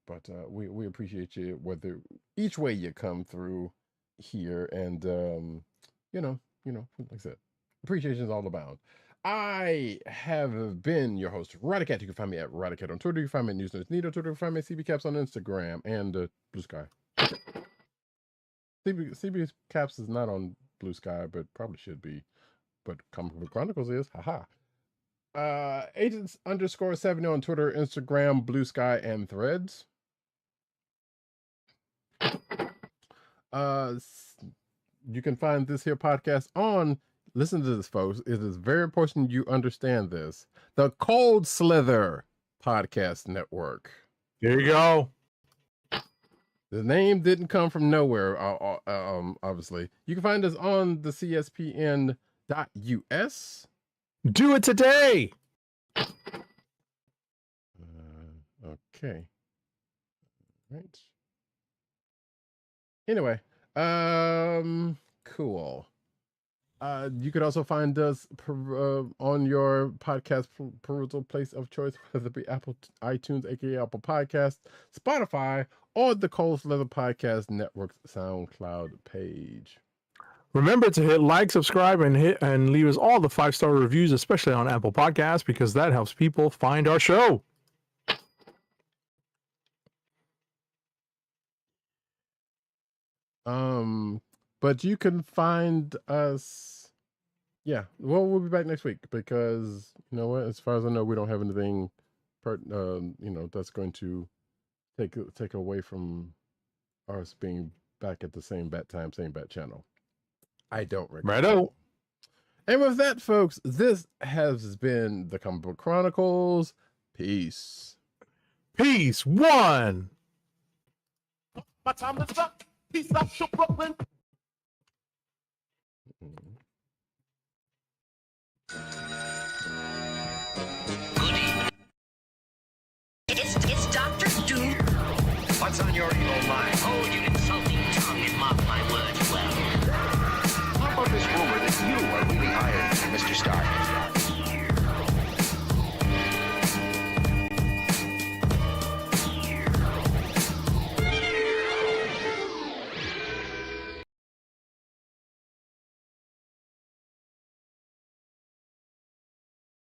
but we appreciate you whether each way you come through here, and like I said, appreciation is all abound. I have been your host, Roddykat. You can find me at Roddykat on Twitter. You can find me at News Nerds Need on Twitter. You can find me at CB Caps on Instagram and Blue Sky. CB Caps is not on Blue Sky, but probably should be. But Comic Book Chronicles is. Haha. Agents_70 on Twitter, Instagram, Blue Sky, and Threads. You can find this here podcast on, listen to this, folks. It is very important you understand this. The Cold Slither Podcast Network. There you go. The name didn't come from nowhere, obviously. You can find us on the CSPN.us. Do it today. Okay. Right. Anyway, cool. You could also find us on your podcast perusal place of choice, whether it be Apple iTunes, aka Apple Podcast, Spotify, or the Cold Slither Podcast Network's SoundCloud page. Remember to hit like, subscribe, and leave us all the 5-star reviews, especially on Apple Podcasts, because that helps people find our show. But you can find us. Yeah, well, we'll be back next week because you know what? As far as I know, we don't have anything, that's going to take away from us being back at the same bat time, same bat channel. I don't recall. Righto. And with that, folks, this has been the Comic Book Chronicles. Peace. Peace. One. My time is up. Peace out, show Brooklyn. It's Dr. Doom. What's on your